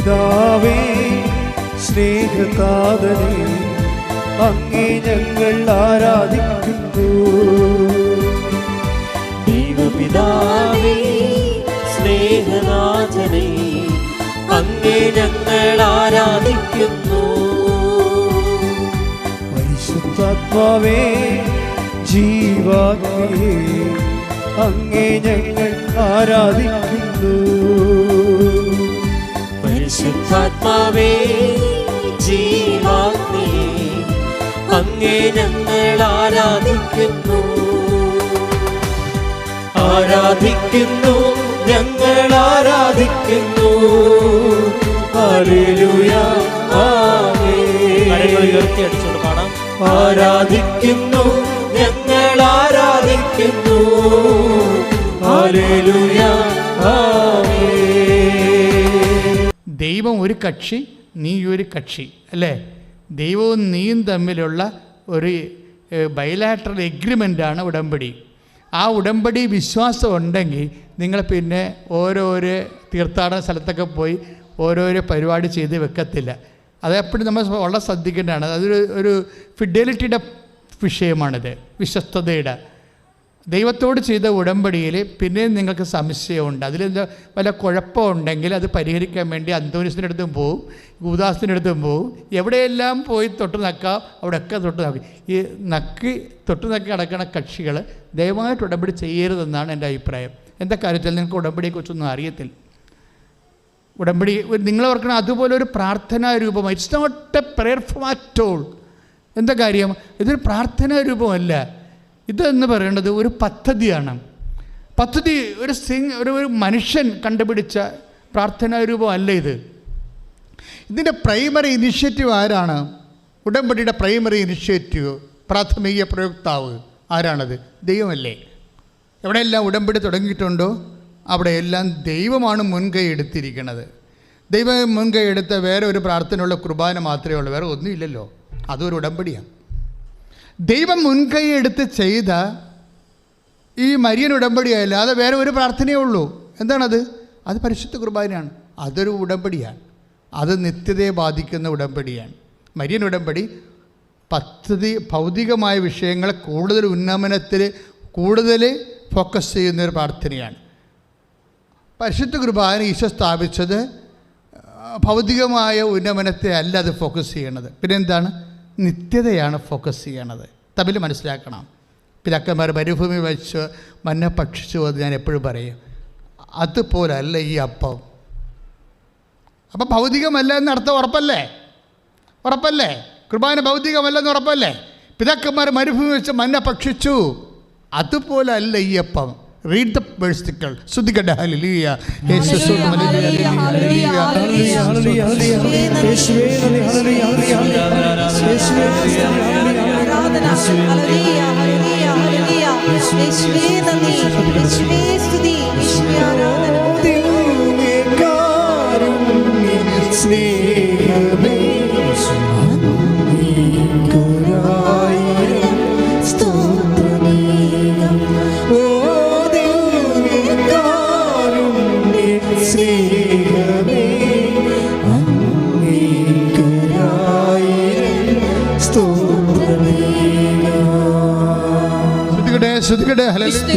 ദൈവപിതാവേ സ്നേഹതാതനേ അങ്ങേ ഞങ്ങൾ ആരാധിക്കുന്നു. ദൈവപിതാവേ സ്നേഹനാഥനേ അങ്ങേ ഞങ്ങൾ ആരാധിക്കുന്നു. പരിശുദ്ധാത്മാവേ ജീവാത്മയേ അങ്ങേ ഞങ്ങൾ ആരാധിക്കുന്നു. പരിശുദ്ധാത്മാവേ ജീവാത്മയേ അങ്ങേ ഞങ്ങൾ ആരാധിക്കുന്നു. ആരാധിക്കുന്നു ഞങ്ങൾ ആരാധിക്കുന്നു. ഹല്ലേലൂയ ആമേൻ. കരങ്ങൾ ഉയർത്തി അടിച്ചുകൊണ്ട് പാടാം. ആരാധിക്കുന്നു ഞങ്ങൾ ആരാധിക്കുന്നു. ഹല്ലേലൂയ ആമേൻ. ദൈവം ഒരു കക്ഷി, നീ ഒരു കക്ഷി അല്ലേ? ദൈവവും നീയും തമ്മിലുള്ള ഒരു ബൈലാറ്ററൽ എഗ്രിമെൻ്റാണ് ഉടമ്പടി. ആ ഉടമ്പടി വിശ്വാസം ഉണ്ടെങ്കിൽ നിങ്ങൾ പിന്നെ ഓരോരോ തീർത്ഥാടന സ്ഥലത്തൊക്കെ പോയി ഓരോരോ പരിപാടി ചെയ്ത് വെക്കത്തില്ല. അതെപ്പോഴും നമ്മൾ വളരെ ശ്രദ്ധിക്കേണ്ടതാണ്. അതൊരു ഫിഡലിറ്റിയുടെ വിഷയമാണിത്, വിശ്വസ്തതയുടെ. ദൈവത്തോട് ചെയ്ത ഉടമ്പടിയിൽ പിന്നെ നിങ്ങൾക്ക് സംശയമുണ്ട്, അതിലെന്താ വല്ല കുഴപ്പമുണ്ടെങ്കിൽ അത് പരിഹരിക്കാൻ വേണ്ടി അന്തോനീസിൻ്റെ അടുത്തും പോവും, യൂദാസിൻ്റെ അടുത്തും പോവും. എവിടെയെല്ലാം പോയി തൊട്ട് നക്കാം അവിടെയൊക്കെ തൊട്ട് നക്കി. ഈ തൊട്ട് നക്കി നടക്കുന്ന കക്ഷികൾ ദയവായിട്ട് ഉടമ്പടി ചെയ്യരുതെന്നാണ് എൻ്റെ അഭിപ്രായം. എന്താ കാര്യത്തിൽ നിങ്ങൾക്ക് ഉടമ്പടിയെക്കുറിച്ചൊന്നും അറിയത്തില്ല. ഉടമ്പടി നിങ്ങൾ ഓർക്കണം, അതുപോലെ ഒരു പ്രാർത്ഥനാ രൂപമാണ്. It's not a prayer from at all. എന്താ കാര്യം? ഇതൊരു പ്രാർത്ഥനാ രൂപമല്ല. ഇതെന്ന് പറയുന്നത് ഒരു പദ്ധതിയാണ്. പദ്ധതി ഒരു മനുഷ്യൻ കണ്ടുപിടിച്ച പ്രാർത്ഥനാ രൂപമല്ല ഇത്. ഇതിൻ്റെ പ്രൈമറി ഇനിഷ്യേറ്റീവ് ആരാണ്? ഉടമ്പടിയുടെ പ്രൈമറി ഇനിഷ്യേറ്റീവ്, പ്രാഥമിക പ്രയോക്താവ് ആരാണത്? ദൈവമല്ലേ? എവിടെയെല്ലാം ഉടമ്പടി തുടങ്ങിയിട്ടുണ്ടോ അവിടെയെല്ലാം ദൈവമാണ് മുൻകൈ എടുത്തിരിക്കുന്നത്. ദൈവം മുൻകൈ എടുത്ത വേറെ ഒരു പ്രാർത്ഥനയുള്ള കുർബാന മാത്രമേ ഉള്ളൂ, വേറെ ഒന്നുമില്ലല്ലോ. അതൊരു ഉടമ്പടിയാണ്. ദൈവം മുൻകൈ എടുത്ത് ചെയ്ത ഈ മരിയൻ ഉടമ്പടിയല്ല, അത് വേറെ ഒരു പ്രാർത്ഥനയേ ഉള്ളൂ. എന്താണത്? അത് പരിശുദ്ധ കുർബാനയാണ്. അതൊരു ഉടമ്പടിയാണ്. അത് നിത്യതയെ ബാധിക്കുന്ന ഉടമ്പടിയാണ്. മരിയൻ ഉടമ്പടി ഭൗതികമായ വിഷയങ്ങളെ കൂടുതൽ ഉന്നമനത്തിൽ കൂടുതൽ ഫോക്കസ് ചെയ്യുന്നൊരു പ്രാർത്ഥനയാണ്. പരിശുദ്ധ കുർബാന ഈശോ സ്ഥാപിച്ചത് ഭൗതികമായ ഉന്നമനത്തെ അല്ല അത് ഫോക്കസ് ചെയ്യണത്. പിന്നെന്താണ്? നിത്യതയാണ് ഫോക്കസ് ചെയ്യണത്. തമ്മിൽ മനസ്സിലാക്കണം. പിതാക്കന്മാർ മരുഭൂമി വെച്ച് മന്ന ഭക്ഷിച്ചു എന്ന് ഞാൻ എപ്പോഴും പറയും. അതുപോലല്ല ഈ അപ്പം. അപ്പം ഭൗതികമല്ല എന്നർത്ഥം ഉറപ്പല്ലേ? കുർബാന ഭൗതികമല്ലെന്ന് ഉറപ്പല്ലേ? പിതാക്കന്മാർ മരുഭൂമി വെച്ച് മന്ന ഭക്ഷിച്ചു, അതുപോലെ അല്ല ഈ അപ്പം. Read the versicle. ശ്രദ്ധിക്കട്ടെ. ഹല്ലേലൂയ യേശുവേ ഹല്ലേലൂയ ഹല്ലേലൂയ ഹല്ലേലൂയ ഹല്ലേലൂയ യേശുവേ ഹല്ലേലൂയ ഹല്ലേലൂയ യേശുവേ ആരാധന ഹല്ലേലൂയ ഹല്ലേലൂയ ഹല്ലേലൂയ യേശുവേ നന്ദി യേശുവേ സ്തുതി യേശുവേ ആരാധന. ദൈവമേ കാരുണ്യ സ്നേഹമേ അങ്ങേയ്ക്കൊരായിരം സ്തോത്രമേകം. സ്നേഹമേ അങ്ങേയ്ക്കൊരായിരം സ്തോത്രമേകം. ശ്രദ്ധിക്കട്ടെ.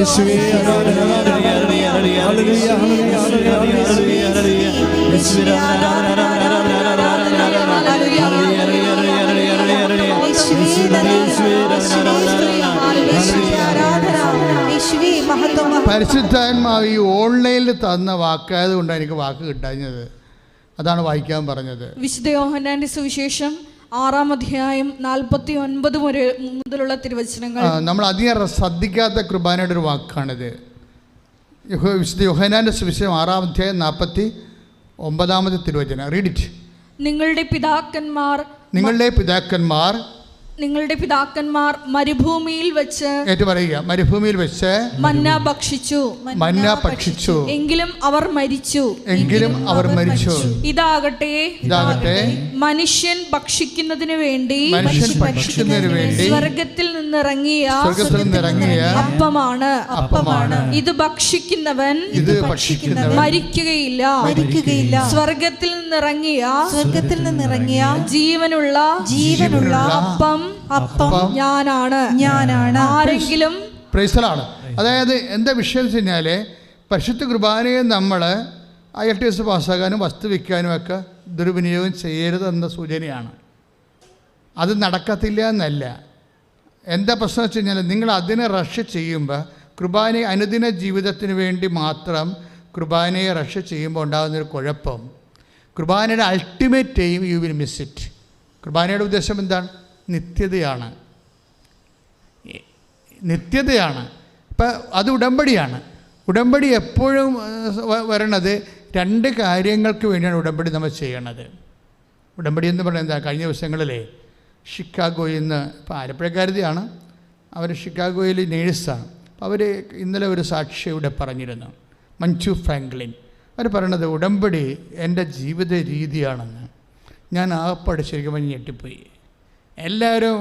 യേശുവേ ആരാധന ഹല്ലേലൂയ ഹല്ലേലൂയ ഹല്ലേലൂയ യേശുവേ ആരാധന പരിശുദ്ധാത്മാവ് ഈ ഓൺലൈനിൽ തന്ന വാക്കായത് കൊണ്ടാണ് എനിക്ക് വാക്ക് കിട്ടാഞ്ഞത്. അതാണ് വായിക്കാൻ പറഞ്ഞത്. വിശുദ്ധ യോഹന്നാന്റെ സുവിശേഷം 6-ാം അധ്യായം 49 മുതലുള്ള തിരുവചനങ്ങൾ. നമ്മൾ അധികം ശ്രദ്ധിക്കാത്ത കുർബാനയുടെ ഒരു വാക്കാണിത്. വിശുദ്ധ യോഹന്നാന്റെ സുവിശേഷം 6-ാം അധ്യായം 49 തിരുവചനം. Read it. നിങ്ങളുടെ പിതാക്കന്മാർ നിങ്ങളുടെ പിതാക്കന്മാർ മരുഭൂമിയിൽ വെച്ച് ഏറ്റു പറയുക, മരുഭൂമിയിൽ വെച്ച് മന്ന ഭക്ഷിച്ചു എങ്കിലും അവർ മരിച്ചു. ഇതാകട്ടെ മനുഷ്യൻ ഭക്ഷിക്കുന്നതിന് വേണ്ടി സ്വർഗത്തിൽ നിന്നിറങ്ങിയ അപ്പമാണ്. ഇത് ഭക്ഷിക്കുന്നവൻ മരിക്കുകയില്ല. സ്വർഗത്തിൽ നിന്നിറങ്ങിയ ജീവനുള്ള അപ്പം ഞാനാണ്. ആരെങ്കിലും അതായത് എന്താ വിഷയം എന്ന് വെച്ചാൽ, പരിശുദ്ധ കുർബാനയെ നമ്മൾ IELTS പാസ്സാക്കാനും വസ്തു വയ്ക്കാനും ഒക്കെ ദുർവിനിയോഗം ചെയ്യരുതെന്ന സൂചനയാണ്. അത് നടക്കത്തില്ല എന്നല്ല. എന്താ പ്രശ്നം വെച്ച് കഴിഞ്ഞാൽ, നിങ്ങൾ അതിനെ റഷ് ചെയ്യുമ്പോൾ, കുർബാനയെ അനുദിന ജീവിതത്തിന് വേണ്ടി മാത്രം കുർബാനയെ റഷ് ചെയ്യുമ്പോൾ ഉണ്ടാകുന്നൊരു കുഴപ്പം, കുർബാനയുടെ ultimate aim you will miss it. കുർബാനയുടെ ഉദ്ദേശം എന്താണ്? നിത്യതയാണ്. ഇപ്പം അത് ഉടമ്പടിയാണ്. ഉടമ്പടി എപ്പോഴും വരണത് രണ്ട് കാര്യങ്ങൾക്ക് വേണ്ടിയാണ് ഉടമ്പടി നമ്മൾ ചെയ്യണത്. ഉടമ്പടി എന്ന് പറയുന്നത് എന്താ? കഴിഞ്ഞ ദിവസങ്ങളിലെ ഷിക്കാഗോയിൽ നിന്ന്, ഇപ്പോൾ ആലപ്പുഴക്കാരതിയാണ്, അവർ ഷിക്കാഗോയിൽ നേഴ്സാണ്. അപ്പോൾ അവർ ഇന്നലെ ഒരു സാക്ഷി ഇവിടെ പറഞ്ഞിരുന്നു, മഞ്ജു ഫ്രാങ്ക്ലിൻ. അവർ പറയണത് ഉടമ്പടി എൻ്റെ ജീവിത രീതിയാണെന്ന്. ഞാൻ ആകപ്പാട് ശരിക്കും ഞെട്ടിപ്പോയി. എല്ലാവരും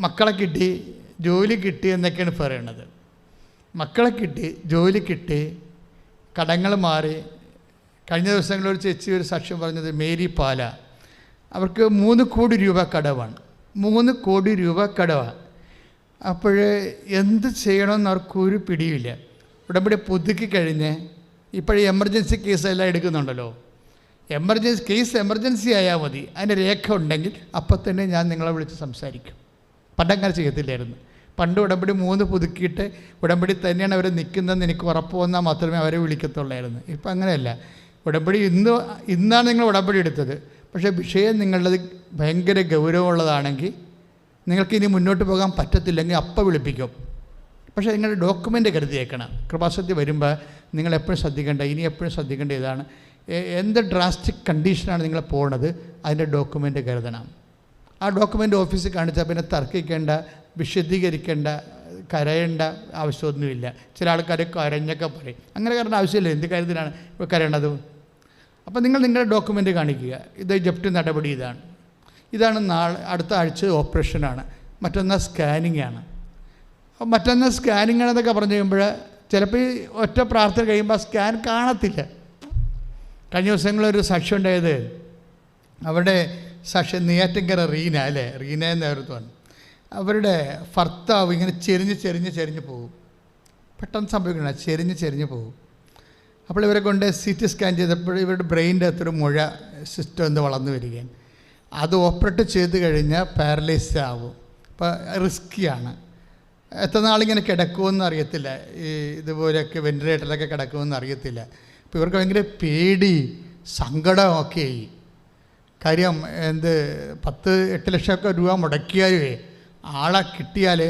മക്കളെ കിട്ടി, ജോലി കിട്ടി എന്നൊക്കെയാണ് പറയണത്. മക്കളെ കിട്ടി, ജോലി കിട്ടി, കടങ്ങൾ മാറി. കഴിഞ്ഞ ദിവസങ്ങളിൽ ഒരു ചേച്ചി ഒരു സാക്ഷ്യം പറഞ്ഞത്, മേരി പാല, അവർക്ക് 3 കോടി രൂപ കടവാണ്. 3 കോടി രൂപ കടവാണ്. അപ്പോൾ എന്ത് ചെയ്യണമെന്ന് അവർക്കൊരു പിടിയില്ല. ഉടമ്പടി പുതുക്കി കഴിഞ്ഞ് ഇപ്പോഴേ എമർജൻസി കേസെല്ലാം എടുക്കുന്നുണ്ടല്ലോ. എമർജൻസി ആയാൽ മതി, അതിൻ്റെ രേഖ ഉണ്ടെങ്കിൽ അപ്പം തന്നെ ഞാൻ നിങ്ങളെ വിളിച്ച് സംസാരിക്കും. പണ്ടങ്ങനെ ചെയ്യത്തില്ലായിരുന്നു. പണ്ട് ഉടമ്പടി 3 പുതുക്കിയിട്ട് ഉടമ്പടി തന്നെയാണ് അവർ നിൽക്കുന്നതെന്ന് എനിക്ക് ഉറപ്പ് വന്നാൽ മാത്രമേ അവരെ വിളിക്കത്തുള്ളായിരുന്നു. ഇപ്പം അങ്ങനെയല്ല. ഉടമ്പടി ഇന്നാണ് നിങ്ങൾ ഉടമ്പടി എടുത്തത്, പക്ഷേ വിഷയം നിങ്ങളുടേത് ഭയങ്കര ഗൗരവമുള്ളതാണെങ്കിൽ നിങ്ങൾക്ക് ഇനി മുന്നോട്ട് പോകാൻ പറ്റത്തില്ലെങ്കിൽ അപ്പം വിളിപ്പിക്കും. പക്ഷേ നിങ്ങളുടെ ഡോക്യുമെൻ്റ് കരുതിയേക്കണം. കൃപാസനത്തിൽ വരുമ്പോൾ നിങ്ങൾ എപ്പോഴും ശ്രദ്ധിക്കേണ്ട, ഇനി എപ്പോഴും ശ്രദ്ധിക്കേണ്ട ഇതാണ്, എന്ത് ഡ്രാസ്റ്റിക് കണ്ടീഷനാണ് നിങ്ങൾ പോകുന്നത്, അതിൻ്റെ ഡോക്യുമെൻ്റ് കരുതണം. ആ ഡോക്യുമെൻ്റ് ഓഫീസിൽ കാണിച്ചാൽ പിന്നെ തർക്കിക്കേണ്ട, വിശദീകരിക്കേണ്ട, കരയേണ്ട ആവശ്യമൊന്നുമില്ല. ചില ആൾക്കാർ കരഞ്ഞൊക്കെ പറയും. അങ്ങനെ കരേണ്ട ആവശ്യമില്ല. എന്ത് കാര്യത്തിനാണ് ഇപ്പോൾ കരയണത്? അപ്പോൾ നിങ്ങൾ നിങ്ങളുടെ ഡോക്യുമെൻ്റ് കാണിക്കുക. ഇത് ജപ്തി നടപടി ഇതാണ് അടുത്ത ആഴ്ച ഓപ്പറേഷനാണ്, മറ്റൊന്ന് സ്കാനിങ് ആണ്. മറ്റൊന്ന് സ്കാനിങ് ആണെന്നൊക്കെ പറഞ്ഞു കഴിയുമ്പോൾ ചിലപ്പോൾ ഈ ഒറ്റ പ്രാർത്ഥന കഴിയുമ്പോൾ സ്കാൻ കാണത്തില്ല. കഴിഞ്ഞ ദിവസങ്ങളൊരു സാക്ഷ്യം ഉണ്ടായത്, അവിടെ സാക്ഷ്യം നെയ്യാറ്റിൻകര റീന എന്നായിരുന്നു. അവരുടെ ഭർത്താവ് ഇങ്ങനെ ചെരിഞ്ഞ് പോകും. പെട്ടെന്ന് സംഭവിക്കണം, ചെരിഞ്ഞ് പോകും. അപ്പോൾ ഇവരെ കൊണ്ട് CT സ്കാൻ ചെയ്തപ്പോൾ ഇവരുടെ ബ്രെയിൻ്റെ അകത്തൊരു മുഴ സിസ്റ്റം ഒന്ന് വളർന്നു വരികയും അത് ഓപ്പറേറ്റ് ചെയ്ത് കഴിഞ്ഞാൽ പാരലൈസ് ആവും. അപ്പോൾ റിസ്ക്കിയാണ്. എത്ര നാളിങ്ങനെ കിടക്കുമെന്ന് അറിയത്തില്ല. ഈ ഇതുപോലെയൊക്കെ വെൻറ്റിലേറ്ററിലൊക്കെ കിടക്കുമെന്ന് അറിയത്തില്ല. അപ്പോൾ ഇവർക്ക് ഭയങ്കര പേടി, സങ്കടമൊക്കെയായി. കാര്യം 10-8 ലക്ഷമൊക്കെ രൂപ മുടക്കിയാലേ ആളെ കിട്ടിയാൽ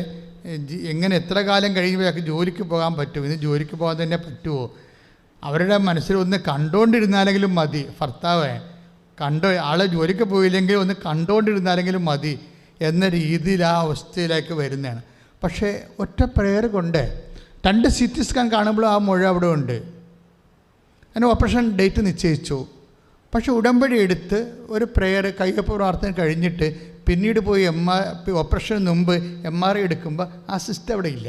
എങ്ങനെ എത്ര കാലം കഴിയുമ്പോഴൊക്കെ ജോലിക്ക് പോകാൻ പറ്റും? ഇന്ന് ജോലിക്ക് പോകാൻ തന്നെ പറ്റുമോ? അവരുടെ മനസ്സിൽ ഒന്ന് കണ്ടുകൊണ്ടിരുന്നാലെങ്കിലും മതി. ഭർത്താവ് ആളെ ജോലിക്ക് പോയില്ലെങ്കിൽ ഒന്ന് കണ്ടുകൊണ്ടിരുന്നാലെങ്കിലും മതി എന്ന രീതിയിൽ ആ അവസ്ഥയിലേക്ക് വരുന്നതാണ്. പക്ഷേ ഒറ്റ പ്രേയർ കൊണ്ട് 2 CT സ്കാൻ കാണുമ്പോൾ ആ മുഴ അവിടെ ഉണ്ട്. അതിന് ഓപ്പറേഷൻ ഡേറ്റ് നിശ്ചയിച്ചു. പക്ഷെ ഉടമ്പടി എടുത്ത് ഒരു പ്രേയർ കയ്യൊപ്പ് പ്രാർത്ഥന കഴിഞ്ഞിട്ട് പിന്നീട് പോയി ഓപ്പറേഷന് മുമ്പ് MRI എടുക്കുമ്പോൾ ആ സിസ്റ്റം അവിടെ ഇല്ല.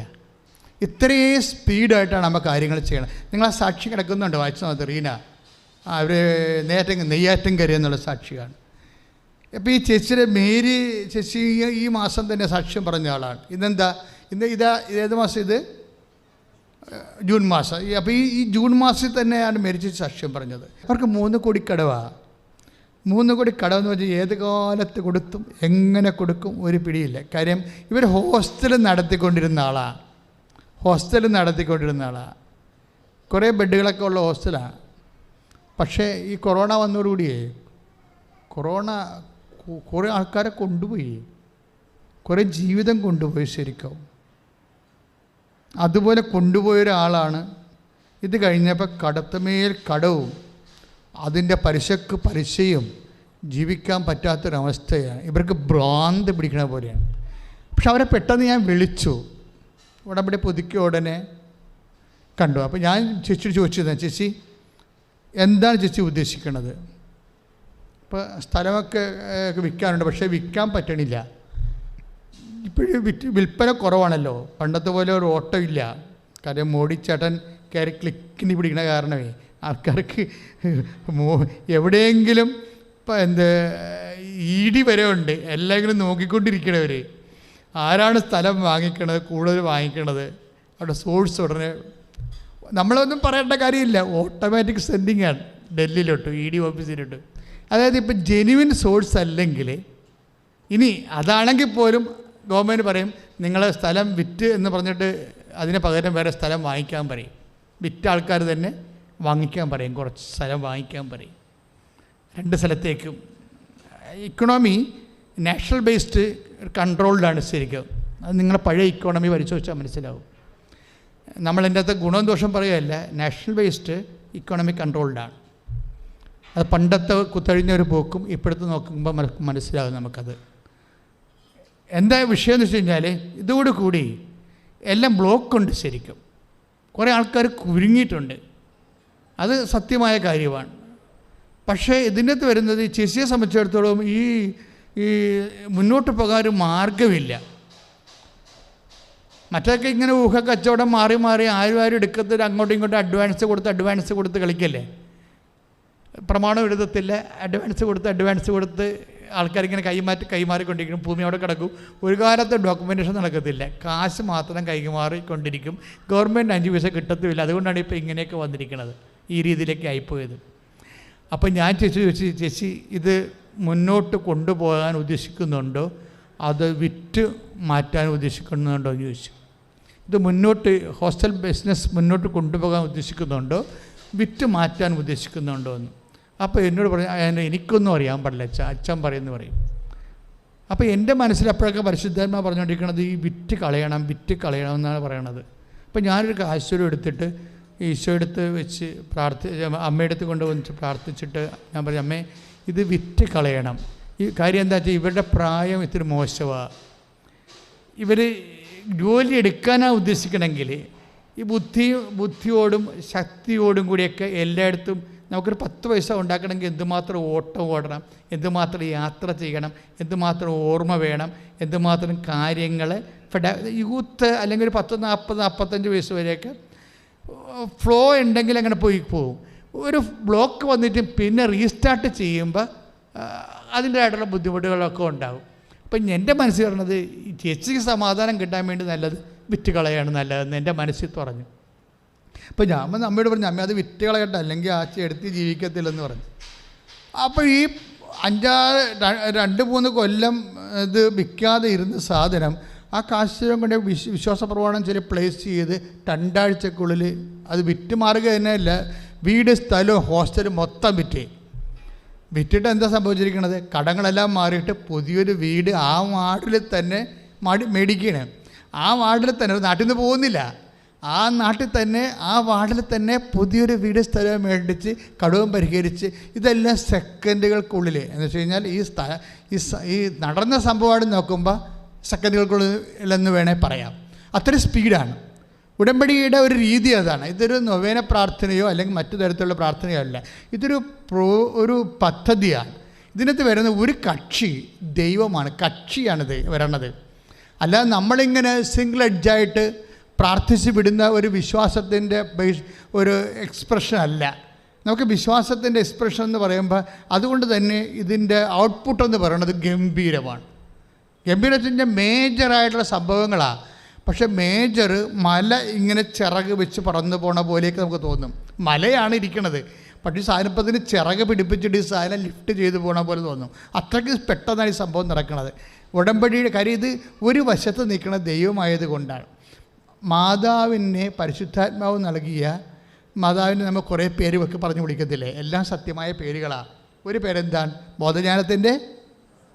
ഇത്രയും സ്പീഡായിട്ടാണ് നമ്മൾ കാര്യങ്ങൾ ചെയ്യണം. നിങ്ങൾ ആ സാക്ഷി കിടക്കുന്നുണ്ട്, വായിച്ചാൽ റീന, അവർ നെയ്യാറ്റിൻകര എന്നുള്ള സാക്ഷിയാണ്. അപ്പോൾ ഈ ചേച്ചിയുടെ മേരി ചേച്ചി ഈ മാസം തന്നെ സാക്ഷ്യം പറഞ്ഞ ആളാണ്. ഏത് മാസം? ഇത് ജൂൺ മാസം. അപ്പോൾ ഈ ജൂൺ മാസത്തിൽ തന്നെയാണ് മേരിച്ച് സാക്ഷ്യം പറഞ്ഞത്. അവർക്ക് 3 കോടി കടവാണ്. 3 കോടി കടമെന്ന് വെച്ചാൽ ഏത് കാലത്ത് കൊടുത്തും എങ്ങനെ കൊടുക്കും ഒരു പിടിയില്ല. കാര്യം ഇവർ ഹോസ്റ്റൽ നടത്തിക്കൊണ്ടിരുന്ന ആളാണ്. കുറേ ബെഡുകളൊക്കെ ഉള്ള ഹോസ്റ്റലാണ്. പക്ഷേ ഈ കൊറോണ വന്നതോടുകൂടിയേ കുറേ ആൾക്കാരെ കൊണ്ടുപോയി, കുറേ ജീവിതം കൊണ്ടുപോയി. ശരിക്കും അതുപോലെ കൊണ്ടുപോയ ഒരാളാണ്. ഇത് കഴിഞ്ഞപ്പോൾ കടത്തമേൽ കടവും അതിൻ്റെ പലിശക്ക് പലിശയും ജീവിക്കാൻ പറ്റാത്തൊരവസ്ഥയാണ്. ഇവർക്ക് ഭ്രാന്ത് പിടിക്കണ പോലെയാണ്. പക്ഷെ അവരെ പെട്ടെന്ന് ഞാൻ വിളിച്ചു, ഉടമ്പടി പുതുക്കിയ ഉടനെ കണ്ടു. അപ്പോൾ ഞാൻ ചേച്ചിയോട് ചോദിച്ചതാണ്, ചേച്ചി എന്താണ് ചേച്ചി ഉദ്ദേശിക്കുന്നത്? ഇപ്പോൾ സ്ഥലമൊക്കെ വിൽക്കാനുണ്ട്, പക്ഷേ വിൽക്കാൻ പറ്റണില്ല. ഇപ്പോഴും വിൽപ്പന കുറവാണല്ലോ, പണ്ടത്തെ പോലെ ഒരു ഓട്ടം ഇല്ല. കാര്യം മോഡി ചേട്ടൻ കയറി ക്ലിക്കിന് പിടിക്കണ കാരണമേ ആൾക്കാർക്ക് എവിടെയെങ്കിലും ഇപ്പം ഇടി വരെ ഉണ്ട്. എല്ലാവരും നോക്കിക്കൊണ്ടിരിക്കണവർ ആരാണ് സ്ഥലം വാങ്ങിക്കണത്, കൂടുതൽ വാങ്ങിക്കണത്, അവിടെ സോഴ്സ് ഉടനെ നമ്മളൊന്നും പറയേണ്ട കാര്യമില്ല, ഓട്ടോമാറ്റിക് സെൻഡിങ് ആണ് ഡൽഹിയിലോട്ട്, ED ഓഫീസിലോട്ട്. അതായത് ഇപ്പം ജെനുവിൻ സോഴ്സ് അല്ലെങ്കിൽ, ഇനി അതാണെങ്കിൽ പോലും ഗവൺമെൻറ് പറയും നിങ്ങളെ സ്ഥലം വിറ്റ് എന്ന് പറഞ്ഞിട്ട് അതിന് പകരം വേറെ സ്ഥലം വാങ്ങിക്കാൻ പറയും. വിറ്റ ആൾക്കാർ തന്നെ വാങ്ങിക്കാൻ പറയും, കുറച്ച് സ്ഥലം വാങ്ങിക്കാൻ പറയും. 2 സ്ഥലത്തേക്കും. ഇക്കണോമി നാഷണൽ ബേസ്ഡ് കൺട്രോൾഡാണ് ശരിക്കും. അത് നിങ്ങളെ പഴയ ഇക്കോണമി പരിശോധിച്ചാൽ മനസ്സിലാവും. നമ്മളതിൻ്റെ അകത്ത് ഗുണവും ദോഷം പറയുകയല്ല, നാഷണൽ ബേസ്ഡ് ഇക്കോണമി കൺട്രോൾഡാണ്. അത് പണ്ടത്തെ കുത്തഴിഞ്ഞ ഒരു പോക്കും ഇപ്പോഴത്തെ നോക്കുമ്പോൾ മനസ്സിലാകും നമുക്കത്. എന്താ വിഷയം എന്ന് വെച്ച് കഴിഞ്ഞാൽ ഇതോടുകൂടി എല്ലാം ബ്ലോക്കുണ്ട്. ശരിക്കും കുറേ ആൾക്കാർ കുരുങ്ങിയിട്ടുണ്ട്, അത് സത്യമായ കാര്യമാണ്. പക്ഷേ ഇതിനകത്ത് വരുന്നത് ചേച്ചിയെ സംബന്ധിച്ചിടത്തോളം ഈ മുന്നോട്ട് പോകാൻ ഒരു മാർഗമില്ല. മറ്റൊക്കെ ഇങ്ങനെ ഊഹക്കച്ചവടം മാറി മാറി ആരും എടുക്കത്തില്ല, അങ്ങോട്ടും ഇങ്ങോട്ടും അഡ്വാൻസ് കൊടുത്ത് കളിക്കല്ലേ. പ്രമാണം എഴുതത്തില്ല, അഡ്വാൻസ് കൊടുത്ത് ആൾക്കാരിങ്ങനെ കൈമാറിക്കൊണ്ടിരിക്കും. ഭൂമി അവിടെ കിടക്കും. ഒരു കാലത്ത് ഡോക്യുമെൻറ്റേഷൻ നടക്കത്തില്ല, കാശ് മാത്രം കൈമാറിക്കൊണ്ടിരിക്കും. ഗവൺമെൻറ് 5 പൈസ കിട്ടത്തുമില്ല. അതുകൊണ്ടാണ് ഇപ്പോൾ ഇങ്ങനെയൊക്കെ വന്നിരിക്കുന്നത്, ഈ രീതിയിലേക്ക് ആയിപ്പോയത്. അപ്പം ഞാൻ ചേച്ചി ഇത് മുന്നോട്ട് കൊണ്ടുപോകാൻ ഉദ്ദേശിക്കുന്നുണ്ടോ, അത് വിറ്റ് മാറ്റാൻ ഉദ്ദേശിക്കുന്നുണ്ടോ എന്ന് ചോദിച്ചു. ഇത് മുന്നോട്ട് ഹോസ്റ്റൽ ബിസിനസ് മുന്നോട്ട് കൊണ്ടുപോകാൻ ഉദ്ദേശിക്കുന്നുണ്ടോ, വിറ്റ് മാറ്റാൻ ഉദ്ദേശിക്കുന്നുണ്ടോ എന്ന്. അപ്പോൾ എന്നോട് പറഞ്ഞു എനിക്കൊന്നും അറിയാൻ പാടില്ല, അച്ഛൻ പറയുമെന്ന് പറയും. അപ്പോൾ എൻ്റെ മനസ്സിൽ അപ്പോഴൊക്കെ പരിശുദ്ധാത്മാ പറഞ്ഞുകൊണ്ടിരിക്കുന്നത് ഈ വിറ്റ് കളയണം എന്നാണ് പറയണത്. അപ്പോൾ ഞാനൊരു കാശുരം എടുത്തിട്ട് ഈശോ എടുത്ത് വെച്ച് അമ്മയെടുത്ത് കൊണ്ടുവന്നിട്ട് പ്രാർത്ഥിച്ചിട്ട് ഞാൻ പറഞ്ഞു, അമ്മേ ഇത് വിറ്റ് കളയണം. ഈ കാര്യം എന്താ വെച്ചാൽ ഇവരുടെ പ്രായം ഇത്തിരി മോശമാണ്. ഇവർ ജോലി എടുക്കാനാണ് ഉദ്ദേശിക്കണമെങ്കിൽ ഈ ബുദ്ധിയോടും ശക്തിയോടും കൂടിയൊക്കെ എല്ലായിടത്തും നമുക്കൊരു 10 പൈസ ഉണ്ടാക്കണമെങ്കിൽ എന്തുമാത്രം ഓട്ടം ഓടണം, എന്തുമാത്രം യാത്ര ചെയ്യണം, എന്തുമാത്രം ഓർമ്മ വേണം, എന്തുമാത്രം കാര്യങ്ങൾ യൂത്ത് അല്ലെങ്കിൽ ഒരു 10, 40, 45 വയസ്സ് വരെയൊക്കെ ഫ്ലോ ഉണ്ടെങ്കിൽ അങ്ങനെ പോകും. ഒരു ബ്ലോക്ക് വന്നിട്ട് പിന്നെ റീസ്റ്റാർട്ട് ചെയ്യുമ്പോൾ അതിൻ്റെതായിട്ടുള്ള ബുദ്ധിമുട്ടുകളൊക്കെ ഉണ്ടാകും. അപ്പം എൻ്റെ മനസ്സിൽ പറഞ്ഞത് ഈ ചേച്ചിക്ക് സമാധാനം കിട്ടാൻ വേണ്ടി നല്ലത് വിറ്റ് കളയാണ് നല്ലതെന്ന് എൻ്റെ മനസ്സിൽ പറഞ്ഞു. അപ്പോൾ ഞാൻ അമ്മയോട് പറഞ്ഞു, അമ്മ അത് വിറ്റ് കളയട്ടെ, അല്ലെങ്കിൽ ആച്ചി എടുത്ത് ജീവിക്കത്തില്ലെന്ന് പറഞ്ഞു. അപ്പോൾ ഈ 2-3 കൊല്ലം ഇത് വിൽക്കാതെ ഇരുന്ന സാധനം ആ കാശുരം കൊണ്ട് വിശ്വാസ പ്രമാണം ചില പ്ലേസ് ചെയ്ത് 2 ആഴ്ചക്കുള്ളിൽ അത് വിറ്റ് മാറുക തന്നെയല്ല, വീട് സ്ഥലവും ഹോസ്റ്റലും മൊത്തം വിറ്റിട്ട് എന്താ സംഭവിച്ചിരിക്കുന്നത്, കടങ്ങളെല്ലാം മാറിയിട്ട് പുതിയൊരു വീട് ആ വാർഡിൽ തന്നെ മേടിക്കണം. ആ വാർഡിൽ തന്നെ നാട്ടിൽ നിന്ന് പോകുന്നില്ല, ആ നാട്ടിൽ തന്നെ ആ വാർഡിൽ തന്നെ പുതിയൊരു വീട് സ്ഥലം മേടിച്ച് കടവും പരിഹരിച്ച് ഇതെല്ലാം സെക്കൻഡുകൾക്കുള്ളിൽ എന്ന് വെച്ച് കഴിഞ്ഞാൽ ഈ നടന്ന സംഭവമാണ് നോക്കുമ്പോൾ സെക്കൻഡുകൾക്കുള്ളിലെന്ന് വേണേൽ പറയാം. അത്രയും സ്പീഡാണ് ഉടമ്പടിയുടെ ഒരു രീതി. അതാണ്. ഇതൊരു നൊവേന പ്രാർത്ഥനയോ അല്ലെങ്കിൽ മറ്റു തരത്തിലുള്ള പ്രാർത്ഥനയോ അല്ല, ഇതൊരു ഒരു പദ്ധതിയാണ്. ഇതിനകത്ത് വരുന്ന ഒരു കക്ഷി ദൈവമാണ്, കക്ഷിയാണിത് വരണത്. അല്ലാതെ നമ്മളിങ്ങനെ സിംഗിൾ എഡ്ജായിട്ട് പ്രാർത്ഥിച്ച് വിടുന്ന ഒരു വിശ്വാസത്തിൻ്റെ ഒരു എക്സ്പ്രഷൻ അല്ല. നമുക്ക് വിശ്വാസത്തിൻ്റെ എക്സ്പ്രഷൻ എന്ന് പറയുമ്പോൾ അതുകൊണ്ട് തന്നെ ഇതിൻ്റെ ഔട്ട്പുട്ട് എന്ന് പറയുന്നത് ഗംഭീരമാണ്. ഗംഭീരത്തിൻ്റെ മേജറായിട്ടുള്ള സംഭവങ്ങളാണ്. പക്ഷേ മേജർ മല ഇങ്ങനെ ചിറക് വെച്ച് പറന്നു പോണ പോലെയൊക്കെ നമുക്ക് തോന്നും. മലയാണ് ഇരിക്കണത്, പക്ഷേ ഈ സാധനപ്പത്തിന് ചിറക് പിടിപ്പിച്ചിട്ട് ഈ സാധനം ലിഫ്റ്റ് ചെയ്ത് പോകണ പോലെ തോന്നും. അത്രയ്ക്ക് പെട്ടെന്നാണ് ഈ സംഭവം നടക്കുന്നത്. ഉടമ്പടിയുടെ കാര്യം ഇത് ഒരു വശത്ത് നിൽക്കുന്ന ദൈവമായത് കൊണ്ടാണ്. മാതാവിനെ പരിശുദ്ധാത്മാവ് നൽകിയ മാതാവിന് നമ്മൾ കുറേ പേര് വെക്ക് പറഞ്ഞു വിളിക്കത്തില്ലേ, എല്ലാം സത്യമായ പേരുകളാണ്. ഒരു പേരെന്താണ്, ബോധജ്ഞാനത്തിൻ്റെ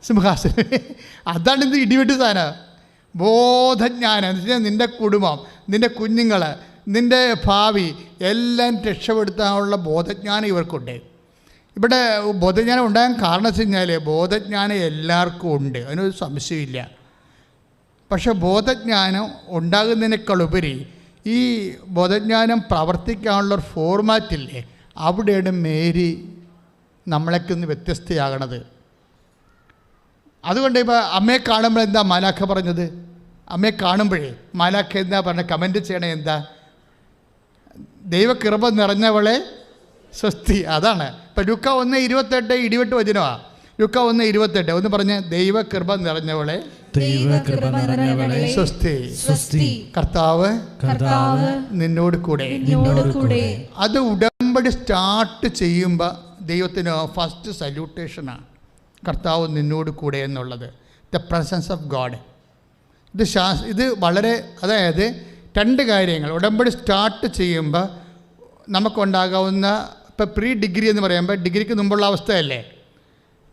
സിംഹാസനം. അതാണ് ഇത് ഇടിവെട്ട് സാധനം. ബോധജ്ഞാനം എന്ന് വെച്ചാൽ നിൻ്റെ കുടുംബം, നിൻ്റെ കുഞ്ഞുങ്ങൾ, നിൻ്റെ ഭാവി എല്ലാം രക്ഷപ്പെടുത്താനുള്ള ബോധജ്ഞാനം ഇവർക്കുണ്ട്. ഇവിടെ ബോധജ്ഞാനം ഉണ്ടാകാൻ കാരണം വെച്ച് കഴിഞ്ഞാൽ ബോധജ്ഞാനം എല്ലാവർക്കും ഉണ്ട്, അതിനൊരു സംശയമില്ല. പക്ഷെ ബോധജ്ഞാനം ഉണ്ടാകുന്നതിനേക്കാളുപരി ഈ ബോധജ്ഞാനം പ്രവർത്തിക്കാനുള്ളൊരു ഫോർമാറ്റില്ലേ, അവിടെയാണ് മേരി നമ്മളൊക്കെ ഒന്ന് വ്യത്യസ്തയാകണത്. അതുകൊണ്ട് ഇപ്പോൾ അമ്മയെ കാണുമ്പോൾ എന്താ മാലാഖ പറഞ്ഞത്? അമ്മയെ കാണുമ്പോഴേ മാലാഖ എന്താ പറഞ്ഞത്? കമൻറ്റ് ചെയ്യണേ എന്താ? ദൈവകൃപ നിറഞ്ഞവളെ സ്വസ്തി. അതാണ് ഇപ്പം ലൂക്ക 1:28 ഇടിവെട്ട് വചനമാണ്. ലൂക്ക 1:28 ഒന്ന് പറഞ്ഞ്, ദൈവകൃപ നിറഞ്ഞവളെ സ്വസ്തി, കർത്താവ് നിന്നോട് കൂടെ. അത് ഉടമ്പടി സ്റ്റാർട്ട് ചെയ്യുമ്പോൾ ദൈവത്തിന് ഫസ്റ്റ് സല്യൂട്ടേഷനാണ്, കർത്താവ് നിന്നോട് കൂടെ എന്നുള്ളത്. The presence of God. ഇത് വളരെ, അതായത് രണ്ട് കാര്യങ്ങൾ. ഉടമ്പടി സ്റ്റാർട്ട് ചെയ്യുമ്പോൾ നമുക്കുണ്ടാകാവുന്ന, ഇപ്പോൾ പ്രീ ഡിഗ്രി എന്ന് പറയുമ്പോൾ ഡിഗ്രിക്ക് മുമ്പുള്ള അവസ്ഥയല്ലേ,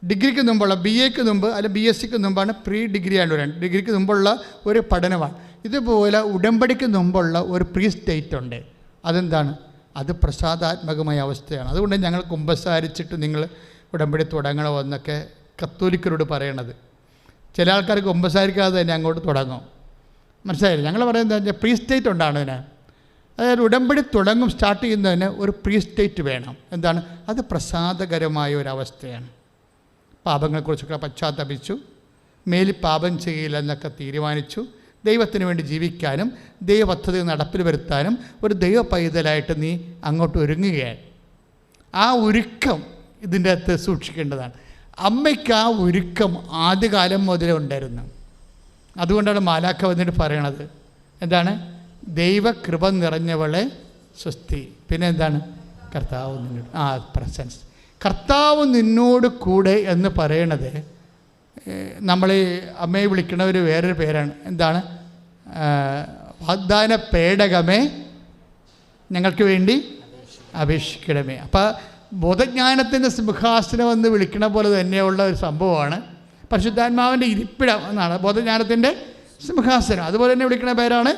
ഡിഗ്രിക്ക് മുമ്പുള്ള BAക്ക് മുമ്പ് അല്ലെങ്കിൽ BScക്ക് മുമ്പാണ് പ്രീ ഡിഗ്രി ആയിട്ട് വരാൻ, ഡിഗ്രിക്ക് മുമ്പുള്ള ഒരു പഠനമാണ്. ഇതുപോലെ ഉടമ്പടിക്ക് മുമ്പുള്ള ഒരു പ്രീ സ്റ്റേറ്റ് ഉണ്ട്. അതെന്താണ്? അത് പ്രസാദാത്മകമായ അവസ്ഥയാണ്. അതുകൊണ്ട് ഞങ്ങൾ കുമ്പസാരിച്ചിട്ട് നിങ്ങൾ ഉടമ്പടി തുടങ്ങണമെന്നൊക്കെ കത്തോലിക്കരോട് പറയണത്. ചില ആൾക്കാർ കുമ്പസാരിക്കാതെ തന്നെ അങ്ങോട്ട് തുടങ്ങും. മനസ്സിലായില്ല? ഞങ്ങൾ പറയുന്നത് പ്രീ സ്റ്റേറ്റ് ഉണ്ടാണ് ഇതിന്. അതായത് ഉടമ്പടി തുടങ്ങും, സ്റ്റാർട്ട് ചെയ്യുന്നതിന് ഒരു പ്രീ സ്റ്റേറ്റ് വേണം. എന്താണ്? അത് പ്രസാദകരമായ ഒരവസ്ഥയാണ്. പാപങ്ങളെക്കുറിച്ചൊക്കെ പശ്ചാത്തപിച്ചു, മേലിൽ പാപം ചെയ്യില്ല എന്നൊക്കെ തീരുമാനിച്ചു, ദൈവത്തിന് വേണ്ടി ജീവിക്കാനും ദൈവ പദ്ധതി നടപ്പിൽ വരുത്താനും ഒരു ദൈവ പൈതലായിട്ട് നീ അങ്ങോട്ട് ഒരുങ്ങുകയാണ്. ആ ഒരുക്കം ഇതിൻ്റെ അകത്ത് സൂക്ഷിക്കേണ്ടതാണ്. അമ്മയ്ക്ക് ആ ഒരുക്കം ആദ്യകാലം മുതലേ ഉണ്ടായിരുന്നു. അതുകൊണ്ടാണ് മാലാഖ വന്നിട്ട് പറയണത് എന്താണ്? ദൈവകൃപ നിറഞ്ഞവളെ സ്വസ്തി. പിന്നെ എന്താണ്? കർത്താവ് നിന്നോട്. പ്രസൻസ്. കർത്താവ് നിന്നോട് കൂടെ എന്ന് പറയണത് നമ്മൾ അമ്മയെ വിളിക്കണ ഒരു വേറൊരു പേരാണ്. എന്താണ്? വാഗ്ദാന പേടകമേ ഞങ്ങൾക്ക് വേണ്ടി അപേക്ഷിക്കണമേ. അപ്പോൾ ബോധജ്ഞാനത്തിൻ്റെ സിംഹാസനം എന്ന് വിളിക്കണ പോലെ തന്നെയുള്ള ഒരു സംഭവമാണ് പരിശുദ്ധാത്മാവിൻ്റെ ഇരിപ്പിടം എന്നാണ് ബോധജ്ഞാനത്തിൻ്റെ സിംഹാസനം. അതുപോലെ തന്നെ വിളിക്കുന്ന പേരാണ്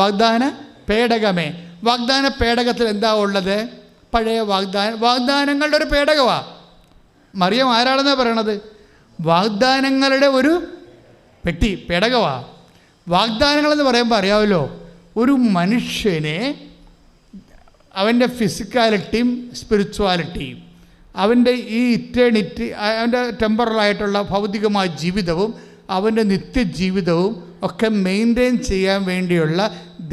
വാഗ്ദാന പേടകമേ. വാഗ്ദാന പേടകത്തിൽ എന്താ ഉള്ളത്? പഴയ വാഗ്ദാനങ്ങളുടെ ഒരു പേടകമാണ്. മറിയം ആരാണെന്നാണ് പറയണത്? വാഗ്ദാനങ്ങളുടെ ഒരു പെട്ടി, പേടകമാണ്. വാഗ്ദാനങ്ങളെന്ന് പറയുമ്പോൾ അറിയാമല്ലോ, ഒരു മനുഷ്യനെ അവൻ്റെ ഫിസിക്കാലിറ്റിയും സ്പിരിച്വാലിറ്റിയും അവൻ്റെ ഈ ഇറ്റേണിറ്റി, അവൻ്റെ ടെമ്പറലായിട്ടുള്ള ഭൗതികമായ ജീവിതവും അവൻ്റെ നിത്യജീവിതവും ഒക്കെ മെയിൻറ്റെയിൻ ചെയ്യാൻ വേണ്ടിയുള്ള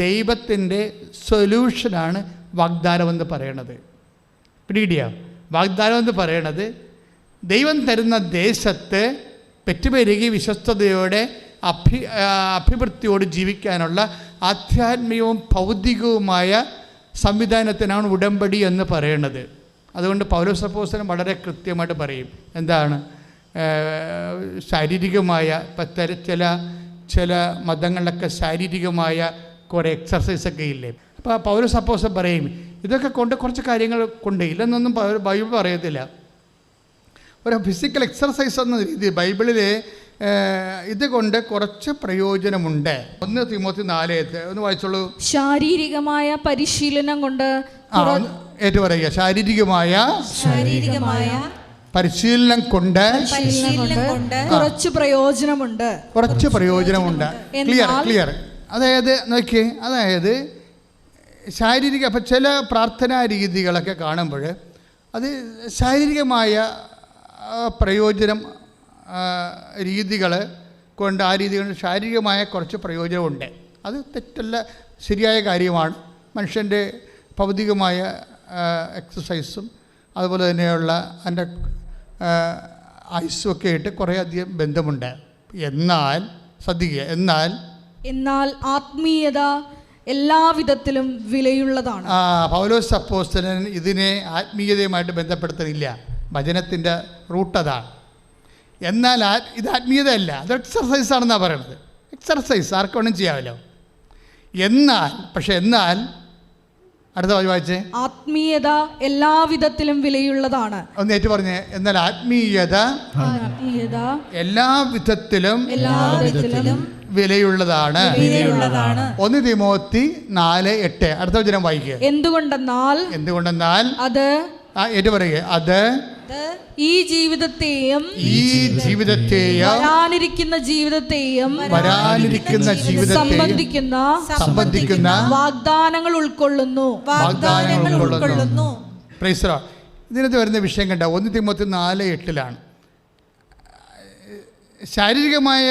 ദൈവത്തിൻ്റെ സൊല്യൂഷനാണ് വാഗ്ദാനമെന്ന് പറയണത്. പിടികിട്ടിയ? വാഗ്ദാനമെന്ന് പറയണത് ദൈവം തരുന്ന ദേശത്ത് പെറ്റുപെരുകി വിശ്വസ്തയോടെ അഭിവൃദ്ധിയോട് ജീവിക്കാനുള്ള ആധ്യാത്മികവും ഭൗതികവുമായ സംവിധാനത്തിനാണ് ഉടമ്പടി എന്ന് പറയണത്. അതുകൊണ്ട് പൗലോസ് അപ്പോസ്തലൻ വളരെ കൃത്യമായിട്ട് പറയും എന്താണ് ശാരീരികമായ ചില മതങ്ങളിലൊക്കെ ശാരീരികമായ കുറേ എക്സർസൈസൊക്കെ ഇല്ലേ. അപ്പോൾ പൗലോസ് അപ്പോസ്തലൻ പറയും ഇതൊക്കെ കൊണ്ട് കുറച്ച് കാര്യങ്ങൾ കൊണ്ട് ഇല്ലെന്നൊന്നും ബൈബിൾ പറയത്തില്ല. ഒരു ഫിസിക്കൽ എക്സർസൈസ് എന്ന രീതി ബൈബിളിൽ ഇതുകൊണ്ട് കുറച്ച് പ്രയോജനമുണ്ട്. 1 തിമോത്തി 4 ഒന്ന് വായിച്ചോളൂ. ശാരീരികമായ പരിശീലനം കൊണ്ട് ഏറ്റു പറയുക. ശാരീരികമായ പരിശീലനം കൊണ്ട് കുറച്ച് പ്രയോജനമുണ്ട്. ക്ലിയർ. അതായത് നോക്കിയേ, അതായത് ശാരീരിക, അപ്പം ചില പ്രാർത്ഥനാ രീതികളൊക്കെ കാണുമ്പോൾ അത് ശാരീരികമായ പ്രയോജനം രീതികൾ കൊണ്ട് ആ രീതി കൊണ്ട് ശാരീരികമായ കുറച്ച് പ്രയോജനമുണ്ട്. അത് തെറ്റല്ല, ശരിയായ കാര്യമാണ്. മനുഷ്യൻ്റെ ഭൗതികമായ എക്സസൈസും അതുപോലെ തന്നെയുള്ള അതിൻ്റെ ആയുസ്സുമൊക്കെ ആയിട്ട് കുറേയധികം ബന്ധമുണ്ട്. എന്നാൽ ശ്രദ്ധിക്കുക, എന്നാൽ ആത്മീയത എല്ലാവിധത്തിലും വിലയുള്ളതാണ്. പൗലോസ് അപ്പോസ്തലൻ ഇതിനെ ആത്മീയതയുമായിട്ട് ബന്ധപ്പെടുത്തുന്നില്ല. വചനത്തിൻ്റെ റൂട്ടതാണ്. എന്നാൽ ഇത് ആത്മീയതയല്ല, അത് എക്സർസൈസാണെന്നാണ് പറയണത്. എക്സർസൈസ് ആർക്ക് വേണം ചെയ്യാമല്ലോ. എന്നാൽ അടുത്ത വായിച്ചേ. ആത്മീയത എല്ലാവിധത്തിലും വിലയുള്ളതാണ്. ഒന്ന് ഏറ്റു പറഞ്ഞേ. എന്നാൽ ആത്മീയത എല്ലാവിധത്തിലും വിലയുള്ളതാണ്. 1 തിമോത്തി 4:8 അടുത്ത വചനം വായിക്കുക. എന്തുകൊണ്ടെന്നാൽ അത് ഏറ്റു പറയുക, അത് ഈ ജീവിതത്തെയും വരാനിരിക്കുന്ന ജീവിതത്തെയും സംബന്ധിക്കുന്ന വാഗ്ദാനങ്ങൾ ഉൾക്കൊള്ളുന്നു. Praise the Lord. ഇതിനകത്ത് വരുന്ന വിഷയം കണ്ട 1 തിമോത്തി 4:8 ശാരീരികമായ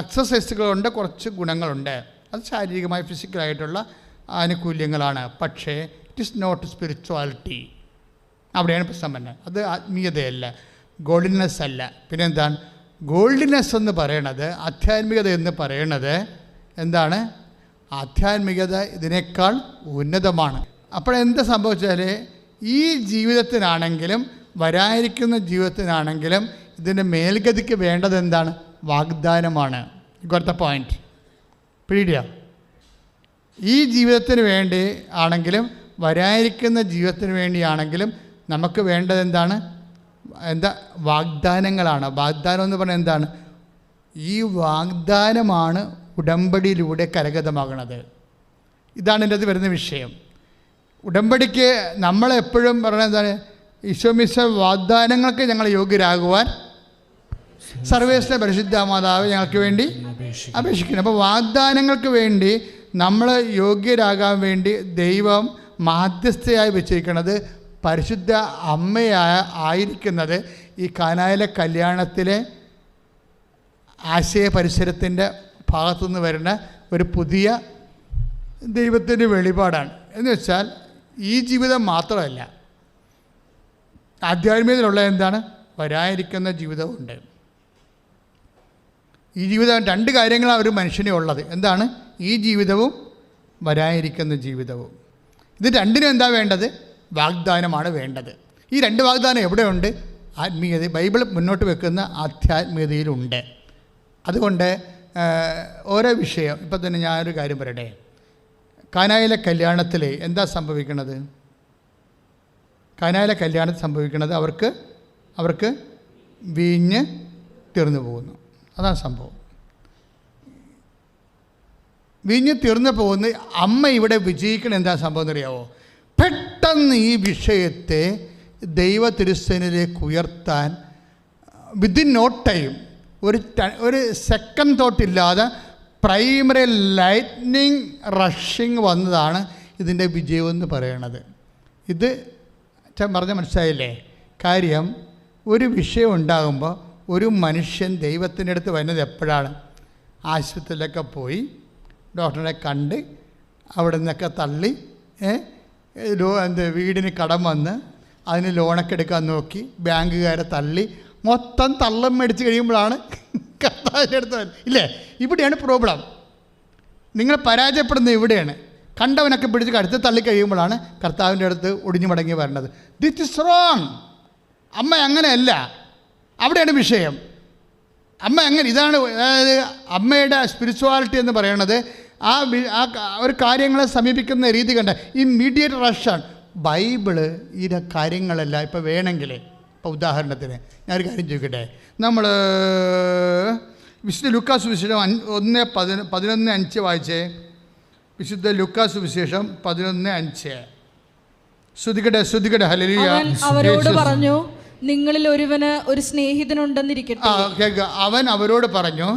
എക്സസൈസുകളുണ്ട്, കുറച്ച് ഗുണങ്ങളുണ്ട്. അത് ശാരീരികമായ ഫിസിക്കലായിട്ടുള്ള ആനുകൂല്യങ്ങളാണ്. പക്ഷേ ഇറ്റ് ഈസ് നോട്ട് സ്പിരിച്വാലിറ്റി. അവിടെയാണ് പ്രശ്നം വരുന്നത്. അത് ആത്മീയതയല്ല, ഗോൾഡിനെസ് അല്ല. പിന്നെ എന്താണ് ഗോൾഡിനെസ് എന്ന് പറയണത്? ആധ്യാത്മികത എന്ന് പറയണത് എന്താണ്? ആധ്യാത്മികത ഇതിനേക്കാൾ ഉന്നതമാണ്. അപ്പോഴെന്താ സംഭവിച്ചാൽ ഈ ജീവിതത്തിനാണെങ്കിലും വരാനിരിക്കുന്ന ജീവിതത്തിനാണെങ്കിലും ഇതിൻ്റെ മേൽഗതിക്ക് വേണ്ടത് എന്താണ്? വാഗ്ദാനമാണ്. ഇവിടുത്തെ പോയിന്റ് പിടിയ ഈ ജീവിതത്തിന് വേണ്ടി ആണെങ്കിലും വരാനിരിക്കുന്ന ജീവിതത്തിന് വേണ്ടിയാണെങ്കിലും നമുക്ക് വേണ്ടത് എന്താണ്? വാഗ്ദാനങ്ങളാണ്. വാഗ്ദാനം എന്ന് പറഞ്ഞാൽ എന്താണ്? ഈ വാഗ്ദാനമാണ് ഉടമ്പടിയിലൂടെ കരഗതമാകുന്നത്. ഇതാണ് എൻ്റെ അത് വരുന്ന വിഷയം. ഉടമ്പടിക്ക് നമ്മളെപ്പോഴും പറയുന്നത് എന്താണ്? ഈശോമിശ വാഗ്ദാനങ്ങൾക്ക് ഞങ്ങൾ യോഗ്യരാകുവാൻ സർവേശ്വര പരിശുദ്ധ മാതാവ് ഞങ്ങൾക്ക് വേണ്ടി അപേക്ഷിക്കുന്നു. അപ്പോൾ വാഗ്ദാനങ്ങൾക്ക് വേണ്ടി നമ്മൾ യോഗ്യരാകാൻ വേണ്ടി ദൈവം മാധ്യസ്ഥയായി വെച്ചിരിക്കുന്നത് പരിശുദ്ധ ആയിരിക്കുന്നത് ഈ കാനായിലെ കല്യാണത്തിലെ ആശയ പരിസരത്തിൻ്റെ ഭാഗത്തുനിന്ന് വരുന്ന ഒരു പുതിയ ദൈവത്തിൻ്റെ വെളിപാടാണ്. എന്ന് വെച്ചാൽ ഈ ജീവിതം മാത്രമല്ല, ആധ്യാത്മികതയിലുള്ള എന്താണ്? വരാനിരിക്കുന്ന ജീവിതമുണ്ട്. ഈ ജീവിതം 2 കാര്യങ്ങളാണ് ഒരു മനുഷ്യനെ ഉള്ളത്. എന്താണ്? ഈ ജീവിതവും വരാനിരിക്കുന്ന ജീവിതവും. ഇത് രണ്ടിനും എന്താ വേണ്ടത്? വാഗ്ദാനമാണ് വേണ്ടത്. ഈ 2 വാഗ്ദാനം എവിടെയുണ്ട്? ആത്മീയത. ബൈബിൾ മുന്നോട്ട് വെക്കുന്ന ആധ്യാത്മികതയിലുണ്ട്. അതുകൊണ്ട് ഓരോ വിഷയം ഇപ്പം തന്നെ ഞാനൊരു കാര്യം പറയട്ടെ. കാനായിലെ കല്യാണത്തിൽ എന്താ സംഭവിക്കുന്നത്? കാനായിലെ കല്യാണത്തിൽ സംഭവിക്കുന്നത് അവർക്ക് വീഞ്ഞ് തീർന്നു പോകുന്നു. അതാണ് സംഭവം. വീഞ്ഞ് തീർന്നു പോകുന്ന അമ്മ ഇവിടെ വിജയിക്കണം. എന്താ സംഭവം എന്നറിയാവോ? പെട്ടെന്ന് ഈ വിഷയത്തെ ദൈവ തിരുസേനയിലേക്ക് ഉയർത്താൻ വിത്തിൻ നോ ടൈം, ഒരു സെക്കൻഡ് തോട്ടില്ലാതെ പ്രൈമറി ലൈറ്റ്നിങ് റഷിങ് വന്നതാണ് ഇതിൻ്റെ വിജയം എന്ന് പറയണത്. ഇത് പറഞ്ഞാൽ മനസ്സിലായില്ലേ? കാര്യം ഒരു വിഷയം ഉണ്ടാകുമ്പോൾ ഒരു മനുഷ്യൻ ദൈവത്തിൻ്റെ അടുത്ത് വരുന്നത് എപ്പോഴാണ്? ആശുപത്രിയിലൊക്കെ പോയി ഡോക്ടറെ കണ്ട് അവിടെ നിന്നൊക്കെ തള്ളി വീടിന് കടം വന്ന് അതിന് ലോണൊക്കെ എടുക്കാൻ നോക്കി ബാങ്കുകാരെ തള്ളി മൊത്തം തള്ളം മേടിച്ച് കഴിയുമ്പോഴാണ് കർത്താവിൻ്റെ അടുത്ത് വരുന്നത്. ഇല്ലേ? ഇവിടെയാണ് പ്രോബ്ലം. നിങ്ങൾ പരാജയപ്പെടുന്നത് ഇവിടെയാണ്. കണ്ടവനൊക്കെ പിടിച്ച് കടുത്ത് തള്ളി കഴിയുമ്പോഴാണ് കർത്താവിൻ്റെ അടുത്ത് ഒടിഞ്ഞു മടങ്ങി വരേണ്ടത്. This is wrong. അമ്മ അങ്ങനെയല്ല. അവിടെയാണ് വിഷയം. അമ്മ അങ്ങനെ ഇതാണ്. അതായത് അമ്മയുടെ സ്പിരിച്വാലിറ്റി എന്ന് പറയുന്നത് ആ ഒരു കാര്യങ്ങളെ സമീപിക്കുന്ന രീതി കണ്ട ഇമ്മീഡിയറ്റ് റഷാണ്. ബൈബിള് ഈ കാര്യങ്ങളെല്ലാം ഇപ്പോൾ വേണമെങ്കിൽ ഇപ്പോൾ ഉദാഹരണത്തിന് ഞാനൊരു കാര്യം ചോദിക്കട്ടെ. നമ്മൾ വിശുദ്ധ ലൂക്കാസ് വിശേഷം 1:11-5 വായിച്ചേ. വിശുദ്ധ ലൂക്കാസ് വിശേഷം 11:5. ശ്രുതികടെ ഹല്ലേലൂയ. അവരോട് പറഞ്ഞു, നിങ്ങളിൽ ഒരുവന് ഒരു സ്നേഹിതനുണ്ടെന്നിരിക്കട്ടെ. അവൻ അവരോട് പറഞ്ഞു.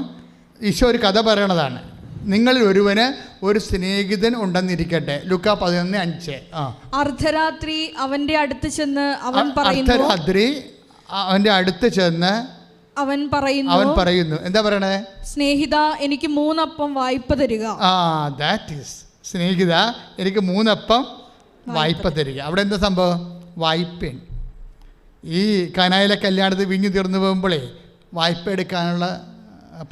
ഈശോ ഒരു കഥ പറയണതാണ്. നിങ്ങളിൽ ഒരുവന് ഒരു സ്നേഹിതൻ ഉണ്ടെന്നിരിക്കട്ടെ. ലൂക്കാ 11:5. അർദ്ധരാത്രി അവന്റെ അടുത്ത് ചെന്ന് അവൻ പറയുന്നു എന്താ പറയണേ? സ്നേഹിത, എനിക്ക് 3 അപ്പം വായ്പ തരിക. ദാറ്റ് ഈസ് സ്നേഹിത, എനിക്ക് 3 അപ്പം വായ്പ തരിക. അവിടെ എന്താ സംഭവം? വായ്പയാണ്. ഈ കാനായിലെ കല്യാണത്തിൽ വീഞ്ഞു തീർന്നു പോകുമ്പോഴേ വായ്പ എടുക്കാനുള്ള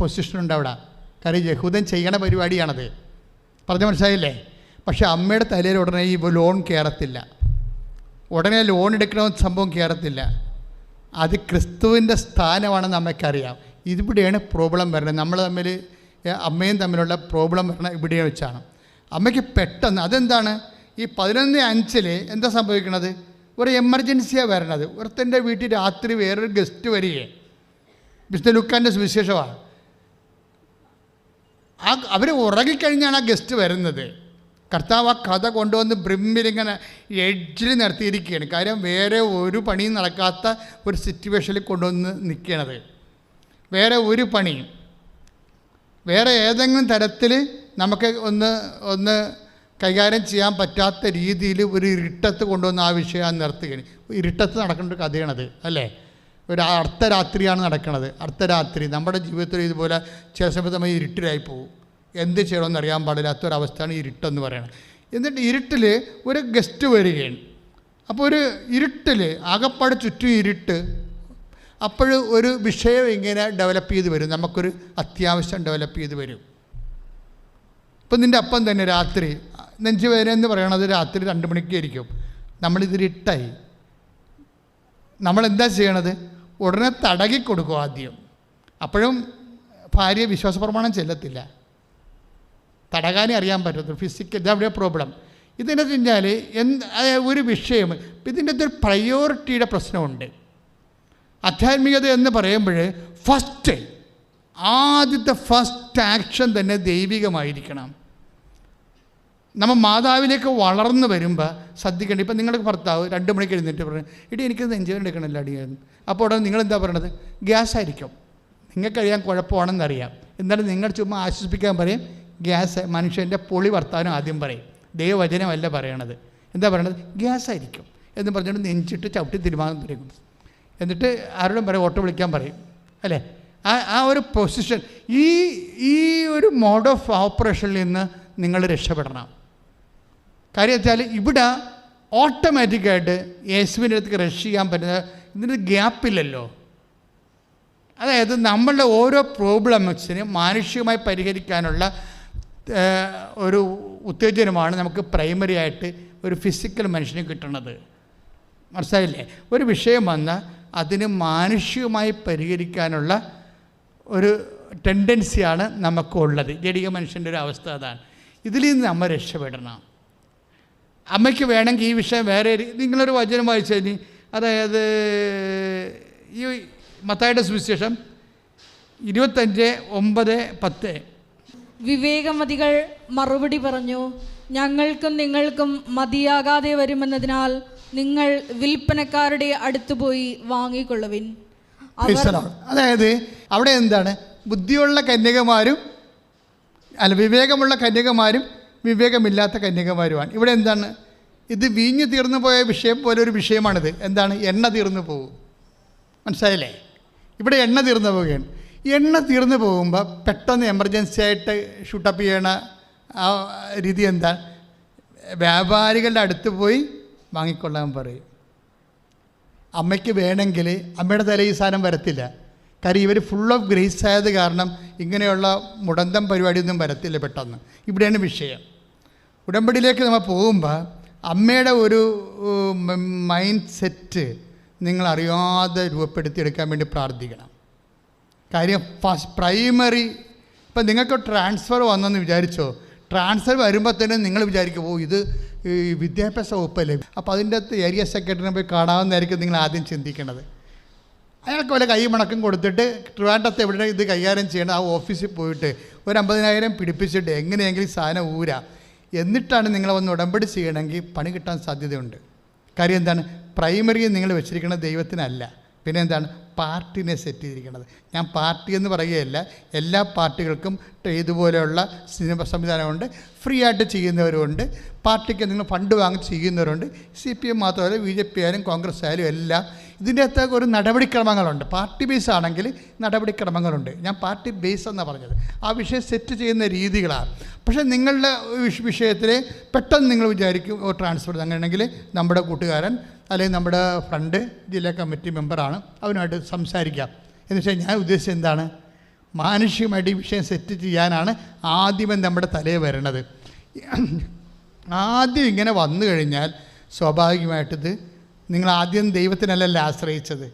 പൊസിഷനുണ്ട് അവിടെ. കാര്യം യഹൂദൻ ചെയ്യണ പരിപാടിയാണത്. പറഞ്ഞ മനസ്സിലായില്ലേ? പക്ഷേ അമ്മയുടെ തലയിൽ ഉടനെ ഈ ലോൺ കയറത്തില്ല. ഉടനെ ലോൺ എടുക്കണമെന്ന് സംഭവം കയറത്തില്ല. അത് ക്രിസ്തുവിൻ്റെ സ്ഥാനമാണെന്ന് അമ്മയ്ക്കറിയാം. ഇതിവിടെയാണ് പ്രോബ്ലം വരുന്നത്. നമ്മൾ തമ്മിൽ അമ്മയും തമ്മിലുള്ള പ്രോബ്ലം വരുന്നത് ഇവിടെ വെച്ചാണ്. അമ്മയ്ക്ക് പെട്ടെന്ന് അതെന്താണ്? ഈ 11:5 എന്താ സംഭവിക്കണത്? ഒരു എമർജൻസിയാണ് വരണത്. ഒരുത്തൻ്റെ വീട്ടിൽ രാത്രി വേറൊരു ഗസ്റ്റ് വരികയെ. വിശുദ്ധ ലൂക്കാൻ്റെ സുവിശേഷമാണ്. അവർ ഉറങ്ങിക്കഴിഞ്ഞാണ് ആ ഗസ്റ്റ് വരുന്നത്. കർത്താവ് ആ കഥ കൊണ്ടുവന്ന് ബ്രിമ്മിലിങ്ങനെ എഡ്ജിൽ നിർത്തിയിരിക്കുകയാണ്. കാര്യം വേറെ ഒരു പണിയും നടക്കാത്ത ഒരു സിറ്റുവേഷനിൽ കൊണ്ടുവന്ന് നിൽക്കണത്. വേറെ ഒരു പണിയും വേറെ ഏതെങ്കിലും തരത്തിൽ നമുക്ക് ഒന്ന് കൈകാര്യം ചെയ്യാൻ പറ്റാത്ത രീതിയിൽ ഒരു ഇരുട്ടത്ത് കൊണ്ടുവന്ന് ആ വിഷയം നിർത്തുകയാണ്. ഇരുട്ടത്ത് നടക്കേണ്ട ഒരു കഥയാണത്, അല്ലേ? ഒരു അർദ്ധരാത്രിയാണ് നടക്കുന്നത്. അർദ്ധരാത്രി നമ്മുടെ ജീവിതത്തിൽ ഇതുപോലെ ചില സമയത്ത് നമ്മൾ ഇരുട്ടിലായി പോകും. എന്ത് ചെയ്യണമെന്ന് അറിയാൻ പാടില്ലാത്തൊരവസ്ഥയാണ് ഇരുട്ടെന്ന് പറയുന്നത്. എന്നിട്ട് ഇരുട്ടിൽ ഒരു ഗസ്റ്റ് വരികയാണ്. അപ്പോൾ ഒരു ഇരുട്ടിൽ ആകപ്പാട് ചുറ്റും ഇരുട്ട്. അപ്പോൾ ഒരു വിഷയം ഇങ്ങനെ ഡെവലപ്പ് ചെയ്ത് വരും, നമുക്കൊരു അത്യാവശ്യം ഡെവലപ്പ് ചെയ്ത് വരും. ഇപ്പം നിൻ്റെ അപ്പം തന്നെ രാത്രി നെഞ്ചുവേദന എന്ന് പറയണത് രാത്രി 2 മണിക്കായിരിക്കും. നമ്മളിതിരിട്ടായി. നമ്മളെന്താ ചെയ്യണത്? ഉടനെ തടകി കൊടുക്കും ആദ്യം. അപ്പോഴും ഭാര്യ വിശ്വാസപ്രമാണം ചെല്ലത്തില്ല. തടകാനേ അറിയാൻ പറ്റത്തുള്ളൂ. ഫിസിക്കൽ ഇതവിടെ പ്രോബ്ലം. ഇതിനെ കഴിഞ്ഞാൽ ഒരു വിഷയം ഇതിൻ്റെ ഒരു പ്രയോറിറ്റിയുടെ പ്രശ്നമുണ്ട്. ആധ്യാത്മികത എന്ന് പറയുമ്പോൾ ആദ്യത്തെ ഫസ്റ്റ് ആക്ഷൻ തന്നെ ദൈവികമായിരിക്കണം. നമ്മൾ മാതാവിലേക്ക് വളർന്നു വരുമ്പോൾ ശ്രദ്ധിക്കേണ്ട. ഇപ്പം നിങ്ങളുടെ ഭർത്താവ് 2 മണിക്ക് എഴുന്നേറ്റ് പറഞ്ഞു, ഇടി എനിക്കത് എൻജോയ് എടുക്കണമല്ലോ അടിയായിരുന്നു. അപ്പോൾ ഉടനെ നിങ്ങളെന്താ പറയണത്? ഗ്യാസായിരിക്കും. നിങ്ങൾക്ക് കഴിയാൻ കുഴപ്പമാണെന്നറിയാം. എന്നാലും നിങ്ങൾ ചുമ്മാ ആശ്വസിപ്പിക്കാൻ പറയും ഗ്യാസ്. മനുഷ്യൻ്റെ പൊളി വർത്താനം ആദ്യം പറയും, ദൈവവചനമല്ല പറയണത്. എന്താ പറയണത്? ഗ്യാസായിരിക്കും എന്ന് പറഞ്ഞുകൊണ്ട് നെഞ്ചിട്ട് ചവിട്ടി തീരുമാനം തുടങ്ങും. എന്നിട്ട് ആരോടും പറയും, ഓട്ടോ വിളിക്കാൻ പറയും, അല്ലേ? ആ ഒരു പൊസിഷൻ, ഈ ഒരു മോഡ് ഓഫ് ഓപ്പറേഷനിൽ നിന്ന് നിങ്ങൾ രക്ഷപ്പെടണം. കാര്യം വെച്ചാൽ ഇവിടെ ഓട്ടോമാറ്റിക്കായിട്ട് യേശുവിൻ്റെ അടുത്തേക്ക് റഷ് ചെയ്യാൻ പറ്റുന്ന ഇതിന് ഗ്യാപ്പില്ലല്ലോ. അതായത് നമ്മളുടെ ഓരോ പ്രോബ്ലംസിനും മാനുഷികമായി പരിഹരിക്കാനുള്ള ഒരു ഉത്തേജനമാണ് നമുക്ക് പ്രൈമറി ആയിട്ട് ഒരു ഫിസിക്കൽ മനുഷ്യന് കിട്ടുന്നത്. മനസ്സിലായില്ലേ? ഒരു വിഷയം വന്നാൽ അതിന് മാനുഷികമായി പരിഹരിക്കാനുള്ള ഒരു ടെൻഡൻസിയാണ് നമുക്കുള്ളത്. ജഡിക മനുഷ്യൻ്റെ ഒരു അവസ്ഥ അതാണ്. ഇതിൽ നിന്ന് നമ്മൾ രക്ഷപ്പെടണം. അമ്മയ്ക്ക് വേണമെങ്കിൽ ഈ വിഷയം വേറെ നിങ്ങളൊരു വചനം വായിച്ചു കഴിഞ്ഞാൽ, അതായത് ഈ മത്തായിയുടെ സുവിശേഷം 25:9-10. വിവേകമതികൾ മറുപടി പറഞ്ഞു, ഞങ്ങൾക്കും നിങ്ങൾക്കും മതിയാകാതെ വരുമെന്നതിനാൽ നിങ്ങൾ വിൽപ്പനക്കാരുടെ അടുത്ത് പോയി വാങ്ങിക്കൊള്ളുവിൻ. അതായത് അവിടെ എന്താണ്? ബുദ്ധിയുള്ള കന്യകമാരും വിവേകമുള്ള കന്യകമാരും വിവേകമില്ലാത്ത കന്യകമാരുമാണ്. ഇവിടെ എന്താണ്? ഇത് വീഞ്ഞ് തീർന്നു പോയ വിഷയം പോലെ ഒരു വിഷയമാണിത്. എന്താണ്? എണ്ണ തീർന്നു പോകും. മനസ്സിലായില്ലേ? ഇവിടെ എണ്ണ തീർന്നു പോവുകയാണ്. എണ്ണ തീർന്നു പോകുമ്പോൾ പെട്ടെന്ന് എമർജൻസി ആയിട്ട് ഷൂട്ടപ്പ് ചെയ്യണ ആ രീതി എന്താ? വ്യാപാരികളുടെ അടുത്ത് പോയി വാങ്ങിക്കൊള്ളാൻ പറയും. അമ്മയ്ക്ക് വേണമെങ്കിൽ അമ്മയുടെ തല ഈ സാധനം വരത്തില്ല. കാര്യം ഇവർ ഫുൾ ഓഫ് ഗ്രേസ് ആയത് കാരണം ഇങ്ങനെയുള്ള മുടന്തം പരിപാടിയൊന്നും വരത്തില്ല പെട്ടെന്ന്. ഇവിടെയാണ് വിഷയം. ഉടമ്പടിയിലേക്ക് നമ്മൾ പോകുമ്പോൾ അമ്മയുടെ ഒരു മൈൻഡ് സെറ്റ് നിങ്ങൾ അറിയാതെ രൂപപ്പെടുത്തിയെടുക്കാൻ വേണ്ടി പ്രാർത്ഥിക്കണം. കാര്യം പ്രൈമറി ഇപ്പം നിങ്ങൾക്ക് ട്രാൻസ്ഫർ വന്നെന്ന് വിചാരിച്ചോ, ട്രാൻസ്ഫർ വരുമ്പോൾ തന്നെ നിങ്ങൾ വിചാരിക്കും, ഇത് വിദ്യാഭ്യാസ വകുപ്പല്ലേ, അപ്പോൾ അതിൻ്റെ അകത്ത് ഏരിയ സെക്രട്ടറിനെ പോയി കാണാമെന്നായിരിക്കും നിങ്ങൾ ആദ്യം ചിന്തിക്കേണ്ടത്. അയാൾക്ക് വല്ല കൈ മണക്കം കൊടുത്തിട്ട് ട്രിവാൻഡ്രത്ത് എവിടെ ഇത് കൈകാര്യം ചെയ്യണം ആ ഓഫീസിൽ പോയിട്ട് ഒരു 50,000 പിടിപ്പിച്ചിട്ട് എങ്ങനെയെങ്കിലും സാധനം ഊരാ. എന്നിട്ടാണ് നിങ്ങൾ വന്ന് ഉടമ്പടി ചെയ്യണമെങ്കിൽ പണി കിട്ടാൻ സാധ്യതയുണ്ട്. കാര്യം എന്താണ്? പ്രൈമറി നിങ്ങൾ വെച്ചിരിക്കുന്നത് ദൈവത്തിനല്ല, പിന്നെ എന്താണ്? പാർട്ടിനെ സെറ്റ് ചെയ്തിരിക്കുന്നത്. ഞാൻ പാർട്ടി എന്ന് പറയുകയല്ല, എല്ലാ പാർട്ടികൾക്കും ഇതുപോലെയുള്ള സിനിമ സംവിധാനമുണ്ട്. ഫ്രീ ആയിട്ട് ചെയ്യുന്നവരുണ്ട്, പാർട്ടിക്ക് നിങ്ങൾ ഫണ്ട് വാങ്ങി ചെയ്യുന്നവരുണ്ട്. CPM മാത്രമല്ല, BJP ആയാലും കോൺഗ്രസ് ആയാലും എല്ലാം ഇതിൻ്റെ അകത്തൊക്കെ ഒരു നടപടിക്രമങ്ങളുണ്ട്. പാർട്ടി ബേസ് ആണെങ്കിൽ നടപടിക്രമങ്ങളുണ്ട്. ഞാൻ പാർട്ടി ബേസ് എന്നാണ് പറഞ്ഞത്. ആ വിഷയം സെറ്റ് ചെയ്യുന്ന രീതികളാണ്. പക്ഷേ നിങ്ങളുടെ വിഷയത്തിൽ പെട്ടെന്ന് നിങ്ങൾ വിചാരിക്കും ട്രാൻസ്ഫർ അങ്ങനെയാണെങ്കിൽ നമ്മുടെ കൂട്ടുകാരൻ അല്ലെങ്കിൽ നമ്മുടെ ഫ്രണ്ട് ജില്ലാ കമ്മിറ്റി മെമ്പറാണ്, അവനുമായിട്ട് സംസാരിക്കാം എന്ന് വെച്ചാൽ ഞാൻ ഉദ്ദേശിച്ചത് എന്താണ്? മാനുഷികമായിട്ട് ഈ വിഷയം സെറ്റ് ചെയ്യാനാണ് ആദ്യമേ നമ്മുടെ തലയിൽ വരണത്. ആദ്യം ഇങ്ങനെ വന്നു കഴിഞ്ഞാൽ സ്വാഭാവികമായിട്ടിത് നിങ്ങൾ ആദ്യം ദൈവത്തിനല്ലല്ലോ ആശ്രയിച്ചത്.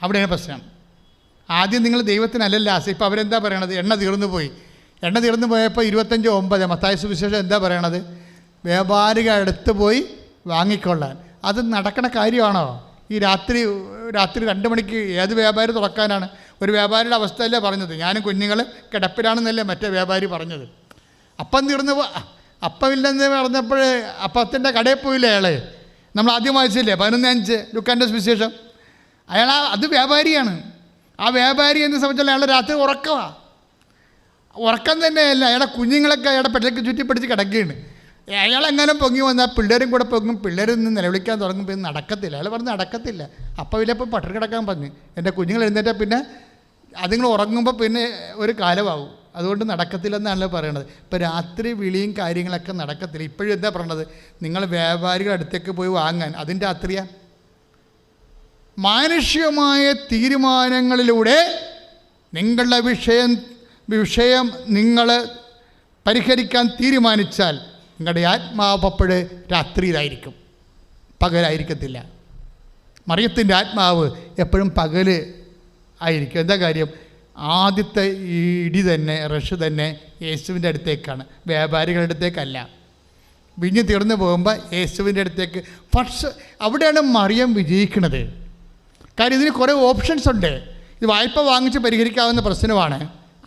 അവിടെയാണ് പ്രശ്നം. ആദ്യം നിങ്ങൾ ദൈവത്തിനല്ലല്ലോ ആശ്രയിച്ചത്. ഇപ്പോൾ അവരെന്താ പറയണത്? എണ്ണ തീർന്നു പോയി. എണ്ണ തീർന്നു പോയപ്പോൾ 25:9 മത്തായി സുവിശേഷം എന്താ പറയണത്? വ്യാപാരികളുടെ അടുത്ത് പോയി വാങ്ങിക്കൊള്ളാൻ. അത് നടക്കണ കാര്യമാണോ? ഈ രാത്രി 2 മണിക്ക് ഏത് വ്യാപാരി തുറക്കാനാണ്? ഒരു വ്യാപാരിയുടെ അവസ്ഥയല്ലേ പറഞ്ഞത്? ഞാനും കുഞ്ഞുങ്ങൾ കിടപ്പിലാണെന്നല്ലേ മറ്റേ വ്യാപാരി പറഞ്ഞത്. അപ്പം തീർന്നു അപ്പമില്ലെന്ന് പറഞ്ഞപ്പോൾ അപ്പത്തിൻ്റെ കടയിൽ പോയില്ലേ അയാൾ? നമ്മൾ ആദ്യം വായിച്ചില്ലേ 11:5 ലൂക്കാൻ്റെ സുവിശേഷം. അയാൾ അത് വ്യാപാരിയാണ്. ആ വ്യാപാരി എന്നെ സംബന്ധിച്ചാൽ അയാൾ രാത്രി ഉറക്കമാണ്. ഉറക്കം തന്നെയല്ല, അയാളുടെ കുഞ്ഞുങ്ങളൊക്കെ അയാളുടെ പെട്ടിലേക്ക് ചുറ്റിപ്പിടിച്ച് കിടക്കുകയാണ്. അയാളെങ്ങനെ പൊങ്ങി വന്നാൽ പിള്ളേരും കൂടെ പൊങ്ങും. പിള്ളേരിൽ നിന്ന് നിലവിളിക്കാൻ തുടങ്ങും. പിന്നെ നടക്കത്തില്ല. അയാൾ പറഞ്ഞ് നടക്കത്തില്ല. അപ്പം ഇല്ലപ്പോൾ പട്ടിണി കിടക്കാൻ പറഞ്ഞു. എൻ്റെ കുഞ്ഞുങ്ങൾ എഴുന്നേറ്റാൽ പിന്നെ അതുങ്ങൾ ഉറങ്ങുമ്പോൾ പിന്നെ ഒരു കാലമാവും. അതുകൊണ്ട് നടക്കത്തില്ലെന്നാണല്ലോ പറയണത്. ഇപ്പോൾ രാത്രി വിളിയും കാര്യങ്ങളൊക്കെ നടക്കത്തില്ല. ഇപ്പോഴും എന്താ പറയണത്? നിങ്ങൾ വ്യാപാരികളുടെ അടുത്തേക്ക് പോയി വാങ്ങാൻ, അതിൻ്റെ രാത്രിയാണ്. മാനുഷികമായ തീരുമാനങ്ങളിലൂടെ നിങ്ങളുടെ വിഷയം നിങ്ങൾ പരിഹരിക്കാൻ തീരുമാനിച്ചാൽ നിങ്ങളുടെ ആത്മാവ് അപ്പോഴ് രാത്രിയിലായിരിക്കും, പകലായിരിക്കത്തില്ല. മറിയത്തിൻ്റെ ആത്മാവ് എപ്പോഴും പകൽ ആയിരിക്കും. എന്താ കാര്യം? ആദ്യത്തെ ഈ ഇടി തന്നെ, റഷ് തന്നെ യേശുവിൻ്റെ അടുത്തേക്കാണ്, വ്യാപാരികളുടെ അടുത്തേക്കല്ല. വിഞ്ഞ് തീർന്നു പോകുമ്പോൾ യേശുവിൻ്റെ അടുത്തേക്ക് ഫസ്റ്റ്. അവിടെയാണ് മറിയം വിജയിക്കുന്നത്. കാര്യം ഇതിന് കുറേ ഓപ്ഷൻസ് ഉണ്ട്. ഇത് വായ്പ വാങ്ങിച്ച് പരിഹരിക്കാവുന്ന പ്രശ്നമാണ്,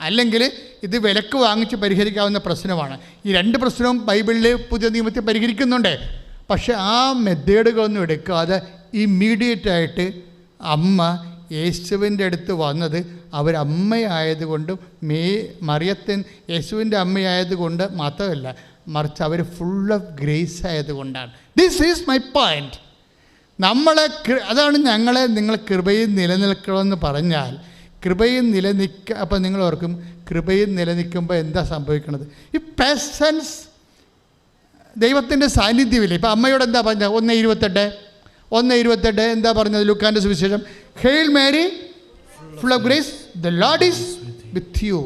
അല്ലെങ്കിൽ ഇത് വിലക്ക് വാങ്ങിച്ച് പരിഹരിക്കാവുന്ന പ്രശ്നമാണ്. ഈ രണ്ട് പ്രശ്നവും ബൈബിളിൽ പുതിയ നിയമത്തിൽ പരിഹരിക്കുന്നുണ്ട്. പക്ഷെ ആ മെത്തേഡുകളൊന്നും എടുക്കാതെ ഇമ്മീഡിയറ്റായിട്ട് അമ്മ യേശുവിൻ്റെ അടുത്ത് വന്നത് അവരമ്മയായതുകൊണ്ടും മറിയത്തിൻ യേശുവിൻ്റെ അമ്മയായതുകൊണ്ട് മാത്രമല്ല, മറിച്ച് അവർ ഫുൾ ഓഫ് ഗ്രേസ് ആയതുകൊണ്ടാണ്. This is my point. അതാണ് നിങ്ങൾ കൃപയിൽ നിലനിൽക്കണമെന്ന് പറഞ്ഞാൽ കൃപയിൽ അപ്പം നിങ്ങൾ ഓർക്കും, കൃപയിൽ നിലനിൽക്കുമ്പോൾ എന്താ സംഭവിക്കുന്നത്? ഈ പ്രസൻസ്, ദൈവത്തിൻ്റെ സാന്നിധ്യമില്ല. ഇപ്പം അമ്മയോട് എന്താ പറഞ്ഞത്? 1:28 എന്താ പറഞ്ഞത്? ലൂക്കാൻ്റെ സുവിശേഷം, hail Mary full of grace, the Lord is with you.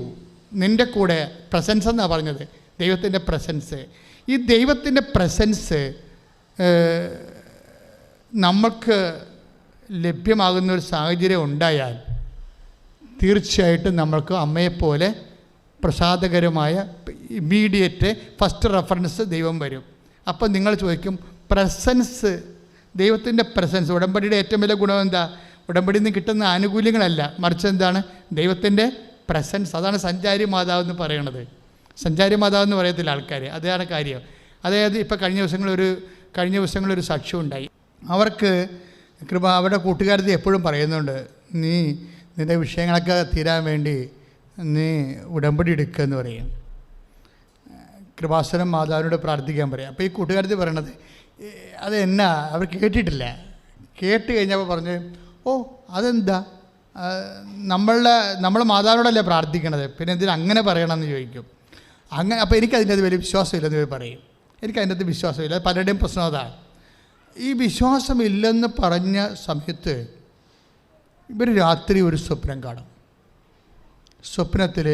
നിൻ്റെ കൂടെ പ്രസൻസ് എന്നാണ് പറഞ്ഞത്, ദൈവത്തിൻ്റെ പ്രസൻസ്. ഈ ദൈവത്തിൻ്റെ പ്രസൻസ് നമുക്ക് ലഭ്യമാകുന്നൊരു സാഹചര്യം ഉണ്ടായാൽ തീർച്ചയായിട്ടും നമ്മൾക്ക് അമ്മയെപ്പോലെ പ്രസാദകരമായ ഇമ്മീഡിയറ്റ് ഫസ്റ്റ് റെഫറൻസ് ദൈവം വരും. അപ്പം നിങ്ങൾ ചോദിക്കും, പ്രസൻസ്, ദൈവത്തിൻ്റെ പ്രസൻസ്, ഉടമ്പടിയുടെ ഏറ്റവും വലിയ ഗുണം എന്താ? ഉടമ്പടിയിൽ നിന്ന് കിട്ടുന്ന ആനുകൂല്യങ്ങളല്ല, മറിച്ച് എന്താണ്? ദൈവത്തിൻ്റെ പ്രസൻസ്. അതാണ് സഞ്ചാരി മാതാവ് എന്ന് പറയണത്. സഞ്ചാരി മാതാവ് എന്ന് പറയത്തില്ല ആൾക്കാർ, അതാണ് കാര്യം. അതായത് ഇപ്പോൾ കഴിഞ്ഞ ദിവസങ്ങളൊരു സാക്ഷ്യം ഉണ്ടായി. അവർക്ക് അവരുടെ കൂട്ടുകാരത്തി എപ്പോഴും പറയുന്നുണ്ട്, നിൻ്റെ വിഷയങ്ങളൊക്കെ തീരാൻ വേണ്ടി നീ ഉടമ്പടി എടുക്കുകയെന്ന് പറയും. കൃപാസനം മാതാവിനോട് പ്രാർത്ഥിക്കാൻ പറയും. അപ്പോൾ ഈ കൂട്ടുകാരത്തി പറയണത് അത് എന്നാ അവർ കേട്ടിട്ടില്ല. കേട്ട് കഴിഞ്ഞപ്പോൾ പറഞ്ഞ്, ഓ അതെന്താ, നമ്മൾ മാതാവിനോടല്ലേ പ്രാർത്ഥിക്കണത്, പിന്നെ എന്തിനാ അങ്ങനെ പറയണമെന്ന് ചോദിക്കും. അപ്പോൾ എനിക്കതിൻ്റെ അത് വലിയ വിശ്വാസമില്ലെന്ന് പറയും. എനിക്കതിൻ്റെ അത് വിശ്വാസമില്ല. പലരുടെയും പ്രശ്നം അതാണ്. ഈ വിശ്വാസമില്ലെന്ന് പറഞ്ഞ സമയത്ത് ഇവർ രാത്രി ഒരു സ്വപ്നം കാണും. സ്വപ്നത്തിൽ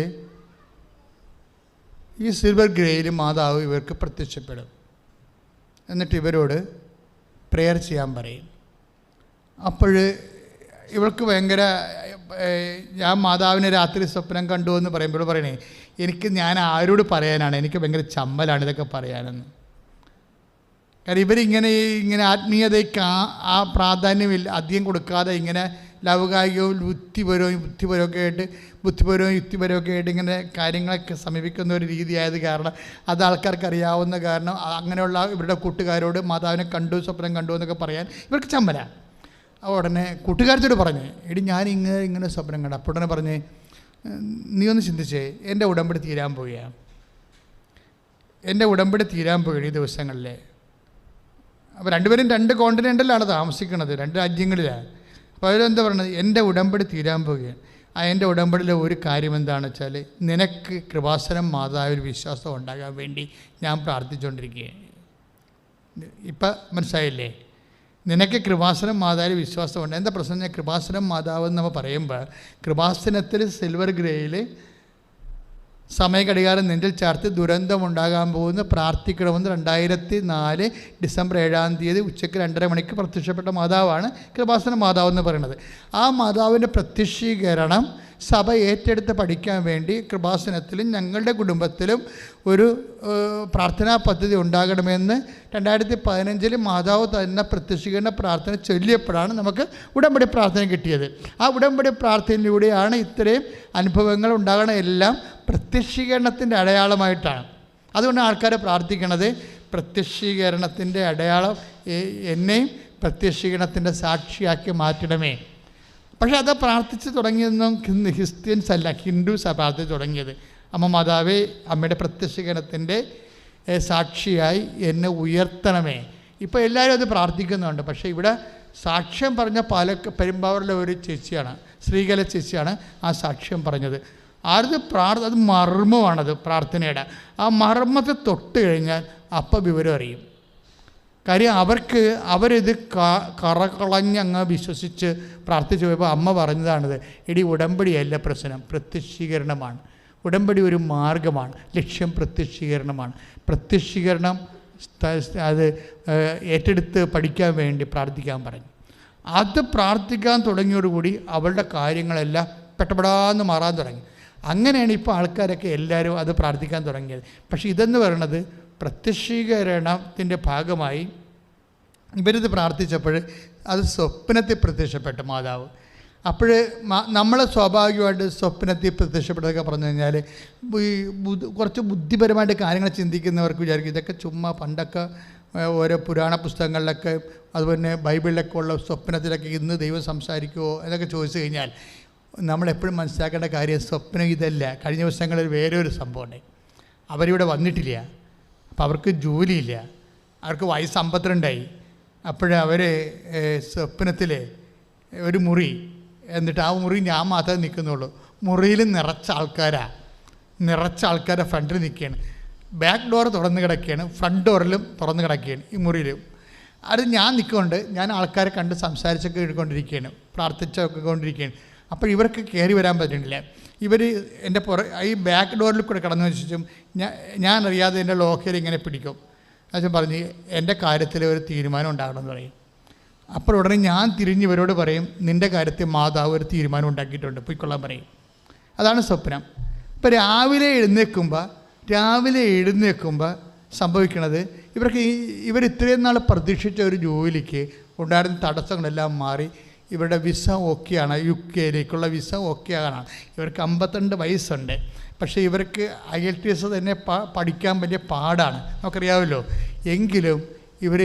ഈ സിൽവർ ഗ്രേയിൽ മാതാവ് ഇവർക്ക് പ്രത്യക്ഷപ്പെടും. എന്നിട്ട് ഇവരോട് പ്രെയർ ചെയ്യാൻ പറയും. അപ്പോൾ ഇവൾക്ക് ഭയങ്കര, ഞാൻ മാതാവിനെ രാത്രി സ്വപ്നം കണ്ടു എന്ന് പറയുമ്പോൾ പറയണേ, ഞാൻ ആരോട് പറയാനാണ്, എനിക്ക് ഭയങ്കര ചമ്മലാണ് ഇതൊക്കെ പറയാനെന്ന്. കാരണം ഇവരിങ്ങനെ ആത്മീയതയ്ക്ക് ആ പ്രാധാന്യമില്ല, അധികം കൊടുക്കാതെ ഇങ്ങനെ ലൗകായികവും യുക്തിപരമൊക്കെ ആയിട്ട് ഇങ്ങനെ കാര്യങ്ങളൊക്കെ സമീപിക്കുന്ന ഒരു രീതിയായത് കാരണം, അത് ആൾക്കാർക്ക് അറിയാവുന്ന കാരണം, അങ്ങനെയുള്ള ഇവരുടെ കൂട്ടുകാരോട് മാതാവിനെ കണ്ടു, സ്വപ്നം കണ്ടു എന്നൊക്കെ പറയാൻ ഇവർക്ക് ചമ്മല. ഉടനെ കൂട്ടുകാരത്തോട് പറഞ്ഞ്, എടി ഞാൻ ഇങ്ങനെ സ്വപ്നം കണ്ട. അപ്പോൾ ഉടനെ പറഞ്ഞ്, നീ ഒന്ന് ചിന്തിച്ചേ, എൻ്റെ ഉടമ്പടി തീരാൻ പോവുകയാണ്, ഈ ദിവസങ്ങളിൽ. അപ്പോൾ രണ്ടുപേരും 2 കോണ്ടിനെൻ്റിലാണ് താമസിക്കുന്നത്, 2 രാജ്യങ്ങളിലാണ്. അപ്പോൾ അവരെന്താ പറയുന്നത്? എൻ്റെ ഉടമ്പടി തീരാൻ പോവുകയാണ്. എൻ്റെ ഉടമ്പടിയിലെ ഒരു കാര്യം എന്താണെന്ന് വെച്ചാൽ, നിനക്ക് കൃപാസനം മാതാവിൽ വിശ്വാസം ഉണ്ടാകാൻ വേണ്ടി ഞാൻ പ്രാർത്ഥിച്ചുകൊണ്ടിരിക്കുകയാണ്. ഇപ്പം മനസ്സിലായില്ലേ? നിനക്ക് കൃപാസനം മാതാവിൽ വിശ്വാസമുണ്ട്. എന്താ പ്രശ്നം? ഞാൻ കൃപാസനം മാതാവ് എന്ന് നമ്മൾ പറയുമ്പോൾ, കൃപാസനത്തിൽ സിൽവർ ഗ്രേയിൽ സമയഘടികാരം നെഞ്ചിൽ ചേർത്ത് ദുരന്തമുണ്ടാകാൻ പോകുന്ന പ്രാർത്ഥിക്കണമെന്ന് 2004 ഡിസംബർ 7 ഉച്ചയ്ക്ക് 2:30 മണിക്ക് പ്രത്യക്ഷപ്പെട്ട മാതാവാണ് കൃപാസന മാതാവ് എന്ന് പറയുന്നത്. ആ മാതാവിൻ്റെ പ്രത്യക്ഷീകരണം സഭ ഏറ്റെടുത്ത് പഠിക്കാൻ വേണ്ടി കൃപാസനത്തിലും ഞങ്ങളുടെ കുടുംബത്തിലും ഒരു പ്രാർത്ഥനാ പദ്ധതി ഉണ്ടാകണമെന്ന് 2015 മാതാവ് തന്നെ പ്രത്യക്ഷീകരണ പ്രാർത്ഥന ചൊല്ലിയപ്പോഴാണ് നമുക്ക് ഉടമ്പടി പ്രാർത്ഥന കിട്ടിയത്. ആ ഉടമ്പടി പ്രാർത്ഥനയിലൂടെയാണ് ഇത്രയും അനുഭവങ്ങൾ ഉണ്ടാകണ എല്ലാം പ്രത്യക്ഷീകരണത്തിൻ്റെ അടയാളമായിട്ടാണ്. അതുകൊണ്ട് ആൾക്കാർ പ്രാർത്ഥിക്കണത് പ്രത്യക്ഷീകരണത്തിൻ്റെ അടയാളം എന്നെയും പ്രത്യക്ഷീകരണത്തിൻ്റെ സാക്ഷിയാക്കി മാറ്റണമേ. പക്ഷേ അത് പ്രാർത്ഥിച്ച് തുടങ്ങിയതൊന്നും ക്രിസ്ത്യൻസ് അല്ല, ഹിന്ദുസാണ് പ്രാർത്ഥിച്ച് തുടങ്ങിയത്. അമ്മ മാതാവേ, അമ്മയുടെ പ്രത്യക്ഷീകരണത്തിൻ്റെ സാക്ഷിയായി എന്നെ ഉയർത്തണമേ. ഇപ്പോൾ എല്ലാവരും അത് പ്രാർത്ഥിക്കുന്നുണ്ട്. പക്ഷേ ഇവിടെ സാക്ഷ്യം പറഞ്ഞ പെരുമ്പാവൂരിലെ ഒരു ചേച്ചിയാണ്, ശ്രീകല ചേച്ചിയാണ് ആ സാക്ഷ്യം പറഞ്ഞത്. അത് മർമ്മമാണത് പ്രാർത്ഥനയുടെ. ആ മർമ്മത്തെ തൊട്ട് കഴിഞ്ഞാൽ അപ്പം വിവരം അറിയും. കാര്യം അവരിത് കറകളഞ്ഞങ്ങ് വിശ്വസിച്ച് പ്രാർത്ഥിച്ചു പോയപ്പോൾ അമ്മ പറഞ്ഞതാണിത്. എടി, ഉടമ്പടിയല്ല പ്രശ്നം, പ്രത്യക്ഷീകരണമാണ്. ഉടമ്പടി ഒരു മാർഗമാണ്, ലക്ഷ്യം പ്രത്യക്ഷീകരണമാണ്. പ്രത്യക്ഷീകരണം അത് ഏറ്റെടുത്ത് പഠിക്കാൻ വേണ്ടി പ്രാർത്ഥിക്കാൻ പറഞ്ഞു. അത് പ്രാർത്ഥിക്കാൻ തുടങ്ങിയോടുകൂടി അവളുടെ കാര്യങ്ങളെല്ലാം പെട്ടപ്പെടാന്ന് മാറാൻ തുടങ്ങി. അങ്ങനെയാണ് ഇപ്പോൾ ആൾക്കാരൊക്കെ എല്ലാവരും അത് പ്രാർത്ഥിക്കാൻ തുടങ്ങിയത്. പക്ഷേ ഇതെന്ന് പറയുന്നത് പ്രത്യക്ഷീകരണത്തിൻ്റെ ഭാഗമായി ഇവരിത് പ്രാർത്ഥിച്ചപ്പോൾ അത് സ്വപ്നത്തിൽ പ്രത്യക്ഷപ്പെട്ടു മാതാവ്. അപ്പോൾ നമ്മൾ സ്വാഭാവികമായിട്ട് സ്വപ്നത്തിൽ പ്രത്യക്ഷപ്പെട്ടതൊക്കെ പറഞ്ഞു കഴിഞ്ഞാൽ ഈ കുറച്ച് ബുദ്ധിപരമായിട്ട് കാര്യങ്ങൾ ചിന്തിക്കുന്നവർക്ക് വിചാരിക്കും ഇതൊക്കെ ചുമ്മാ പണ്ടൊക്കെ ഓരോ പുരാണ പുസ്തകങ്ങളിലൊക്കെ അതുപോലെ ബൈബിളിലൊക്കെ ഉള്ള സ്വപ്നത്തിലൊക്കെ ഇന്ന് ദൈവം സംസാരിക്കുമോ എന്നൊക്കെ ചോദിച്ചു കഴിഞ്ഞാൽ നമ്മളെപ്പോഴും മനസ്സിലാക്കേണ്ട കാര്യം സ്വപ്നം ഇതല്ല. കഴിഞ്ഞ ദിവസങ്ങളിൽ വേറെ ഒരു സംഭവമുണ്ട്. അവരിവിടെ വന്നിട്ടില്ല, അപ്പോൾ അവർക്ക് ജോലിയില്ല, അവർക്ക് വയസ്സ് 52ആയി. അപ്പോഴവർ സ്വപ്നത്തിൽ ഒരു മുറി, എന്നിട്ട് ആ മുറി ഞാൻ മാത്രമേ നിൽക്കുന്നുള്ളൂ. മുറിയിൽ നിറച്ച ആൾക്കാരെ ഫ്രണ്ടിൽ നിൽക്കുകയാണ്. ബാക്ക് ഡോർ തുറന്ന് കിടക്കുകയാണ്, ഫ്രണ്ട് ഡോറിലും തുറന്ന് കിടക്കുകയാണ് ഈ മുറിയിലും. അത് ഞാൻ നിൽക്കുന്നുണ്ട്, ഞാൻ ആൾക്കാരെ കണ്ട് സംസാരിച്ചൊക്കെ എടുക്കൊണ്ടിരിക്കുകയാണ്, പ്രാർത്ഥിച്ചൊക്കെ കൊണ്ടിരിക്കുകയാണ്. അപ്പോൾ ഇവർക്ക് കയറി വരാൻ പറ്റുന്നില്ല. ഇവർ എൻ്റെ ഈ ബാക്ക് ഡോറിൽ കൂടെ കടന്നു വെച്ചും ഞാൻ അറിയാതെ എൻ്റെ ലോക്കൽ ഇങ്ങനെ പിടിക്കും. അത് പറഞ്ഞ് എൻ്റെ കാര്യത്തിൽ ഒരു തീരുമാനം ഉണ്ടാകണമെന്ന് പറയും. അപ്പോൾ ഉടനെ ഞാൻ തിരിഞ്ഞ് ഇവരോട് പറയും, നിൻ്റെ കാര്യത്തിൽ മാതാവ് ഒരു തീരുമാനം ഉണ്ടാക്കിയിട്ടുണ്ട്, പോയിക്കൊള്ളാൻ പറയും. അതാണ് സ്വപ്നം. ഇപ്പോൾ രാവിലെ എഴുന്നേൽക്കുമ്പോൾ സംഭവിക്കുന്നത് ഇവർ ഇത്രയും നാൾ പ്രതീക്ഷിച്ച ഒരു ജോലിക്ക് ഉണ്ടായിരുന്ന തടസ്സങ്ങളെല്ലാം മാറി ഇവരുടെ വിസ ഓക്കെയാണ്, UK വിസ ഓക്കെയാണ്. ഇവർക്ക് 52 വയസ്സുണ്ട്. പക്ഷേ ഇവർക്ക് IELTS തന്നെ പഠിക്കാൻ വലിയ പാടാണ്, നമുക്കറിയാമല്ലോ. എങ്കിലും ഇവർ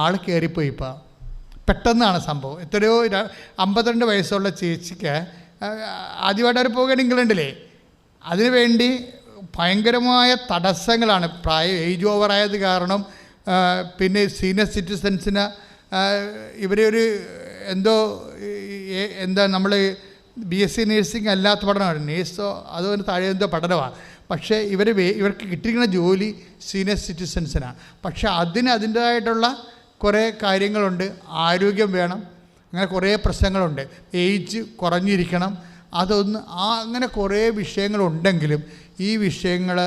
ആൾ കയറിപ്പോയി. ഇപ്പോൾ പെട്ടെന്നാണ് സംഭവം. എത്രയോ 52 വയസ്സുള്ള ചേച്ചിക്ക് ആദ്യമായിട്ട് അവർ പോകുകയാണ് ഇംഗ്ലണ്ടിലേ. അതിനുവേണ്ടി ഭയങ്കരമായ തടസ്സങ്ങളാണ്. ഏജ് ഓവറായത് കാരണം, പിന്നെ സീനിയർ സിറ്റിസൻസിന് ഇവരൊരു എന്താ നമ്മൾ BSc നേഴ്സിംഗ് അല്ലാത്ത പഠനമാണ്, നേഴ്സോ അതുപോലെ താഴെ എന്തോ പഠനമാണ്. പക്ഷേ ഇവർക്ക് കിട്ടിയിരിക്കുന്ന ജോലി സീനിയർ സിറ്റിസൻസിനാണ്. പക്ഷേ അതിൻ്റേതായിട്ടുള്ള കുറേ കാര്യങ്ങളുണ്ട്. ആരോഗ്യം വേണം, അങ്ങനെ കുറേ പ്രശ്നങ്ങളുണ്ട്. ഏജ് കുറഞ്ഞിരിക്കണം, അങ്ങനെ കുറേ വിഷയങ്ങളുണ്ടെങ്കിലും ഈ വിഷയങ്ങൾ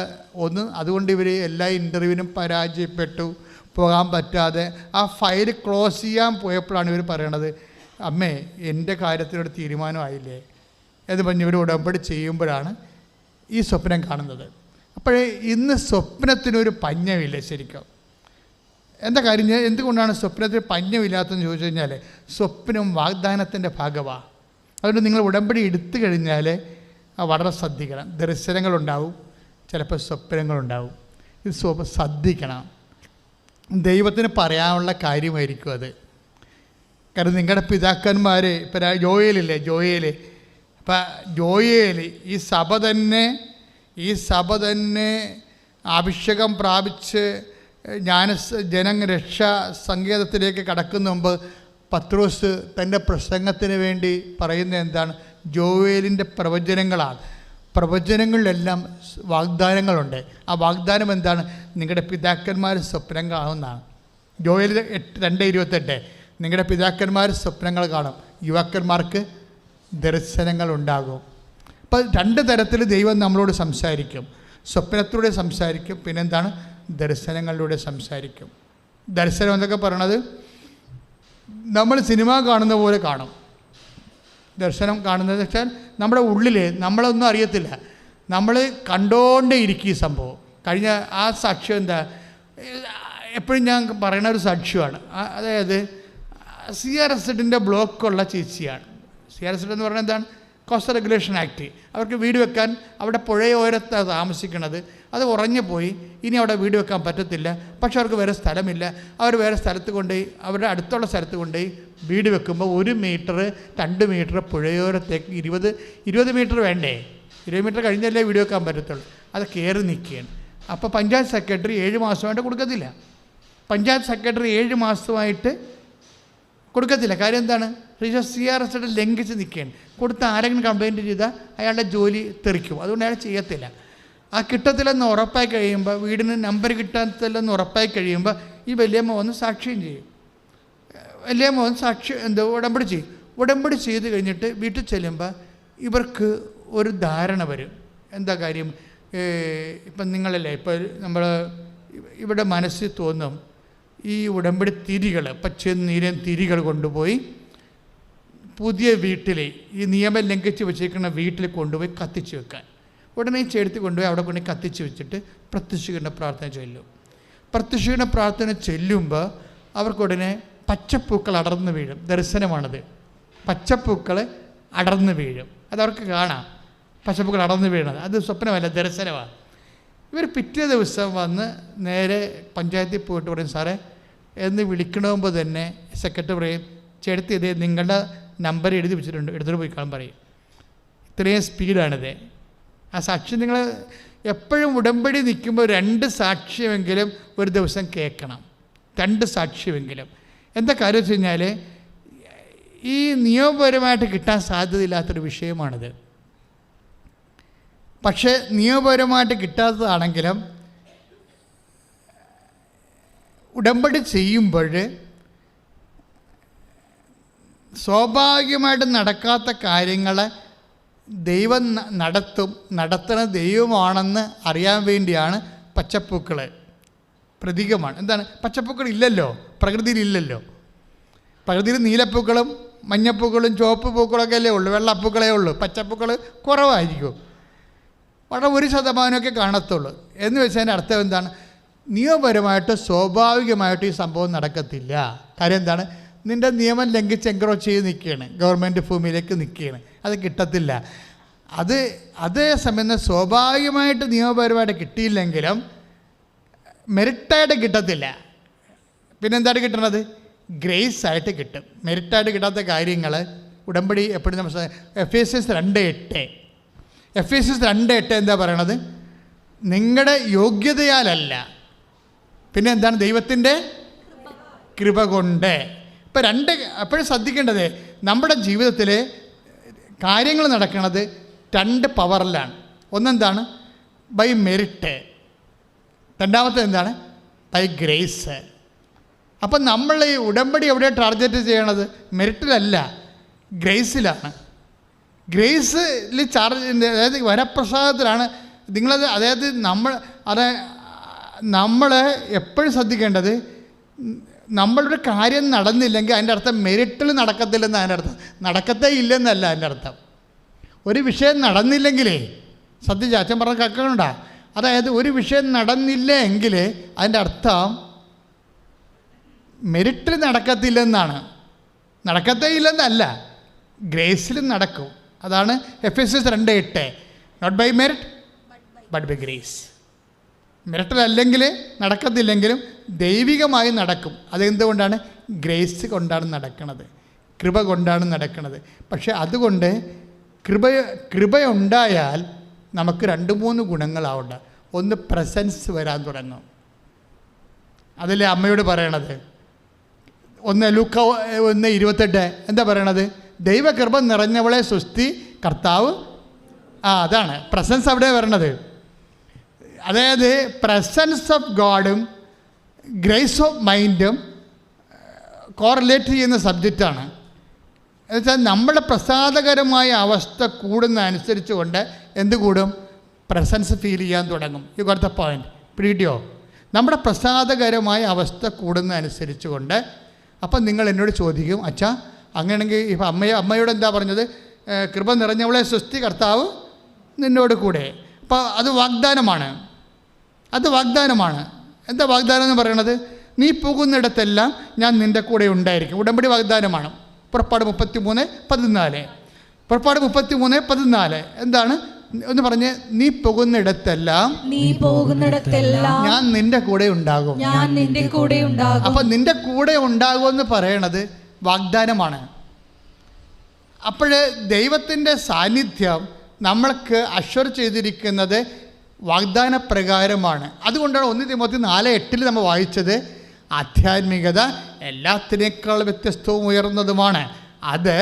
അതുകൊണ്ട് ഇവർ എല്ലാ ഇൻ്റർവ്യൂവിനും പരാജയപ്പെട്ടു, പോകാൻ പറ്റാതെ ആ ഫയൽ ക്ലോസ് ചെയ്യാൻ പോയപ്പോഴാണ് ഇവർ പറയണത്, അമ്മേ എൻ്റെ കാര്യത്തിനൊരു തീരുമാനമായില്ലേ എന്ന് പറഞ്ഞ് ഇവർ ഉടമ്പടി ചെയ്യുമ്പോഴാണ് ഈ സ്വപ്നം കാണുന്നത്. അപ്പോഴേ ഇന്ന് സ്വപ്നത്തിനൊരു പഞ്ഞമില്ല ശരിക്കും. എന്താ കാര്യം, എന്തുകൊണ്ടാണ് സ്വപ്നത്തിന് പഞ്ഞമില്ലാത്തതെന്ന് ചോദിച്ചു കഴിഞ്ഞാൽ സ്വപ്നം വാഗ്ദാനത്തിൻ്റെ ഭാഗമാണ്. അതുകൊണ്ട് നിങ്ങൾ ഉടമ്പടി എടുത്തു കഴിഞ്ഞാൽ വളരെ ശ്രദ്ധിക്കണം. ദർശനങ്ങളുണ്ടാവും, ചിലപ്പോൾ സ്വപ്നങ്ങളുണ്ടാവും. ഇത് ശ്രദ്ധിക്കണം. ദൈവത്തിന് പറയാനുള്ള കാര്യമായിരിക്കും അത്. കാരണം നിങ്ങളുടെ പിതാക്കന്മാർ ഇപ്പം ജോയേലില്ലേ, അപ്പം ജോയേൽ ഈ സഭ തന്നെ അഭിഷേകം പ്രാപിച്ച് രക്ഷാ സങ്കേതത്തിലേക്ക് കടക്കുന്ന മുമ്പ് പത്രോസ് തൻ്റെ പ്രസംഗത്തിന് വേണ്ടി പറയുന്നത് എന്താണ്? ജോയേലിൻ്റെ പ്രവചനങ്ങളാണ്. പ്രവചനങ്ങളിലെല്ലാം വാഗ്ദാനങ്ങളുണ്ട്. ആ വാഗ്ദാനം എന്താണ്? നിങ്ങളുടെ പിതാക്കന്മാർ സ്വപ്നം കാണുന്നതാണ്. ജോയേൽ 2:28 നിങ്ങളുടെ പിതാക്കന്മാർ സ്വപ്നങ്ങൾ കാണും, യുവാക്കന്മാർക്ക് ദർശനങ്ങൾ ഉണ്ടാകും. അപ്പോൾ 2 തരത്തിൽ ദൈവം നമ്മളോട് സംസാരിക്കും. സ്വപ്നത്തിലൂടെ സംസാരിക്കും, പിന്നെന്താണ്? ദർശനങ്ങളിലൂടെ സംസാരിക്കും. ദർശനം എന്നൊക്കെ പറയണത് നമ്മൾ സിനിമ കാണുന്ന പോലെ കാണും. ദർശനം കാണുന്നത് വെച്ചാൽ നമ്മുടെ ഉള്ളിൽ നമ്മളൊന്നും അറിയത്തില്ല, നമ്മൾ കണ്ടോണ്ടേ ഇരിക്കും ഈ സംഭവം. കഴിഞ്ഞ ആ സാക്ഷ്യം എന്താ, എപ്പോഴും ഞാൻ പറയുന്ന ഒരു സാക്ഷ്യമാണ്. അതായത് CRZ ബ്ലോക്കുള്ള ചേച്ചിയാണ്. CRZ എന്ന് പറഞ്ഞാൽ എന്താണ്? Coastal regulation act. അവർക്ക് വീട് വെക്കാൻ അവിടെ പുഴയോരത്താണ് താമസിക്കുന്നത്, അത് ഉറഞ്ഞു പോയി, ഇനി അവിടെ വീട് വെക്കാൻ പറ്റത്തില്ല. പക്ഷെ അവർക്ക് വേറെ സ്ഥലമില്ല. അവർ വേറെ സ്ഥലത്ത് കൊണ്ടുപോയി, അവരുടെ അടുത്തുള്ള സ്ഥലത്ത് കൊണ്ടുപോയി വീട് വെക്കുമ്പോൾ 1 മീറ്റർ 2 മീറ്റർ പുഴയോരത്തേക്ക് 20 മീറ്റർ വേണ്ടേ? 20 മീറ്റർ കഴിഞ്ഞല്ലേ വീട് വെക്കാൻ പറ്റത്തുള്ളൂ. അത് കയറി നിൽക്കുകയാണ്. അപ്പോൾ പഞ്ചായത്ത് സെക്രട്ടറി 7 മാസമായിട്ട് കൊടുക്കത്തില്ല. പഞ്ചായത്ത് സെക്രട്ടറി 7 മാസമായിട്ട് കൊടുക്കത്തില്ല. കാര്യം എന്താണ്? CRS ലംഘിച്ച് നിൽക്കുകയാണ്. കൊടുത്ത ആരെങ്കിലും കംപ്ലയിൻറ്റ് ചെയ്താൽ അയാളുടെ ജോലി തെറിക്കും. അതുകൊണ്ട് അയാൾ ചെയ്യത്തില്ല. ആ കിട്ടത്തില്ലെന്ന് ഉറപ്പായി കഴിയുമ്പോൾ, വീടിന് നമ്പർ കിട്ടാത്തില്ലെന്ന് ഉറപ്പായി കഴിയുമ്പോൾ ഈ വലിയമ്മ വന്ന് സാക്ഷ്യം ചെയ്യും. വലിയമ്മ വന്ന് ഉടമ്പടി ചെയ്യും. ഉടമ്പടി ചെയ്ത് കഴിഞ്ഞിട്ട് വീട്ടിൽ ചെല്ലുമ്പോൾ ഇവർക്ക് ഒരു ധാരണ വരും. എന്താ കാര്യം? ഇപ്പം നിങ്ങളല്ലേ, ഇപ്പോൾ നമ്മൾ ഇവിടെ മനസ്സിൽ തോന്നും ഈ ഉടമ്പടി തിരികൾ, പച്ച നീരൻ തിരികൾ കൊണ്ടുപോയി പുതിയ വീട്ടിൽ, ഈ നിയമം ലംഘിച്ച് വെച്ചിരിക്കുന്ന വീട്ടിൽ കൊണ്ടുപോയി കത്തിച്ച് വെക്കാൻ. ഉടനെ ചേർത്ത് കൊണ്ടുപോയി അവിടെ കൊണ്ട് കത്തിച്ച് വെച്ചിട്ട് പ്രത്യക്ഷീകരണ പ്രാർത്ഥന ചൊല്ലും. പ്രത്യക്ഷീകരണ പ്രാർത്ഥന ചൊല്ലുമ്പോൾ അവർക്കുടനെ പച്ചപ്പൂക്കൾ അടർന്നു വീഴും. ദർശനമാണത്. പച്ചപ്പൂക്കൾ അടർന്നു വീഴും. അതവർക്ക് കാണാം, പച്ചപ്പൂക്കൾ അടർന്നു വീഴണത്. അത് സ്വപ്നമല്ല, ദർശനമാണ്. ഇവർ പിറ്റേ ദിവസം വന്ന് നേരെ പഞ്ചായത്തിൽ പോയിട്ട് പറയും, സാറേ എന്ന് വിളിക്കണമെമ്പോൾ തന്നെ സെക്രട്ടറി പറയും, ചേർത്ത് ഇതേ നിങ്ങളുടെ നമ്പർ എഴുതി വെച്ചിട്ടുണ്ട്, എടുത്തിട്ട് പോയി കാണാൻ പറയും. ഇത്രയും സ്പീഡാണിത്. ആ സാക്ഷ്യം നിങ്ങൾ എപ്പോഴും ഉടമ്പടി നിൽക്കുമ്പോൾ 2 സാക്ഷ്യമെങ്കിലും ഒരു ദിവസം കേൾക്കണം. 2 സാക്ഷ്യമെങ്കിലും. എന്താ കാര്യം വെച്ച് കഴിഞ്ഞാൽ ഈ നിയമപരമായിട്ട് കിട്ടാൻ സാധ്യതയില്ലാത്തൊരു വിഷയമാണിത്. പക്ഷേ നിയമപരമായിട്ട് കിട്ടാത്തതാണെങ്കിലും ഉടമ്പടി ചെയ്യുമ്പോൾ സ്വാഭാവികമായിട്ട് നടക്കാത്ത കാര്യങ്ങൾ ദൈവം നടത്തുന്ന ദൈവമാണെന്ന് അറിയാൻ വേണ്ടിയാണ് പച്ചപ്പൂക്കൾ. പ്രതീകമാണ്. എന്താണ്? പച്ചപ്പൂക്കൾ ഇല്ലല്ലോ, പ്രകൃതിയിലില്ലല്ലോ. പ്രകൃതിയിൽ നീലപ്പൂക്കളും മഞ്ഞപ്പൂക്കളും ചുവപ്പ് പൂക്കളൊക്കെ അല്ലേ ഉള്ളൂ, വെള്ളപ്പൂക്കളേ ഉള്ളൂ. പച്ചപ്പൂക്കൾ കുറവായിരിക്കും, വളരെ 1% കാണത്തുള്ളൂ. എന്ന് വെച്ചതിൻ്റെ അർത്ഥം എന്താണ്? നിയമപരമായിട്ട് സ്വാഭാവികമായിട്ട് ഈ സംഭവം നടക്കത്തില്ല. കാര്യം എന്താണ്? നിൻ്റെ നിയമം ലംഘിച്ച് എൻക്രോച്ച് ചെയ്ത് നിൽക്കുകയാണ്, ഗവൺമെൻറ് ഭൂമിയിലേക്ക് നിൽക്കുകയാണ്, അത് കിട്ടത്തില്ല. അതേസമയം സ്വാഭാവികമായിട്ട് നിയമപരമായിട്ട് കിട്ടിയില്ലെങ്കിലും മെറിറ്റായിട്ട് കിട്ടത്തില്ല. പിന്നെന്തായിട്ട് കിട്ടണത്? ഗ്രേസ് ആയിട്ട് കിട്ടും. മെറിറ്റായിട്ട് കിട്ടാത്ത കാര്യങ്ങൾ ഉടമ്പടി എപ്പോഴും നമ്മൾ Ephesians 2:8 എന്താ പറയണത്? നിങ്ങളുടെ യോഗ്യതയാലല്ല, പിന്നെ എന്താണ്? ദൈവത്തിൻ്റെ കൃപ കൊണ്ട്. ഇപ്പം എപ്പോഴും ശ്രദ്ധിക്കേണ്ടത്, നമ്മുടെ ജീവിതത്തിൽ കാര്യങ്ങൾ നടക്കുന്നത് 2 പവറിലാണ്. ഒന്നെന്താണ്? By merit. രണ്ടാമത്തെ എന്താണ്? By grace. അപ്പം നമ്മൾ ഈ ഉടമ്പടി എവിടെയാണ് ടാർഗറ്റ് ചെയ്യണത്? മെറിറ്റിലല്ല, ഗ്രേസിലാണ്. ഗ്രേസിൽ അതായത് വരപ്രസാദത്തിലാണ് നിങ്ങളത്. അതായത് നമ്മൾ എപ്പോഴും ശ്രദ്ധിക്കേണ്ടത്, നമ്മളൊരു കാര്യം നടന്നില്ലെങ്കിൽ അതിൻ്റെ അർത്ഥം മെറിറ്റിൽ നടക്കത്തില്ലെന്ന് അതിൻ്റെ അർത്ഥം. നടക്കത്തേ ഇല്ലെന്നല്ല അതിൻ്റെ അർത്ഥം. ഒരു വിഷയം നടന്നില്ലെങ്കിലേ, ശ്രദ്ധിച്ച അച്ഛൻ പറഞ്ഞ കേൾക്കണ്ട, അതായത് ഒരു വിഷയം നടന്നില്ല എങ്കിൽ അതിൻ്റെ അർത്ഥം മെറിറ്റിൽ നടക്കത്തില്ലെന്നാണ്. നടക്കത്തേ ഇല്ലെന്നല്ല, ഗ്രേസിൽ നടക്കും. അതാണ് Ephesians 2:8 not by merit but by grace. മെറിറ്റിലല്ലെങ്കിൽ നടക്കത്തില്ലെങ്കിലും ദൈവികമായി നടക്കും. അതെന്തുകൊണ്ടാണ്? ഗ്രേസ് കൊണ്ടാണ് നടക്കുന്നത്, കൃപ കൊണ്ടാണ് നടക്കുന്നത്. പക്ഷെ അതുകൊണ്ട് കൃപയുണ്ടായാൽ നമുക്ക് 2-3 ഗുണങ്ങളാവുണ്ട്. ഒന്ന്, പ്രസൻസ് വരാൻ തുടങ്ങും. അതിലെ അമ്മയോട് പറയണത് 1 ലൂക്ക 1:28 എന്താ പറയണത്? ദൈവകൃപ നിറഞ്ഞവളെ സ്വസ്തി, കർത്താവ്. അതാണ് പ്രസൻസ് അവിടെ വരണത്. അതായത് പ്രസൻസ് ഓഫ് ഗോഡും ഗ്രേസ് ഓഫ് മൈൻഡും കോറിലേറ്റ് ചെയ്യുന്ന സബ്ജക്റ്റാണ്. എന്നുവെച്ചാൽ നമ്മുടെ പ്രസാദകരമായ അവസ്ഥ കൂടുന്ന അനുസരിച്ച് കൊണ്ട് എന്ത് കൂടും? പ്രസൻസ് ഫീൽ ചെയ്യാൻ തുടങ്ങും. You got the point. പിടിയോ? നമ്മുടെ പ്രസാദകരമായ അവസ്ഥ കൂടുന്ന അനുസരിച്ച് കൊണ്ട്. അപ്പം നിങ്ങൾ എന്നോട് ചോദിക്കും, അച്ഛാ അങ്ങനെയാണെങ്കിൽ ഇപ്പം അമ്മയോട് എന്താ പറഞ്ഞത്? കൃപ നിറഞ്ഞവളെ സ്വസ്തി, കർത്താവ് നിന്നോട് കൂടെ. അപ്പോൾ അത് വാഗ്ദാനമാണ്. എന്താ വാഗ്ദാനം എന്ന് പറയണത്? നീ പോകുന്നിടത്തെല്ലാം ഞാൻ നിൻ്റെ കൂടെ ഉണ്ടായിരിക്കും. ഉടമ്പടി വാഗ്ദാനമാണ്. പുറപ്പാട് 33:14. പുറപ്പാട് 33:14 എന്താണ് എന്ന് പറഞ്ഞ്, നീ പോകുന്നിടത്തെല്ലാം ഞാൻ നിന്റെ കൂടെ ഉണ്ടാകും. അപ്പം നിന്റെ കൂടെ ഉണ്ടാകുമെന്ന് പറയണത് വാഗ്ദാനമാണ്. അപ്പോൾ ദൈവത്തിൻ്റെ സാന്നിധ്യം നമ്മൾക്ക് അഷ്വർ ചെയ്തിരിക്കുന്നത് വാഗ്ദാന പ്രകാരമാണ്. അതുകൊണ്ടാണ് 1 തിമോത്തി 4:8 നമ്മൾ വായിച്ചത്, ആധ്യാത്മികത എല്ലാത്തിനേക്കാൾ വ്യത്യസ്തവും ഉയർന്നതുമാണ്. അത്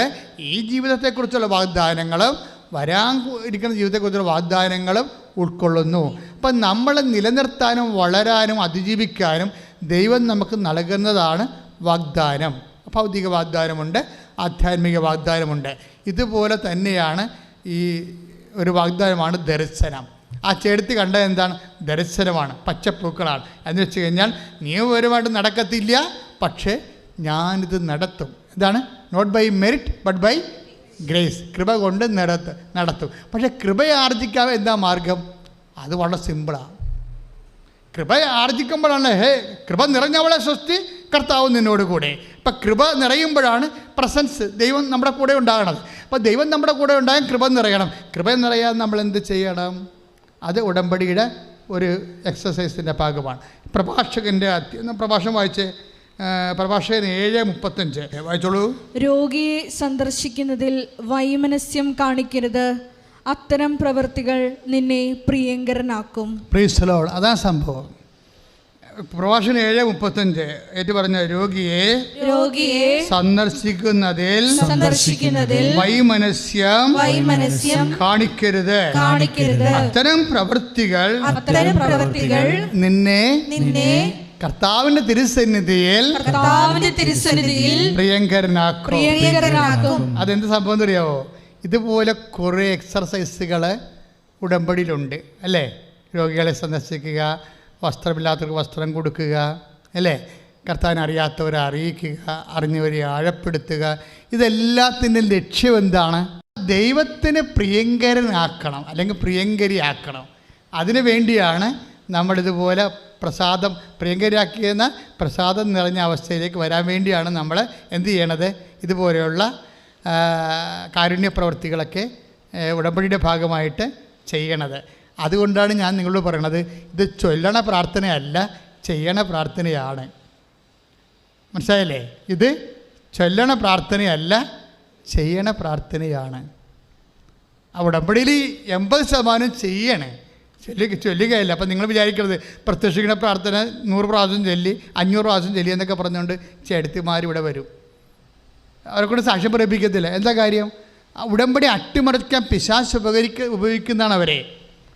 ഈ ജീവിതത്തെക്കുറിച്ചുള്ള വാഗ്ദാനങ്ങളും വരാൻ ഇരിക്കുന്ന ജീവിതത്തെക്കുറിച്ചുള്ള വാഗ്ദാനങ്ങളും ഉൾക്കൊള്ളുന്നു. അപ്പം നമ്മളെ നിലനിർത്താനും വളരാനും അതിജീവിക്കാനും ദൈവം നമുക്ക് നൽകുന്നതാണ് വാഗ്ദാനം. ഭൗതിക വാഗ്ദാനമുണ്ട്, ആധ്യാത്മിക വാഗ്ദാനമുണ്ട്. ഇതുപോലെ തന്നെയാണ് ഈ ഒരു വാഗ്ദാനമാണ് ദർശനം. ആ ചേർത്തി കണ്ടത് എന്താണ്? ദർശനമാണ്, പച്ചപ്പൂക്കളാണ്. എന്ന് വെച്ച് കഴിഞ്ഞാൽ നിയമപരമായിട്ട് നടക്കത്തില്ല, പക്ഷേ ഞാനിത് നടത്തും. ഇതാണ് not by merit but by grace. കൃപ കൊണ്ട് നടത്തും. പക്ഷേ കൃപ ആർജിക്കാൻ എന്താ മാർഗം? അത് വളരെ സിമ്പിളാണ്. കൃപ ആർജിക്കുമ്പോഴാണ് കൃപ നിറഞ്ഞവളെ സ്വസ്തി, കർത്താവ് നിന്നോട് കൂടെ. ഇപ്പം കൃപ നിറയുമ്പോഴാണ് പ്രസൻസ്, ദൈവം നമ്മുടെ കൂടെ ഉണ്ടാകണത്. അപ്പോൾ ദൈവം നമ്മുടെ കൂടെ ഉണ്ടായാൽ കൃപ നിറയണം. കൃപ നിറയാൻ നമ്മൾ എന്ത് ചെയ്യണം? അത് ഉടമ്പടിയുടെ ഒരു എക്സസൈസിൻ്റെ ഭാഗമാണ്. പ്രഭാഷകൻ്റെ പ്രഭാഷണം വായിച്ച്, പ്രഭാഷകൻ 7:35 വായിച്ചോളൂ. രോഗിയെ സന്ദർശിക്കുന്നതിൽ വൈമനസ്യം കാണിക്കരുത്, അത്തരം പ്രവൃത്തികൾ നിന്നെ പ്രിയങ്കരനാക്കും. Praise the Lord. അതാണ് സംഭവം. പ്രഭാഷകൻ 7:35 ഏറ്റു പറഞ്ഞ, രോഗിയെ സന്ദർശിക്കുന്നതിൽ വൈമനസ്യം കാണിക്കരുത്, അത്തരം പ്രവൃത്തികൾ നിന്നെ കർത്താവിന്റെ തിരുസന്നിധിയിൽ പ്രിയങ്കരനാക്കും. അതെന്ത് സംഭവം എന്നറിയാവോ? ഇതുപോലെ കുറേ എക്സർസൈസുകൾ ഉടമ്പടിയിലുണ്ട് അല്ലേ? രോഗികളെ സന്ദർശിക്കുക, വസ്ത്രമില്ലാത്തവർക്ക് വസ്ത്രം കൊടുക്കുക അല്ലേ, കർത്താവിനെ അറിയാത്തവരെ അറിയിക്കുക, അറിഞ്ഞവരെ ആഴപ്പെടുത്തുക. ഇതെല്ലാത്തിൻ്റെ ലക്ഷ്യം എന്താണ്? ദൈവത്തിന് പ്രിയങ്കരനാക്കണം അല്ലെങ്കിൽ പ്രിയങ്കരിയാക്കണം. അതിനു വേണ്ടിയാണ് നമ്മളിതുപോലെ പ്രസാദം പ്രിയങ്കരിയാക്കിയെന്ന പ്രസാദം നിറഞ്ഞ അവസ്ഥയിലേക്ക് വരാൻ വേണ്ടിയാണ് നമ്മൾ എന്ത് ചെയ്യണത്? ഇതുപോലെയുള്ള കാരുണ്യ പ്രവൃത്തികളൊക്കെ ഉടമ്പടിയുടെ ഭാഗമായിട്ട് ചെയ്യണത്. അതുകൊണ്ടാണ് ഞാൻ നിങ്ങളോട് പറയണത്, ഇത് ചൊല്ലണ പ്രാർത്ഥനയല്ല, ചെയ്യണ പ്രാർത്ഥനയാണ്. മനസ്സിലായില്ലേ? ഇത് ചൊല്ലണ പ്രാർത്ഥനയല്ല, ചെയ്യണ പ്രാർത്ഥനയാണ്. ആ ഉടമ്പടിയിൽ 80% ചെയ്യണേ, ചൊല്ലുകയല്ല. അപ്പം നിങ്ങൾ വിചാരിക്കരുത് പ്രത്യക്ഷിക്കുന്ന പ്രാർത്ഥന 100 പ്രാവശ്യം ചൊല്ലി 500 പ്രാവശ്യം ചൊല്ലി എന്നൊക്കെ പറഞ്ഞുകൊണ്ട് ചേട്ടത്തിമാരിവിടെ വരും. അവരെ കൊണ്ട് സാക്ഷ്യം പ്രേരിപ്പിക്കത്തില്ല. എന്താ കാര്യം? ഉടമ്പടി അട്ടിമറിക്കാൻ പിശാച് ഉപയോഗിക്കുന്നതാണ് അവരെ.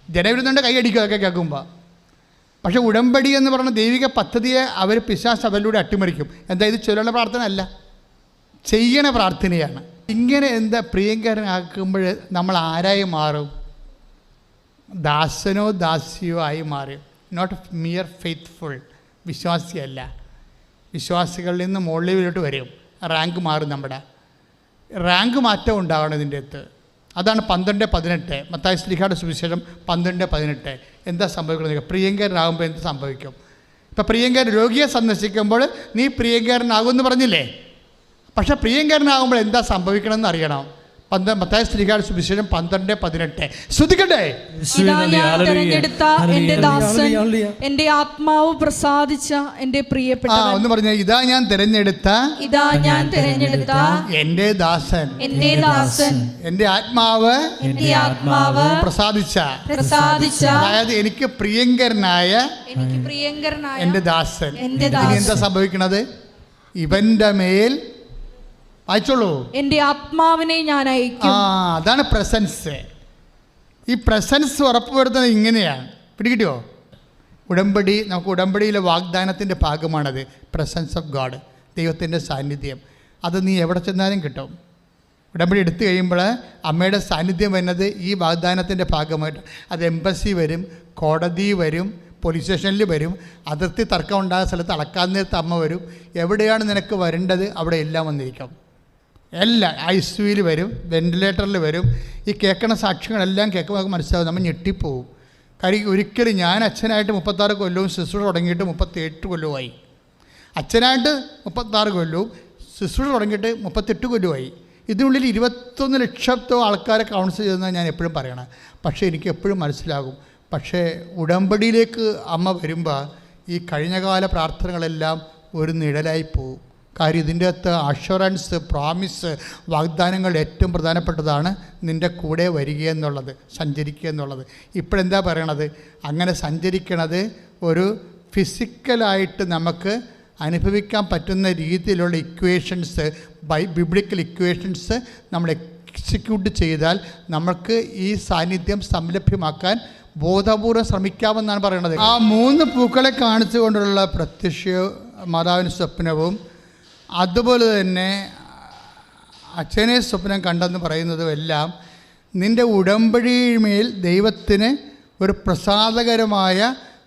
ജനവിരുദ്ധൻ്റെ കൈയടിക്കും അതൊക്കെ കേൾക്കുമ്പോൾ. പക്ഷേ ഉടമ്പടി എന്ന് പറയുന്ന ദൈവിക പദ്ധതിയെ അവർ പിശാച് അവരിലൂടെ അട്ടിമറിക്കും. എന്താ? ഇത് ചൊല്ലുന്ന പ്രാർത്ഥന അല്ല, ചെയ്യണ പ്രാർത്ഥനയാണ്. ഇങ്ങനെ എന്താ പ്രിയങ്കരനാക്കുമ്പോൾ നമ്മൾ ആരായി മാറും? ദാസനോ ദാസിയോ ആയി മാറും. നോട്ട് മിയർ ഫെയ്ത്ത്ഫുൾ, വിശ്വാസിയല്ല. വിശ്വാസികളിൽ നിന്ന് മുകളിലോട്ട് വരും, റാങ്ക് മാറും. നമ്മുടെ റാങ്ക് മാറ്റം ഉണ്ടാവണം ഇതിൻ്റെ അകത്ത്. അതാണ് 12:18 മത്തായി ശ്ലീഹായുടെ സുവിശേഷം 12:18. എന്താ സംഭവിക്കുന്നത്? പ്രിയങ്കരനാകുമ്പോൾ എന്ത് സംഭവിക്കും? ഇപ്പം പ്രിയങ്കരൻ രോഗിയെ സന്ദർശിക്കുമ്പോൾ നീ പ്രിയങ്കരനാകുമെന്ന് പറഞ്ഞില്ലേ? പക്ഷെ പ്രിയങ്കരനാകുമ്പോൾ എന്താ സംഭവിക്കണമെന്ന് അറിയണം. മത്തായി ശ്ലീഹായുടെ സുവിശേഷം 12:18 ശ്രദ്ധിക്കട്ടെ. എന്റെ ആത്മാവ് പ്രസാദിച്ച എന്റെ പ്രിയപ്പെട്ട, ഒന്ന് പറഞ്ഞ, ഇതാ ഞാൻ തിരഞ്ഞെടുത്ത എന്റെ ദാസൻ, എന്റെ ആത്മാവ് പ്രസാദിച്ച. അതായത് എനിക്ക് പ്രിയങ്കരനായ എന്റെ ദാസൻ. ഇനി എന്താ സംഭവിക്കണത്? ഇവന്റെ മേൽ അയച്ചോളൂ, എന്റെ ആത്മാവിനെ ഞാൻ അയക്കും. അതാണ് പ്രസൻസ്. ഈ പ്രസൻസ് ഉറപ്പുവരുത്തുന്നത് ഇങ്ങനെയാണ്. പിടികിട്ടിയോ? ഉടമ്പടി, നമുക്ക് ഉടമ്പടിയിലെ വാഗ്ദാനത്തിൻ്റെ ഭാഗമാണത്. പ്രസൻസ് ഓഫ് ഗോഡ്, ദൈവത്തിൻ്റെ സാന്നിധ്യം. അത് നീ എവിടെ ചെന്നാലും കിട്ടും. ഉടമ്പടി എടുത്തു കഴിയുമ്പോൾ അമ്മയുടെ സാന്നിധ്യം വരുന്നത് ഈ വാഗ്ദാനത്തിൻ്റെ ഭാഗമായിട്ട്. അത് എംബസി വരും, കോടതി വരും, പോലീസ് സ്റ്റേഷനിൽ വരും, അതിർത്തി തർക്കം ഉണ്ടാകുന്ന സ്ഥലത്ത് അളക്കാൻ നേരത്ത് അമ്മ വരും. എവിടെയാണ് നിനക്ക് വരേണ്ടത് അവിടെ എല്ലാം വന്നിരിക്കും. എല്ലാം ICUയിൽ വരും, വെന്റിലേറ്ററിൽ വരും. ഈ കേൾക്കണ സാക്ഷ്യങ്ങളെല്ലാം കേൾക്കുമ്പോൾ നമുക്ക് മനസ്സിലാവും, നമ്മൾ ഞെട്ടിപ്പോവും. കാര്യം ഒരിക്കലും ഞാൻ അച്ഛനായിട്ട് 36 കൊല്ലവും ശുശ്രൂഷ തുടങ്ങിയിട്ട് 38 കൊല്ലവുമായി. അച്ഛനായിട്ട് 36 കൊല്ലവും ശുശ്രൂഷ തുടങ്ങിയിട്ട് 38 കൊല്ലമായി. ഇതിനുള്ളിൽ 21 ലക്ഷത്തോ ആൾക്കാരെ കൗൺസിൽ ചെയ്തെന്നാണ് ഞാൻ എപ്പോഴും പറയണം. പക്ഷേ എനിക്ക് എപ്പോഴും മനസ്സിലാകും, പക്ഷേ ഉടമ്പടിയിലേക്ക് അമ്മ വരുമ്പോൾ ഈ കഴിഞ്ഞകാല പ്രാർത്ഥനകളെല്ലാം ഒരു നിഴലായി പോകും. കാര്യം ഇതിൻ്റെ അകത്ത് അഷുറൻസ്, പ്രോമിസ്, വാഗ്ദാനങ്ങൾ ഏറ്റവും പ്രധാനപ്പെട്ടതാണ് നിൻ്റെ കൂടെ വരിക എന്നുള്ളത്, സഞ്ചരിക്കുക എന്നുള്ളത്. ഇപ്പോഴെന്താ പറയണത്? അങ്ങനെ സഞ്ചരിക്കണത് ഒരു ഫിസിക്കലായിട്ട് നമുക്ക് അനുഭവിക്കാൻ പറ്റുന്ന രീതിയിലുള്ള ഇക്വേഷൻസ്, ബിബ്ലിക്കൽ ഇക്വേഷൻസ് നമ്മൾ എക്സിക്യൂട്ട് ചെയ്താൽ നമുക്ക് ഈ സാന്നിധ്യം സംലഭ്യമാക്കാൻ ബോധപൂർവ്വം ശ്രമിക്കാമെന്നാണ് പറയുന്നത്. ആ 3 പൂക്കളെ കാണിച്ചുകൊണ്ടുള്ള പ്രത്യക്ഷ മാതാവിന് സ്വപ്നവും അതുപോലെ തന്നെ അച്ഛനെ സ്വപ്നം കണ്ടെന്ന് പറയുന്നതും എല്ലാം നിൻ്റെ ഉടമ്പടിമേൽ ദൈവത്തിന് ഒരു പ്രസാദകരമായ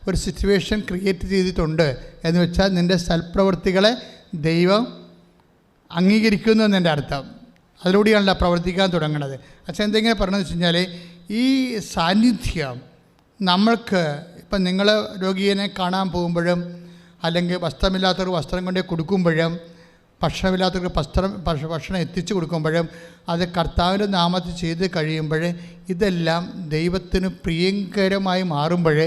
ഒരു സിറ്റുവേഷൻ ക്രിയേറ്റ് ചെയ്തിട്ടുണ്ട് എന്ന് വെച്ചാൽ നിൻ്റെ സൽപ്രവൃത്തികളെ ദൈവം അംഗീകരിക്കുന്നു എന്നതിൻ്റെ അർത്ഥം. അതിലൂടെയാണല്ലോ പ്രവർത്തിക്കാൻ തുടങ്ങുന്നത്. അച്ഛൻ എന്തെങ്കിലും പറഞ്ഞതെന്ന് വെച്ച് കഴിഞ്ഞാൽ ഈ സാന്നിധ്യം നമ്മൾക്ക് ഇപ്പം നിങ്ങൾ രോഗിയെ കാണാൻ പോകുമ്പോഴും അല്ലെങ്കിൽ വസ്ത്രമില്ലാത്തവർക്ക് വസ്ത്രം കൊണ്ടേ കൊടുക്കുമ്പോഴും ഭക്ഷണമില്ലാത്തവർക്ക് ഭക്ഷണം എത്തിച്ചു കൊടുക്കുമ്പോഴും അത് കർത്താവിൻ്റെ നാമത്തിൽ ചെയ്ത് കഴിയുമ്പോൾ ഇതെല്ലാം ദൈവത്തിന് പ്രിയങ്കരമായി മാറുമ്പോൾ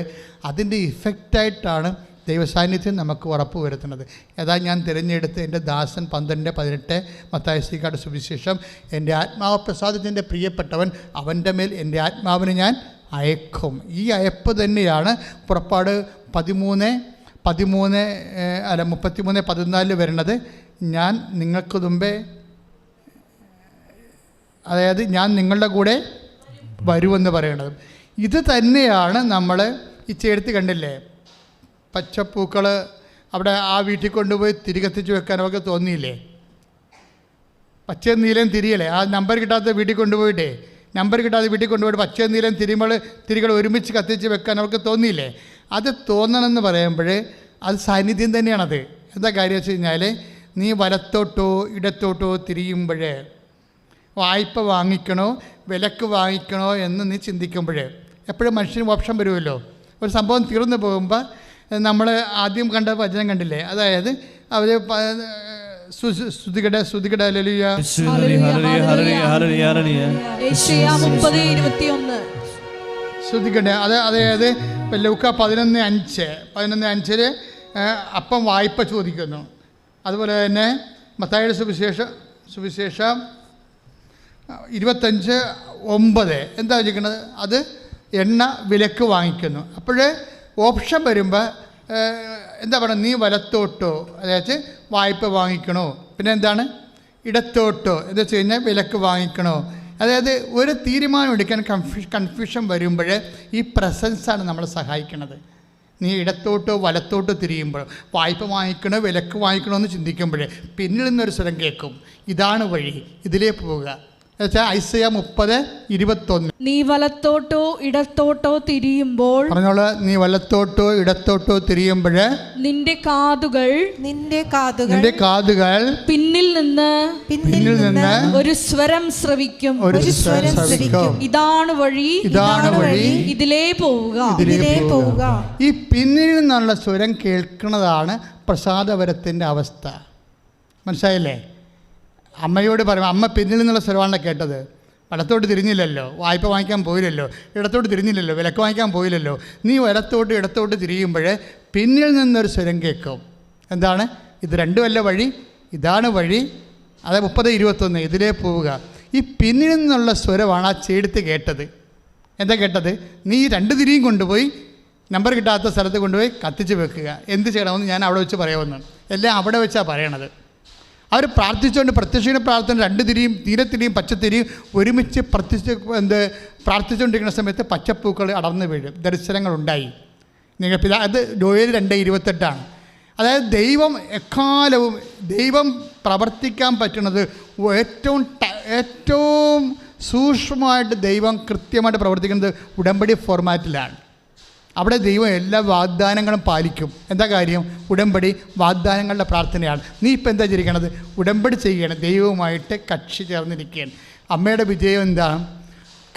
അതിൻ്റെ ഇഫക്റ്റായിട്ടാണ് ദൈവസാന്നിധ്യം നമുക്ക് ഉറപ്പ് വരുത്തുന്നത്. ഏതാ ഞാൻ തിരഞ്ഞെടുത്ത് എൻ്റെ ദാസൻ 12:18 മത്തായി സുവിശേഷം, എൻ്റെ ആത്മാവ് പ്രസാദത്തിൻ്റെ പ്രിയപ്പെട്ടവൻ, അവൻ്റെ മേൽ എൻ്റെ ആത്മാവിനെ ഞാൻ അയക്കും. ഈ അയപ്പ് തന്നെയാണ് പുറപ്പാട് 33:14 വരുന്നത്. ഞാൻ നിങ്ങൾക്ക് മുമ്പേ, അതായത് ഞാൻ നിങ്ങളുടെ കൂടെ വരുമെന്ന് പറയണത്. ഇത് തന്നെയാണ് നമ്മൾ ഈ ചേർത്ത് കണ്ടില്ലേ, പച്ചപ്പൂക്കൾ അവിടെ ആ വീട്ടിൽ കൊണ്ടുപോയി തിരികെത്തിച്ച് വെക്കാൻ അവർക്ക് തോന്നിയില്ലേ? പച്ചയും നീലയും തിരിയല്ലേ, ആ നമ്പർ കിട്ടാത്ത വീട്ടിൽ കൊണ്ടുപോയിട്ടേ, നമ്പർ കിട്ടാതെ വീട്ടിൽ കൊണ്ടുപോയിട്ട് പച്ചയും നീലയും തിരികൾ ഒരുമിച്ച് കത്തിച്ച് വെക്കാൻ അവർക്ക് തോന്നിയില്ലേ? അത് തോന്നണമെന്ന് പറയുമ്പോൾ അത് സാന്നിധ്യം തന്നെയാണത്. എന്താ കാര്യം വെച്ച് കഴിഞ്ഞാൽ, നീ വലത്തോട്ടോ ഇടത്തോട്ടോ തിരിയുമ്പോൾ, വായ്പ വാങ്ങിക്കണോ വിലക്ക് വാങ്ങിക്കണോ എന്ന് നീ ചിന്തിക്കുമ്പോൾ എപ്പോഴും മനുഷ്യന് ഓപ്ഷൻ വരുമല്ലോ. ഒരു സംഭവം തീർന്നു പോകുമ്പോൾ നമ്മൾ ആദ്യം കണ്ട വചനം കണ്ടില്ലേ, അതായത് അവർ ശ്രുതികട ശ്രുതികട അതായത് ലൂക്ക 11:5 അപ്പം വായ്പ ചോദിക്കുന്നു. അതുപോലെ തന്നെ മത്തായിയുടെ സുവിശേഷം 25:9 എന്താ ചോദിക്കുന്നത്, അത് എണ്ണ വിലക്ക് വാങ്ങിക്കുന്നു. അപ്പോൾ ഓപ്ഷൻ വരുമ്പോൾ എന്താ പറയുക, നീ വലത്തോട്ടോ അതായത് വായ്പ വാങ്ങിക്കണോ, പിന്നെ എന്താണ് ഇടത്തോട്ടോ എന്താ വെച്ച് കഴിഞ്ഞാൽ വിലക്ക് വാങ്ങിക്കണോ. അതായത് ഒരു തീരുമാനം എടുക്കാൻ കൺഫ്യൂഷൻ വരുമ്പോൾ ഈ പ്രസൻസാണ് നമ്മളെ സഹായിക്കുന്നത്. നീ ഇടത്തോട്ടോ വലത്തോട്ടോ തിരിയുമ്പോൾ, വായ്പ വാങ്ങിക്കണോ വിലക്ക് വാങ്ങിക്കണോ എന്ന് ചിന്തിക്കുമ്പോൾ പിന്നിൽ നിന്നൊരു സ്വരം കേൾക്കും, ഇതാണ് വഴി, ഇതിലേ പോവുക. ഐസയ 30:21 നീ വലത്തോട്ടോ ഇടത്തോട്ടോ തിരിയുമ്പോൾ, പറഞ്ഞോളൂ, നീ വലത്തോട്ടോ ഇടത്തോട്ടോ തിരിയുമ്പോൾ നിന്റെ കാതുകൾ പിന്നിൽ നിന്ന് ഒരു സ്വരം ശ്രവിക്കും, ഇതാണ് വഴി, ഇതിലേ പോവുക. ഈ പിന്നിൽ നിന്നുള്ള സ്വരം കേൾക്കുന്നതാണ് പ്രസാദപരത്തിൻ്റെ അവസ്ഥ. മനസ്സിലായില്ലേ? അമ്മയോട് പറയും, അമ്മ പിന്നിൽ നിന്നുള്ള സ്വരമാണ് കേട്ടത്. വലത്തോട്ട് തിരിഞ്ഞില്ലല്ലോ, വായ്പ വാങ്ങിക്കാൻ പോയില്ലല്ലോ, ഇടത്തോട്ട് തിരിഞ്ഞില്ലല്ലോ, വിലക്ക് വാങ്ങിക്കാൻ പോയില്ലല്ലോ. നീ വലത്തോട്ട് ഇടത്തോട്ട് തിരിയുമ്പോൾ പിന്നിൽ നിന്നൊരു സ്വരം കേൾക്കും. എന്താണ്? ഇത് രണ്ടുമല്ല വഴി, ഇതാണ് വഴി. അത് 30:21 ഇതിലേ പോവുക. ഈ പിന്നിൽ നിന്നുള്ള സ്വരമാണ് ആ ചേടുത്ത് കേട്ടത്. എന്താ കേട്ടത്? നീ 2 തിരിയും കൊണ്ടുപോയി നമ്പർ കിട്ടാത്ത സ്ഥലത്ത് കൊണ്ടുപോയി കത്തിച്ച് വെക്കുക. എന്ത് ചെയ്യണമെന്ന് ഞാൻ അവിടെ വെച്ച് പറയാമെന്നാണ്. എല്ലാം അവിടെ വെച്ചാണ് പറയണത്. അവർ പ്രാർത്ഥിച്ചുകൊണ്ട് പ്രത്യക്ഷീണ പ്രാർത്ഥന 2 തിരിയും നീലത്തിരിയും പച്ചത്തിരിയും ഒരുമിച്ച് പ്രാർത്ഥിച്ചുകൊണ്ടിരിക്കുന്ന സമയത്ത് പച്ചപ്പൂക്കൾ അടർന്നു വീഴും, ദർശനങ്ങളുണ്ടായി. നിങ്ങൾ അത് ജോയേൽ 2:28 അതായത് ദൈവം എക്കാലവും ദൈവം പ്രവർത്തിക്കാൻ പറ്റുന്നത് ഏറ്റവും സൂക്ഷ്മമായിട്ട് ദൈവം കൃത്യമായിട്ട് പ്രവർത്തിക്കുന്നത് ഉടമ്പടി ഫോർമാറ്റിലാണ്. അവിടെ ദൈവം എല്ലാ വാഗ്ദാനങ്ങളും പാലിക്കും. എന്താ കാര്യം? ഉടമ്പടി വാഗ്ദാനങ്ങളുടെ പ്രാർത്ഥനയാണ്. നീ ഇപ്പം എന്താ ചെയ്യണത്? ഉടമ്പടി ചെയ്യണം, ദൈവവുമായിട്ട് കക്ഷി ചേർന്നിരിക്കുകയാണ്. അമ്മയുടെ വിജയം എന്താണ്?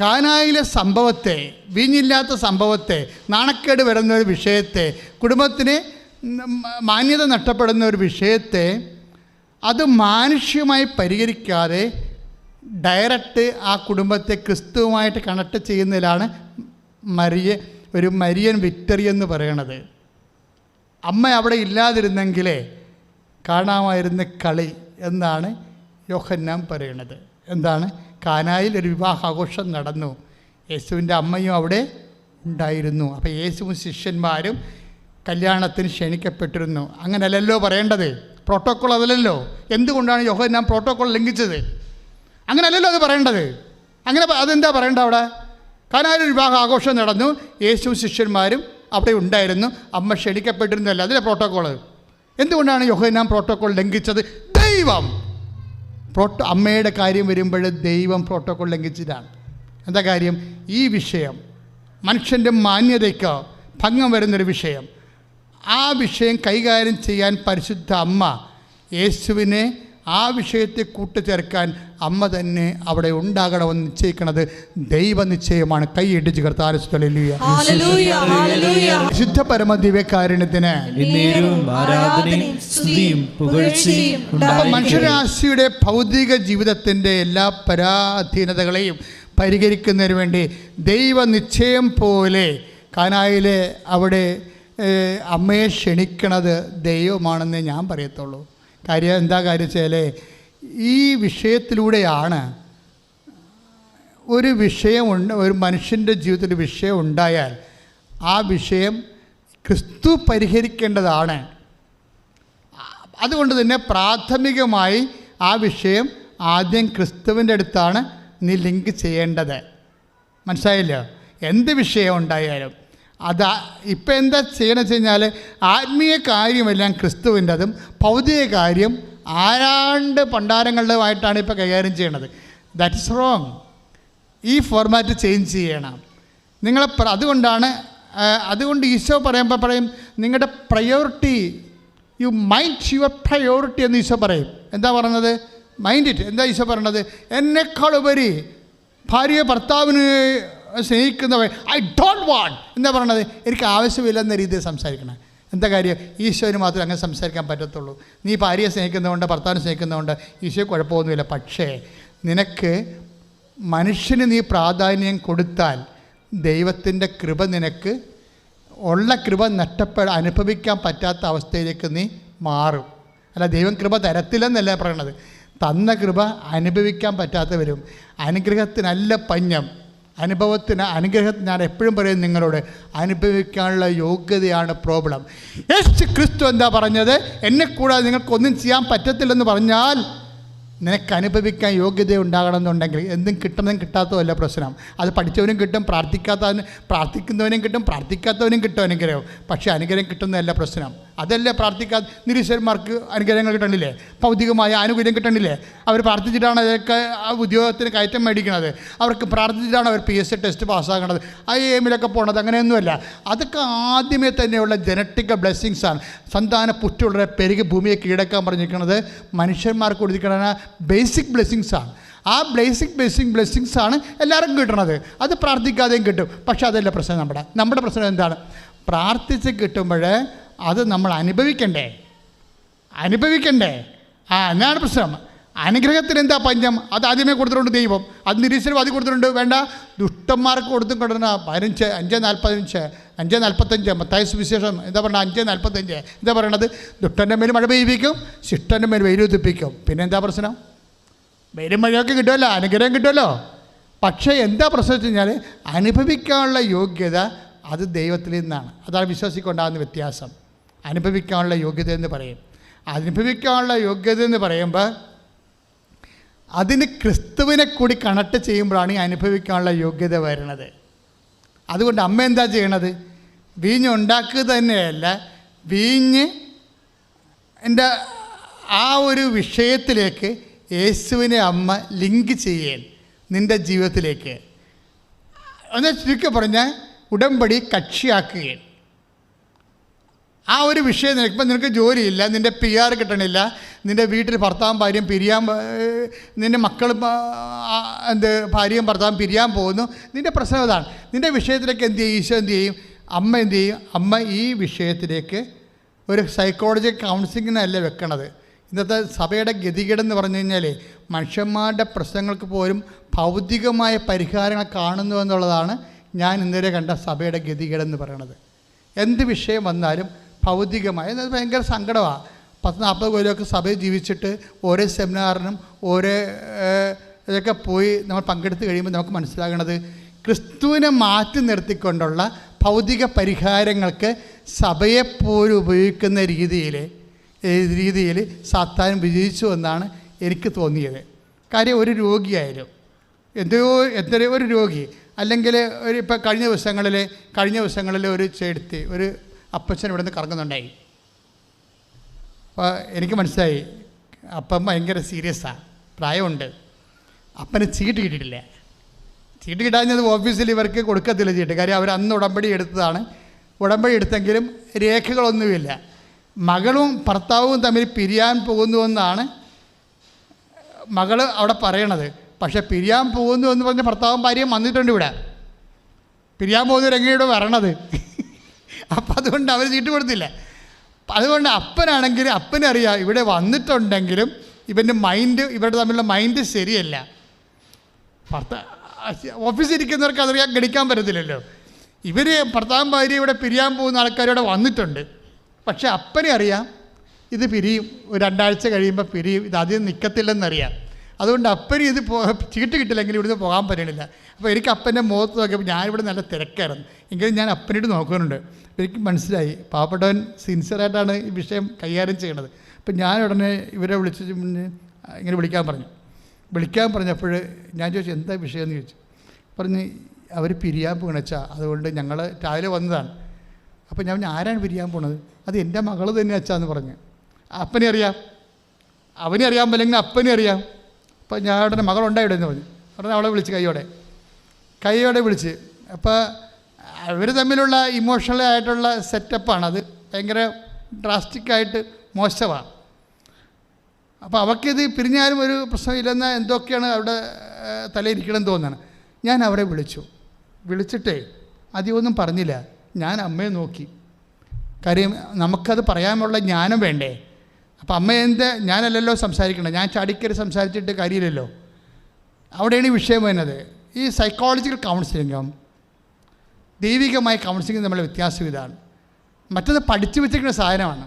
കാനായിലെ സംഭവത്തെ, വീഞ്ഞില്ലാത്ത സംഭവത്തെ, നാണക്കേട് വരുന്ന ഒരു വിഷയത്തെ, കുടുംബത്തിന് മാന്യത നഷ്ടപ്പെടുന്ന ഒരു വിഷയത്തെ അത് മാനുഷ്യമായി പരിഹരിക്കാതെ ഡയറക്റ്റ് ആ കുടുംബത്തെ ക്രിസ്തുവുമായിട്ട് കണക്ട് ചെയ്യുന്നതിലാണ് ഒരു മരിയൻ വിക്ടറി എന്ന് പറയണത്. അമ്മ അവിടെ ഇല്ലാതിരുന്നെങ്കിലേ കാണാമായിരുന്ന കളി എന്നാണ് യോഹന്നാൻ പറയണത്. എന്താണ്? കാനായിൽ ഒരു വിവാഹാഘോഷം നടന്നു, യേശുവിൻ്റെ അമ്മയും അവിടെ ഉണ്ടായിരുന്നു. അപ്പോൾ യേശുവും ശിഷ്യന്മാരും കല്യാണത്തിന് ക്ഷണിക്കപ്പെട്ടിരുന്നു. അങ്ങനെയല്ലല്ലോ പറയേണ്ടത്, പ്രോട്ടോക്കോൾ അതല്ലല്ലോ. എന്തുകൊണ്ടാണ് യോഹന്നാൻ പ്രോട്ടോക്കോൾ ലംഘിച്ചത്? അങ്ങനെയല്ലല്ലോ അത് പറയേണ്ടത്. അതെന്താ പറയേണ്ടത്? അവിടെ കാനായിൽ ഒരു വിവാഹ ആഘോഷം നടന്നു, യേശുവും ശിഷ്യന്മാരും അവിടെ ഉണ്ടായിരുന്നു, അമ്മ ക്ഷണിക്കപ്പെട്ടിരുന്നല്ല, അതിലെ പ്രോട്ടോക്കോള്. എന്തുകൊണ്ടാണ് യോഹന്നാൻ പ്രോട്ടോക്കോൾ ലംഘിച്ചത്? ദൈവം അമ്മയുടെ കാര്യം വരുമ്പോൾ ദൈവം പ്രോട്ടോക്കോൾ ലംഘിച്ചതാണ്. എന്താ കാര്യം? ഈ വിഷയം മനുഷ്യൻ്റെ മാന്യതയ്ക്ക് ഭംഗം വരുന്നൊരു വിഷയം. ആ വിഷയം കൈകാര്യം ചെയ്യാൻ പരിശുദ്ധ അമ്മ യേശുവിനെ ആ വിഷയത്തെ കൂട്ടിച്ചേർക്കാൻ അമ്മ തന്നെ അവിടെ ഉണ്ടാകണമെന്ന് നിശ്ചയിക്കുന്നത് ദൈവനിശ്ചയമാണ്. കൈയിടിച്ച് കർത്താവിനെ സ്തുതിക്കുക. ശുദ്ധ പരമ ദിവ്യകാരുണ്യത്തിന് മനുഷ്യരാശിയുടെ ഭൗതിക ജീവിതത്തിൻ്റെ എല്ലാ പരാധീനതകളെയും പരിഹരിക്കുന്നതിന് വേണ്ടി ദൈവനിശ്ചയം പോലെ കാനായിലെ അവിടെ അമ്മയെ ക്ഷണിക്കണത് ദൈവമാണെന്നേ ഞാൻ പറയത്തുള്ളൂ. എന്താ കാര്യം വെച്ചാൽ ഈ വിഷയത്തിലൂടെയാണ് ഒരു മനുഷ്യൻ്റെ ജീവിതത്തിൽ വിഷയം ഉണ്ടായാൽ ആ വിഷയം ക്രിസ്തു പരിഹരിക്കേണ്ടതാണ്. അതുകൊണ്ട് തന്നെ പ്രാഥമികമായി ആ വിഷയം ആദ്യം ക്രിസ്തുവിൻ്റെ അടുത്താണ് നീ ലിങ്ക് ചെയ്യേണ്ടത്. മനസ്സിലായില്ലോ? എന്ത് വിഷയം ഉണ്ടായാലും ഇപ്പം എന്താ ചെയ്യണമെന്ന് വെച്ച് കഴിഞ്ഞാൽ ആത്മീയ കാര്യമെല്ലാം ക്രിസ്തുവിൻ്റെതും ഭൗതിക കാര്യം ആരാണ്ട് പണ്ടാരങ്ങളുടെതുമായിട്ടാണ് ഇപ്പോൾ കൈകാര്യം ചെയ്യണത്. That is wrong. ഈ ഫോർമാറ്റ് ചേഞ്ച് ചെയ്യണം. അതുകൊണ്ട് ഈശോ പറയും നിങ്ങളുടെ priority, you mind your priority എന്ന് ഈശോ പറയും. എന്താ പറഞ്ഞത്? Mind it. എന്താ ഈശോ പറയണത്? എന്നെക്കാൾ ഉപരി ഭാര്യയെ ഭർത്താവിന് സ്നേഹിക്കുന്നവർ ഐ ഡോണ്ട് വാണ്ട് എന്താ പറയണത്? എനിക്ക് ആവശ്യമില്ലെന്ന രീതിയിൽ സംസാരിക്കണം. എന്താ കാര്യം? ഈശോന് മാത്രമേ അങ്ങനെ സംസാരിക്കാൻ പറ്റത്തുള്ളൂ. നീ ഭാര്യയെ സ്നേഹിക്കുന്നതുകൊണ്ട് ഭർത്താവിനെ സ്നേഹിക്കുന്നതുകൊണ്ട് ഈശോ കുഴപ്പമൊന്നുമില്ല. പക്ഷേ നിനക്ക് മനുഷ്യന് നീ പ്രാധാന്യം കൊടുത്താൽ ദൈവത്തിൻ്റെ കൃപ നിനക്ക് ഉള്ള കൃപ അനുഭവിക്കാൻ പറ്റാത്ത അവസ്ഥയിലേക്ക് നീ മാറും. അല്ല, ദൈവം കൃപ തരത്തില്ലെന്നല്ല പറയണത്. തന്ന കൃപ അനുഭവിക്കാൻ പറ്റാത്ത വരും. അനുഗ്രഹത്തിനല്ല പഞ്ഞം, അനുഗ്രഹത്തിന് ഞാൻ എപ്പോഴും പറയും നിങ്ങളോട്, അനുഭവിക്കാനുള്ള യോഗ്യതയാണ് പ്രോബ്ലം. യേശു ക്രിസ്തു എന്താ പറഞ്ഞത്? എന്നെ കൂടാതെ നിങ്ങൾക്കൊന്നും ചെയ്യാൻ പറ്റത്തില്ലെന്ന് പറഞ്ഞാൽ നിനക്ക് അനുഭവിക്കാൻ യോഗ്യത ഉണ്ടാകണമെന്നുണ്ടെങ്കിൽ എന്തും കിട്ടുന്നതും കിട്ടാത്തതല്ല പ്രശ്നം. അത് പഠിച്ചവനും കിട്ടും, പ്രാർത്ഥിക്കുന്നവനും കിട്ടും, പ്രാർത്ഥിക്കാത്തവനും കിട്ടും അനുഗ്രഹം. പക്ഷേ അനുഗ്രഹം കിട്ടുന്നതല്ല പ്രശ്നം. അതല്ലേ നിരീശ്വരന്മാർക്ക് അനുഗ്രഹങ്ങൾ കിട്ടണില്ലേ? ഭൗതികമായ ആനുകൂല്യം കിട്ടണില്ലേ? അവർ പ്രാർത്ഥിച്ചിട്ടാണ് അതൊക്കെ ആ ഉദ്യോഗത്തിന് കയറ്റം മേടിക്കണത്. അവർക്ക് പ്രാർത്ഥിച്ചിട്ടാണ് അവർ PSC ടെസ്റ്റ് പാസ്സാകണത്, IIM-ലൊക്കെ പോകണത്. അങ്ങനെയൊന്നുമല്ല. അതൊക്കെ ആദ്യമേ തന്നെയുള്ള ജനറ്റിക് ബ്ലെസ്സിങ്സാണ്. സന്താന പുഷ്ടിയുള്ളവരെ പെരുകി ഭൂമിയെ കീഴടക്കാൻ പറഞ്ഞിരിക്കുന്നത് മനുഷ്യന്മാർക്ക് കൊടുത്തിരിക്കണ ബേസിക് ബ്ലെസ്സിങ്സാണ്. ആ ബ്ലെസ്സിങ്സാണ് എല്ലാവർക്കും കിട്ടണത്. അത് പ്രാർത്ഥിക്കാതെയും കിട്ടും. പക്ഷെ അതല്ല പ്രശ്നം. നമ്മുടെ പ്രശ്നം എന്താണ്? പ്രാർത്ഥിച്ച് കിട്ടുമ്പോൾ അത് നമ്മൾ അനുഭവിക്കണ്ടേ? എന്നാണ് പ്രശ്നം. അനുഗ്രഹത്തിന് എന്താ പഞ്ചം? അത് ആദ്യമേ കൊടുത്തിട്ടുണ്ട് ദൈവം. അത് നിരീശ്വരവാദി കൊടുത്തിട്ടുണ്ട്. വേണ്ട, ദുഷ്ടന്മാർക്ക് കൊടുത്തിട്ടുണ്ട്. 5:45 മത്തായി സുവിശേഷം എന്താ പറഞ്ഞത്? 5:45 എന്താ പറയണത്? ദുഷ്ടൻ്റെ മേൽ മഴ പെയ്യിപ്പിക്കും, ശിഷ്ടൻ്റെ മേൽ വെയിലുതിപ്പിക്കും. പിന്നെ എന്താ പ്രശ്നം? വെയിലും മഴയൊക്കെ കിട്ടുമല്ലോ, അനുഗ്രഹം കിട്ടുമല്ലോ. പക്ഷേ എന്താ പ്രശ്നം വെച്ച് കഴിഞ്ഞാൽ അനുഭവിക്കാനുള്ള യോഗ്യത അത് ദൈവത്തിൽ നിന്നാണ്. അതാണ് വിശ്വാസിക്കുണ്ടാകുന്ന വ്യത്യാസം. അനുഭവിക്കാനുള്ള യോഗ്യത എന്ന് പറയും. അനുഭവിക്കാനുള്ള യോഗ്യത എന്ന് പറയുമ്പോൾ അതിന് ക്രിസ്തുവിനെ കൂടി കണക്ട് ചെയ്യുമ്പോഴാണ് ഈ അനുഭവിക്കാനുള്ള യോഗ്യത വരുന്നത്. അതുകൊണ്ട് അമ്മ എന്താ ചെയ്യണത്? വീഞ്ഞ് ഉണ്ടാക്കുക തന്നെയല്ല, വീഞ്ഞ് എൻ്റെ ആ ഒരു വിഷയത്തിലേക്ക് യേശുവിനെ അമ്മ ലിങ്ക് ചെയ്യേൻ നിൻ്റെ ജീവിതത്തിലേക്ക്. എന്നാൽ ചുരുക്കി പറഞ്ഞാൽ ഉടമ്പടി കക്ഷിയാക്കുകയും ആ ഒരു വിഷയം ഇപ്പം നിനക്ക് ജോലിയില്ല, നിൻ്റെ PR കിട്ടണില്ല, നിൻ്റെ വീട്ടിൽ ഭർത്താവും ഭാര്യയും നിൻ്റെ മക്കളും ഭാര്യയും ഭർത്താവും പിരിയാൻ പോകുന്നു. നിൻ്റെ പ്രശ്നം അതാണ്. നിൻ്റെ വിഷയത്തിലേക്ക് എന്ത് ചെയ്യും? ഈശോ എന്ത് ചെയ്യും? അമ്മ എന്ത് ചെയ്യും? അമ്മ ഈ വിഷയത്തിലേക്ക് ഒരു സൈക്കോളജി കൗൺസിലിങ്ങിനല്ല വെക്കണത്. ഇന്നത്തെ സഭയുടെ ഗതികേടെന്ന് പറഞ്ഞു കഴിഞ്ഞാൽ മനുഷ്യന്മാരുടെ പ്രശ്നങ്ങൾക്ക് പോലും ഭൗതികമായ പരിഹാരങ്ങൾ കാണുന്നു എന്നുള്ളതാണ് ഞാൻ ഇന്നലെ കണ്ട സഭയുടെ ഗതികേടെന്ന് പറയണത്. എന്ത് വിഷയം വന്നാലും ഭൗതികമായ, അത് ഭയങ്കര സങ്കടമാണ്. 10-40 കൊല്ലമൊക്കെ സഭയിൽ ജീവിച്ചിട്ട് ഓരോ സെമിനാറിനും ഓരോ ഇതൊക്കെ പോയി നമ്മൾ പങ്കെടുത്ത് കഴിയുമ്പോൾ നമുക്ക് മനസ്സിലാകണത് ക്രിസ്തുവിനെ മാറ്റി നിർത്തിക്കൊണ്ടുള്ള ഭൗതിക പരിഹാരങ്ങൾക്ക് സഭയെപ്പോലും ഉപയോഗിക്കുന്ന രീതിയിൽ സാത്താൻ വിജയിച്ചു എന്നാണ് എനിക്ക് തോന്നിയത്. കാര്യം ഒരു രോഗിയായാലും എന്തോ ഒരു രോഗി, അല്ലെങ്കിൽ ഒരു ഇപ്പോൾ കഴിഞ്ഞ ദിവസങ്ങളിൽ ഒരു ചേട്ടത്തി, ഒരു അപ്പച്ചൻ ഇവിടെ നിന്ന് കറങ്ങുന്നുണ്ടായി. അപ്പോൾ എനിക്ക് മനസ്സിലായി അപ്പം ഭയങ്കര സീരിയസാണ്, പ്രായമുണ്ട്. അപ്പന് ചീട്ട് കിട്ടിയിട്ടില്ല. ചീട്ട് കിട്ടാഞ്ഞത് ഓഫീസിൽ ഇവർക്ക് കൊടുക്കത്തില്ല ചീട്ട്. കാര്യം അവർ അന്ന് ഉടമ്പടി എടുത്തതാണ്. ഉടമ്പടി എടുത്തെങ്കിലും രേഖകളൊന്നുമില്ല. മകളും ഭർത്താവും തമ്മിൽ പിരിയാൻ പോകുന്നുവെന്നാണ് മകൾ അവിടെ പറയണത്. പക്ഷേ പിരിയാൻ പോകുന്നു എന്ന് പറഞ്ഞ ഭർത്താവും ഭാര്യയും വന്നിട്ടുണ്ട് ഇവിടെ. പിരിയാൻ പോകുന്നവർ എങ്ങനെയാണ് വരണത്? അപ്പം അതുകൊണ്ട് അവർ ചീട്ട് കൊടുത്തില്ല. അതുകൊണ്ട് അപ്പനാണെങ്കിൽ അപ്പനറിയാം ഇവിടെ വന്നിട്ടുണ്ടെങ്കിലും ഇവരുടെ തമ്മിലുള്ള മൈൻഡ് ശരിയല്ല. ഓഫീസിൽ ഇരിക്കുന്നവർക്ക് അതറിയാൻ ഗണിക്കാൻ പറ്റത്തില്ലല്ലോ. ഭർത്താവും ഭാര്യ ഇവിടെ പിരിയാൻ പോകുന്ന ആൾക്കാരിവിടെ വന്നിട്ടുണ്ട്. പക്ഷേ അപ്പനെ അറിയാം ഇത് പിരിയും, ഒരു 2 ആഴ്ച കഴിയുമ്പോൾ പിരിയും, ഇത് അധികം നിൽക്കത്തില്ലെന്നറിയാം. അതുകൊണ്ട് അപ്പന് ഇത് ചീട്ട് കിട്ടില്ലെങ്കിൽ ഇവിടുന്ന് പോകാൻ പറ്റണില്ല. അപ്പോൾ എനിക്ക് അപ്പൻ്റെ മുഖത്ത് നോക്കിയപ്പോൾ ഞാനിവിടെ നല്ല തിരക്കായിരുന്നു. എങ്കിലും ഞാൻ അപ്പനിട്ട് നോക്കുന്നുണ്ട്. എനിക്ക് മനസ്സിലായി പാവപ്പെട്ടവൻ സിൻസിയറായിട്ടാണ് ഈ വിഷയം കൈകാര്യം ചെയ്യണത്. അപ്പം ഞാൻ ഉടനെ ഇവരെ വിളിച്ച് ഇങ്ങനെ വിളിക്കാൻ പറഞ്ഞപ്പോൾ ഞാൻ ചോദിച്ചു എന്താ വിഷയം എന്ന് ചോദിച്ചു. പറഞ്ഞ് അവർ പിരിയാൻ പോകണച്ചാ, അതുകൊണ്ട് ഞങ്ങൾ രാവിലെ വന്നതാണ്. അപ്പോൾ ഞാൻ ആരാണ് പിരിയാൻ പോണത്? അത് എൻ്റെ മകൾ തന്നെ അച്ഛാന്ന് പറഞ്ഞ്. അപ്പനെ അറിയാം, അവനെ അറിയാൻ പറ്റില്ലെങ്കിൽ അപ്പനെ അറിയാം. അപ്പോൾ ഞാൻ ഉടനെ മകളുണ്ടായിടെന്ന് പറഞ്ഞ് അവളെ വിളിച്ച് കൈയോടെ വിളിച്ച്. അപ്പോൾ അവർ തമ്മിലുള്ള ഇമോഷണലായിട്ടുള്ള സെറ്റപ്പാണ്, അത് ഭയങ്കര ഡ്രാസ്റ്റിക്കായിട്ട് മോശമാണ്. അപ്പോൾ അവൾക്കിത് പിരിഞ്ഞാലും ഒരു പ്രശ്നമില്ലെന്ന എന്തൊക്കെയാണ് അവിടെ തലയിരിക്കണമെന്ന് തോന്നുന്നത്. ഞാൻ അവരെ വിളിച്ചിട്ടേ അധികമൊന്നും പറഞ്ഞില്ല. ഞാൻ അമ്മയെ നോക്കി. കാര്യം നമുക്കത് പറയാനുള്ള ജ്ഞാനം വേണ്ടേ. അപ്പം അമ്മ ഞാനല്ലല്ലോ സംസാരിക്കണം, ഞാൻ ചാടിക്കറി സംസാരിച്ചിട്ട് കാര്യമില്ലല്ലോ. അവിടെയാണ് ഈ വിഷയം വരുന്നത്. ഈ സൈക്കോളജിക്കൽ കൗൺസിലിങ്ങും ദൈവികമായ കൗൺസിലിങ്ങും തമ്മിലുള്ള വ്യത്യാസം ഇതാണ്. മറ്റത് പഠിച്ചു വെച്ചിരിക്കുന്ന സാധനമാണ്.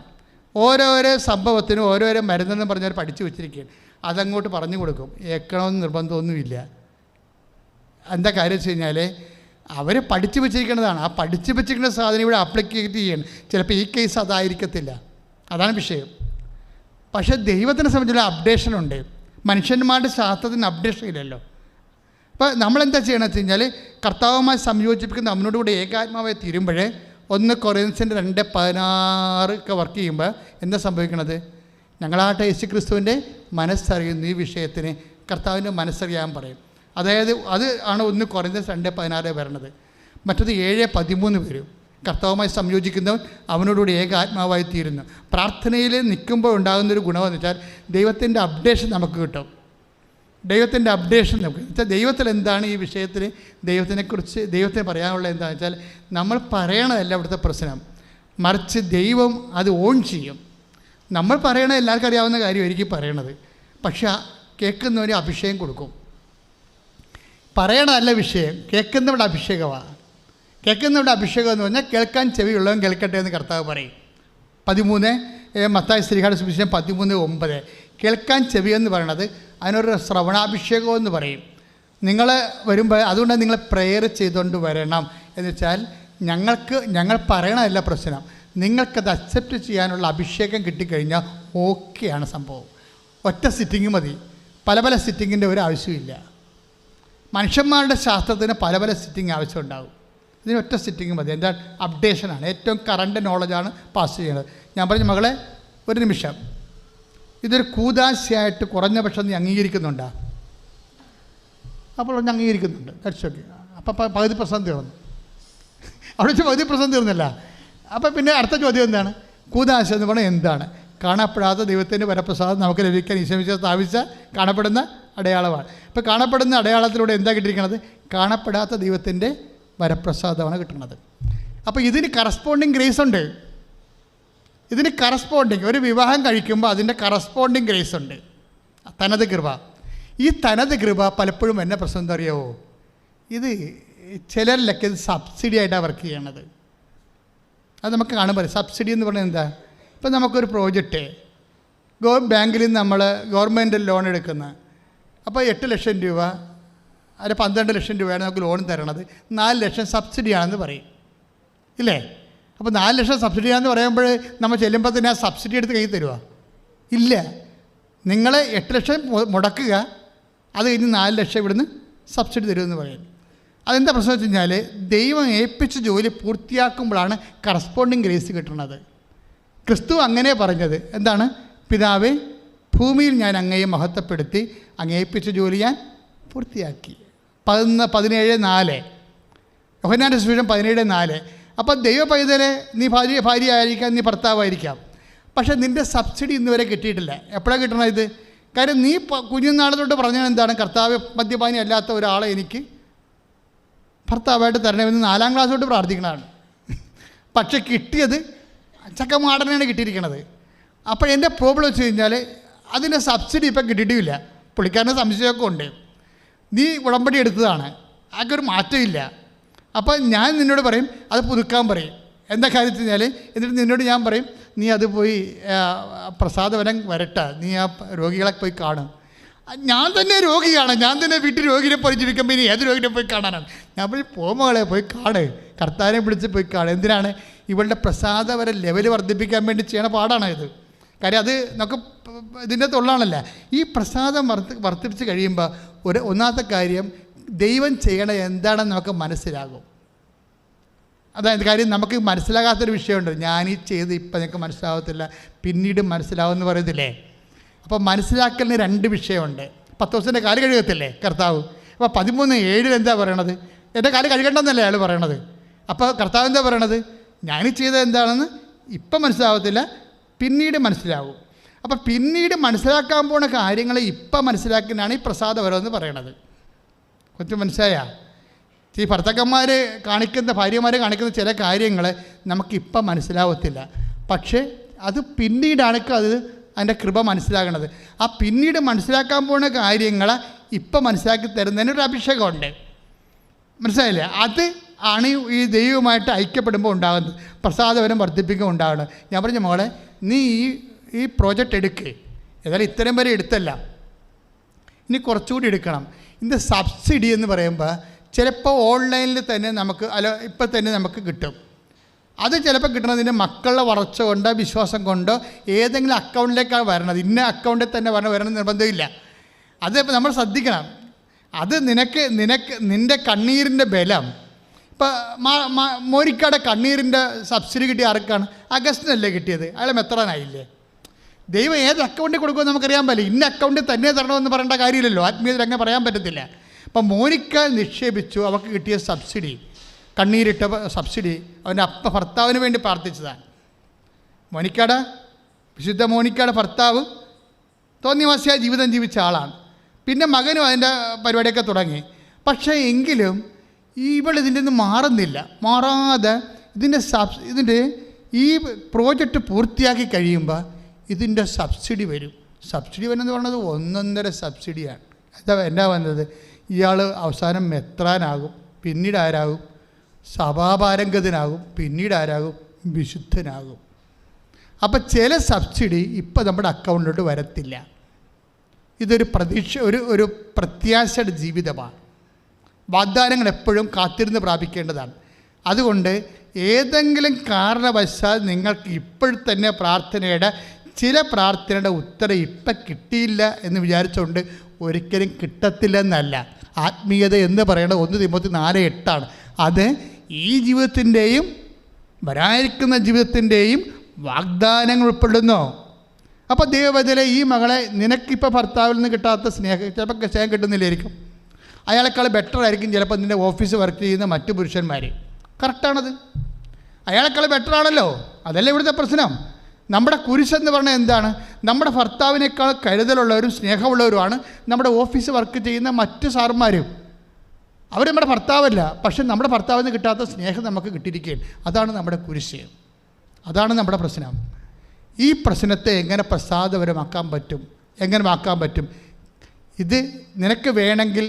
ഓരോരോ സംഭവത്തിനും ഓരോരോ മരുന്നെന്ന് പറഞ്ഞാൽ പഠിച്ചു വെച്ചിരിക്കുകയാണ്. അതങ്ങോട്ട് പറഞ്ഞു കൊടുക്കും, ഏൽക്കണമെന്ന് നിർബന്ധമൊന്നുമില്ല. എന്താ കാര്യം വെച്ച് കഴിഞ്ഞാൽ അവർ പഠിച്ചു വെച്ചിരിക്കുന്നതാണ്. ആ പഠിച്ചു വെച്ചിരിക്കുന്ന സാധനം ഇവിടെ ആപ്ലിക്കേറ്റ് ചെയ്യണം. ചിലപ്പോൾ ഈ കേസ് അതായിരിക്കത്തില്ല, അതാണ് വിഷയം. പക്ഷേ ദൈവത്തിനെ സംബന്ധിച്ചുള്ള അപ്ഡേഷനുണ്ട്. മനുഷ്യന്മാരുടെ ശാസ്ത്രത്തിന് അപ്ഡേഷൻ ഇല്ലല്ലോ. അപ്പോൾ നമ്മളെന്താ ചെയ്യണമെന്ന് വെച്ച് കഴിഞ്ഞാൽ കർത്താവുമായി സംയോജിപ്പിക്കുന്ന അവനോട് കൂടെ ഏകാത്മാവായി തീരുമ്പോൾ 1 കൊറിന്ത്യൻസിൻ്റെ 2:16 വർക്ക് ചെയ്യുമ്പോൾ എന്താ സംഭവിക്കണത്? ഞങ്ങളാട്ടെ യേശു ക്രിസ്തുവിൻ്റെ മനസ്സറിയുന്നു. ഈ വിഷയത്തിന് കർത്താവിൻ്റെ മനസ്സറിയാൻ പറയും. അതായത് അത് ആണ് 1 കൊറിന്ത്യൻസ് 2:16 വരണത്. മറ്റത് 7:13 വരും. കർത്താവുമായി സംയോജിക്കുന്നവൻ അവനോടുകൂടി ഏകാത്മാവായി തീരുന്നു. പ്രാർത്ഥനയിൽ നിൽക്കുമ്പോൾ ഉണ്ടാകുന്നൊരു ഗുണമെന്ന് വെച്ചാൽ ദൈവത്തിൻ്റെ അപ്ഡേഷൻ നമുക്ക് കിട്ടും. ദൈവത്തിൻ്റെ അപ്ഡേഷൻ നമുക്ക് വെച്ചാൽ ദൈവത്തിൽ എന്താണ് ഈ വിഷയത്തിൽ ദൈവത്തിനെക്കുറിച്ച് ദൈവത്തിന് പറയാനുള്ള എന്താണെന്ന് വെച്ചാൽ നമ്മൾ പറയണതല്ല ഇവിടുത്തെ പ്രശ്നം, മറിച്ച് ദൈവം അത് ഓൺ ചെയ്യും. നമ്മൾ പറയണത് എല്ലാവർക്കും അറിയാവുന്ന കാര്യമായിരിക്കും പറയണത്, പക്ഷെ കേൾക്കുന്നവന് അഭിഷേകം കൊടുക്കും. പറയണതല്ല വിഷയം, കേൾക്കുന്നവരുടെ അഭിഷേകമാണ്. കേൾക്കുന്നവരുടെ അഭിഷേകം എന്ന് പറഞ്ഞാൽ കേൾക്കാൻ ചെവിയുള്ളവൻ കേൾക്കട്ടെ എന്ന് കർത്താവ് പറയും. 13 മത്തായി ശ്രീഹാടെ സുവിശേഷം 13:9 കേൾക്കാൻ ചെവി എന്ന് പറയണത് അതിനൊരു ശ്രവണാഭിഷേകം എന്ന് പറയും. നിങ്ങൾ വരുമ്പോൾ അതുകൊണ്ട് നിങ്ങൾ പ്രെയർ ചെയ്തുകൊണ്ട് വരണം എന്ന് വെച്ചാൽ ഞങ്ങൾ പറയണതല്ല പ്രശ്നം, നിങ്ങൾക്കത് അക്സെപ്റ്റ് ചെയ്യാനുള്ള അഭിഷേകം കിട്ടിക്കഴിഞ്ഞാൽ ഓക്കെയാണ് സംഭവം. ഒറ്റ സിറ്റിങ് മതി, പല സിറ്റിങ്ങിൻ്റെ ഒരു ആവശ്യമില്ല. മനുഷ്യന്മാരുടെ ശാസ്ത്രത്തിന് പല സിറ്റിങ് ആവശ്യമുണ്ടാകും. ഇതിന് ഒറ്റ സിറ്റിങ് മതി. എന്താ അപ്ഡേഷനാണ്, ഏറ്റവും കറണ്ട് നോളജാണ് പാസ് ചെയ്യുന്നത്. ഞാൻ പറഞ്ഞു മകളെ ഒരു നിമിഷം, ഇതൊരു കൂദാശയായിട്ട് കുറഞ്ഞ പക്ഷം നീ അംഗീകരിക്കുന്നുണ്ടോ? അപ്പോൾ ഒന്ന് അംഗീകരിക്കുന്നുണ്ട്, ദാറ്റ്സ് ഓക്കെ. അപ്പം പകുതി പ്രശ്നം തീർന്നു. അവിടെ വെച്ച് പകുതി പ്രശ്നം തീർന്നില്ല. അപ്പം പിന്നെ അടുത്ത ചോദ്യം എന്താണ്? കൂദാശ എന്ന് പറഞ്ഞാൽ എന്താണ്? കാണപ്പെടാത്ത ദൈവത്തിൻ്റെ വരപ്രസാദം നമുക്ക് ലഭിക്കാൻ ഈശോ സ്ഥാപിച്ച കാണപ്പെടുന്ന അടയാളമാണ്. ഇപ്പോൾ കാണപ്പെടുന്ന അടയാളത്തിലൂടെ എന്താ കിട്ടിയിരിക്കുന്നത്? കാണപ്പെടാത്ത ദൈവത്തിൻ്റെ വരപ്രസാദമാണ് കിട്ടുന്നത്. അപ്പോൾ ഇതിന് കറസ്പോണ്ടിങ് ഗ്രേസ് ഉണ്ട്. ഇതിന് കറസ്പോണ്ടിങ് ഒരു വിവാഹം കഴിക്കുമ്പോൾ അതിൻ്റെ കറസ്പോണ്ടിങ് ഗ്രേസ് ഉണ്ട്, തനത് കൃപ. ഈ തനത് കൃപ പലപ്പോഴും എന്നെ പ്രശ്നം എന്താ അറിയാവോ, ഇത് ചിലരിലൊക്കെ ഇത് സബ്സിഡി ആയിട്ടാണ് വർക്ക് ചെയ്യണത്. അത് നമുക്ക് കാണുമ്പോൾ സബ്സിഡി എന്ന് പറഞ്ഞാൽ എന്താ, ഇപ്പം നമുക്കൊരു പ്രോജക്റ്റ് ബാങ്കിൽ നിന്ന് നമ്മൾ ഗവൺമെൻറ് ലോൺ എടുക്കുന്ന, അപ്പോൾ 8 ലക്ഷം രൂപ അല്ല 12 ലക്ഷം രൂപയാണ് നമുക്ക് ലോൺ തരണത്, 4 ലക്ഷം സബ്സിഡിയാണെന്ന് പറയും ഇല്ലേ. അപ്പോൾ 4 ലക്ഷം സബ്സിഡിയാണെന്ന് പറയുമ്പോൾ നമ്മൾ ചെല്ലുമ്പോൾ തന്നെ ആ സബ്സിഡി എടുത്ത് കയ്യിൽ തരുക ഇല്ല. നിങ്ങൾ 8 ലക്ഷം മുടക്കുക, അത് കഴിഞ്ഞ് 4 ലക്ഷം ഇവിടുന്ന് സബ്സിഡി തരുമെന്ന് പറയും. അതെന്താ പ്രശ്നം വെച്ച് കഴിഞ്ഞാൽ ദൈവം ഏൽപ്പിച്ച ജോലി പൂർത്തിയാക്കുമ്പോഴാണ് കറസ്പോണ്ടിങ് ഗ്രേസ് കിട്ടുന്നത്. ക്രിസ്തു അങ്ങനെ പറഞ്ഞത് എന്താണ്, പിതാവേ ഭൂമിയിൽ ഞാൻ അങ്ങയെ മഹത്വപ്പെടുത്തി അങ്ങ് ഏൽപ്പിച്ച ജോലി ഞാൻ പൂർത്തിയാക്കി. 17:4 യോഹന്നാന്റെ സുവിശേഷം 17:4. അപ്പം ദൈവ പൈതലെ നീ ഭാര്യ ആയിരിക്കാം, നീ ഭർത്താവായിരിക്കാം, പക്ഷേ നിൻ്റെ സബ്സിഡി ഇന്നുവരെ കിട്ടിയിട്ടില്ല. എപ്പോഴാണ് കിട്ടണം ഇത്? കാര്യം നീ കുഞ്ഞുനാളെ തൊട്ട് പറഞ്ഞാൽ എന്താണ്, കർത്താവ് മദ്യപാനി അല്ലാത്ത ഒരാളെ എനിക്ക് ഭർത്താവായിട്ട് തരണമെന്ന് 4ാം ക്ലാസ് തൊട്ട് പ്രാർത്ഥിക്കണതാണ്. പക്ഷെ കിട്ടിയത് ചക്കമാടനാണ് കിട്ടിയിരിക്കണത്. അപ്പോൾ എൻ്റെ പ്രോബ്ലം വെച്ച് കഴിഞ്ഞാൽ അതിൻ്റെ സബ്സിഡി ഇപ്പം കിട്ടിയിട്ടില്ല. പുള്ളിക്കാരൻ്റെ സംശയമൊക്കെ ഉണ്ട്. നീ ഉടമ്പടി എടുത്തതാണ്, ആകെ ഒരു മാറ്റമില്ല. അപ്പോൾ ഞാൻ നിന്നോട് പറയും അത് പുതുക്കാൻ പറയും. എന്താ കാര്യം വെച്ച് കഴിഞ്ഞാൽ എന്നിട്ട് നിന്നോട് ഞാൻ പറയും നീ അത് പോയി പ്രസാദവനം വരട്ടെ, നീ ആ രോഗികളെ പോയി കാണും. ഞാൻ തന്നെ രോഗിയാണ്, ഞാൻ തന്നെ വീട്ടിൽ രോഗിനെ പോയി ജീവിക്കുമ്പോൾ ഇനി ഏത് രോഗിനെ പോയി കാണാനാണ്. ഞാൻ പോയി പോമകളെ പോയി കാണ്, കർത്താവിനെ വിളിച്ച് പോയി കാണും. എന്തിനാണ്? ഇവളുടെ പ്രസാദവര ലെവൽ വർദ്ധിപ്പിക്കാൻ വേണ്ടി ചെയ്യണ പാടാണ് ഇത്. കാര്യം അത് നമുക്ക് ഇതിൻ്റെ തൊള്ളാണല്ല. ഈ പ്രസാദം വർദ്ധിപ്പിച്ച് കഴിയുമ്പോൾ ഒന്നാമത്തെ കാര്യം ദൈവം ചെയ്യണ എന്താണെന്ന് നമുക്ക് മനസ്സിലാകും. അതായത് കാര്യം നമുക്ക് മനസ്സിലാകാത്തൊരു വിഷയമുണ്ട്. ഞാനീ ചെയ്ത് ഇപ്പം നിങ്ങൾക്ക് മനസ്സിലാകത്തില്ല, പിന്നീട് മനസ്സിലാവുമെന്ന് പറയത്തില്ലേ. അപ്പോൾ മനസ്സിലാക്കലിന് 2 വിഷയമുണ്ട്. 10 ദിവസത്തിൻ്റെ കാല് കഴുകത്തില്ലേ കർത്താവ്. അപ്പോൾ 13:7 എന്താ പറയണത്? എൻ്റെ കാല് കഴുകണ്ടെന്നല്ലേ അയാൾ പറയണത്. അപ്പോൾ കർത്താവ് എന്താ പറയണത്? ഞാനീ ചെയ്തത് എന്താണെന്ന് ഇപ്പം മനസ്സിലാവത്തില്ല, പിന്നീട് മനസ്സിലാവും. അപ്പോൾ പിന്നീട് മനസ്സിലാക്കാൻ പോണ കാര്യങ്ങളെ ഇപ്പം മനസ്സിലാക്കുന്നതാണ് ഈ പ്രസാദപരമെന്ന് പറയണത്. കുറച്ച് മനസ്സിലായ ഈ ഭർത്താക്കന്മാർ കാണിക്കുന്ന, ഭാര്യമാർ കാണിക്കുന്ന ചില കാര്യങ്ങൾ നമുക്കിപ്പം മനസ്സിലാവത്തില്ല, പക്ഷേ അത് പിന്നീടാണ് അത് അതിൻ്റെ കൃപ മനസ്സിലാകണത്. ആ പിന്നീട് മനസ്സിലാക്കാൻ പോകുന്ന കാര്യങ്ങൾ ഇപ്പം മനസ്സിലാക്കി തരുന്നതിനൊരു അഭിഷേകമുണ്ട്. മനസ്സിലായില്ലേ? അത് ആണ് ഈ ദൈവവുമായിട്ട് ഐക്യപ്പെടുമ്പോൾ ഉണ്ടാകുന്നത്, പ്രസാദവരം വർദ്ധിപ്പിക്കുമ്പോൾ ഉണ്ടാകുന്നത്. ഞാൻ പറഞ്ഞ മോളെ നീ ഈ പ്രോജക്റ്റ് എടുക്കുക, ഏതായാലും ഇത്രയും വരെ എടുത്തല്ല, ഇനി കുറച്ചുകൂടി എടുക്കണം. ഇതിൻ്റെ സബ്സിഡി എന്ന് പറയുമ്പോൾ ചിലപ്പോൾ ഓൺലൈനിൽ തന്നെ നമുക്ക് ഇപ്പം തന്നെ നമുക്ക് കിട്ടും. അത് ചിലപ്പോൾ കിട്ടണതിൻ്റെ മക്കളുടെ വളർച്ച കൊണ്ടോ വിശ്വാസം കൊണ്ടോ ഏതെങ്കിലും അക്കൗണ്ടിലേക്കാണ് വരണത്. ഇന്ന അക്കൗണ്ടിൽ തന്നെ വരണം നിർബന്ധമില്ല. അത് നമ്മൾ ശ്രദ്ധിക്കണം. അത് നിൻ്റെ കണ്ണീരിൻ്റെ ബലം. ഇപ്പം മോനിക്കയുടെ കണ്ണീരിൻ്റെ സബ്സിഡി കിട്ടിയ ആർക്കാണ്? അഗസ്റ്റിനല്ലേ കിട്ടിയത്? അയാൾ മെത്രാനായില്ലേ? ദൈവം ഏത് അക്കൗണ്ടിൽ കൊടുക്കുമെന്ന് നമുക്കറിയാൻ പറ്റില്ല. ഇന്ന അക്കൗണ്ടിൽ തന്നെ തരണമെന്ന് പറയേണ്ട കാര്യമില്ലല്ലോ. ആത്മീയത്തിൽ അങ്ങനെ പറയാൻ പറ്റത്തില്ല. അപ്പം മോനിക്ക നിക്ഷേപിച്ചു, അവൾക്ക് കിട്ടിയ സബ്സിഡി, കണ്ണീരിട്ട സബ്സിഡി അവൻ്റെ ഭർത്താവിന് വേണ്ടി പ്രാർത്ഥിച്ചതാണ്. വിശുദ്ധ മോനിക്കയുടെ ഭർത്താവ് തോന്നിവാസിയായ ജീവിതം ജീവിച്ച ആളാണ്. പിന്നെ മകനും അതിൻ്റെ പരിപാടിയൊക്കെ തുടങ്ങി. പക്ഷേ എങ്കിലും ഇതിൻ്റെ നിന്ന് മാറാതെ ഇതിൻ്റെ ഈ പ്രോജക്റ്റ് പൂർത്തിയാക്കി കഴിയുമ്പോൾ ഇതിൻ്റെ സബ്സിഡി വരും. സബ്സിഡി വരുന്നത് പറഞ്ഞത് 1.5 സബ്സിഡിയാണ്. എന്നാ വന്നത്? ഇയാൾ അവസാനം മെത്രാനാകും, പിന്നീട് ആരാകും? സഭാപാരംഗതനാകും, പിന്നീട് ആരാകും? വിശുദ്ധനാകും. അപ്പം ചില സബ്സിഡി ഇപ്പം നമ്മുടെ അക്കൗണ്ടിലോട്ട് വരത്തില്ല. ഇതൊരു ഒരു പ്രത്യാശയുടെ ജീവിതമാണ്. വാഗ്ദാനങ്ങൾ എപ്പോഴും കാത്തിരുന്ന് പ്രാപിക്കേണ്ടതാണ്. അതുകൊണ്ട് ഏതെങ്കിലും കാരണവശാൽ നിങ്ങൾക്ക് ഇപ്പോഴത്തന്നെ ചില പ്രാർത്ഥനയുടെ ഉത്തരം ഇപ്പം കിട്ടിയില്ല എന്ന് വിചാരിച്ചുകൊണ്ട് ഒരിക്കലും കിട്ടത്തില്ലെന്നല്ല. ആത്മീയത എന്ന് പറയുന്നത് 1 തിമോത്തി 4:8 അത് ഈ ജീവിതത്തിൻ്റെയും വരാനിരിക്കുന്ന ജീവിതത്തിൻ്റെയും വാഗ്ദാനങ്ങൾ ഉൾപ്പെടുന്നു. അപ്പോൾ ദൈവവചന ഈ മകളെ നിനക്കിപ്പോൾ ഭർത്താവിൽ നിന്ന് കിട്ടാത്ത ചിലപ്പോൾ സ്നേഹം കിട്ടുന്നില്ലായിരിക്കും. അയാളെക്കാൾ ബെറ്റർ ആയിരിക്കും ചിലപ്പോൾ നിൻ്റെ ഓഫീസ് വർക്ക് ചെയ്യുന്ന മറ്റു പുരുഷന്മാർ. കറക്റ്റാണത്. അയാളെക്കാൾ ബെറ്റർ ആണല്ലോ. അതല്ലേ ഇവിടുത്തെ പ്രശ്നം. നമ്മുടെ കുരിശെന്ന് പറഞ്ഞാൽ എന്താണ്? നമ്മുടെ ഭർത്താവിനേക്കാൾ കരുതലുള്ളവരും സ്നേഹമുള്ളവരുമാണ് നമ്മുടെ ഓഫീസ് വർക്ക് ചെയ്യുന്ന മറ്റ് സാർമാരും. അവർ നമ്മുടെ ഭർത്താവല്ല, പക്ഷെ നമ്മുടെ ഭർത്താവിന് കിട്ടാത്ത സ്നേഹം നമുക്ക് കിട്ടിയിരിക്കുകയാണ്. അതാണ് നമ്മുടെ കുരിശ്, അതാണ് നമ്മുടെ പ്രശ്നം. ഈ പ്രശ്നത്തെ എങ്ങനെ പ്രസാദപരമാക്കാൻ പറ്റും, എങ്ങനെ ആക്കാൻ പറ്റും? ഇത് നിനക്ക് വേണമെങ്കിൽ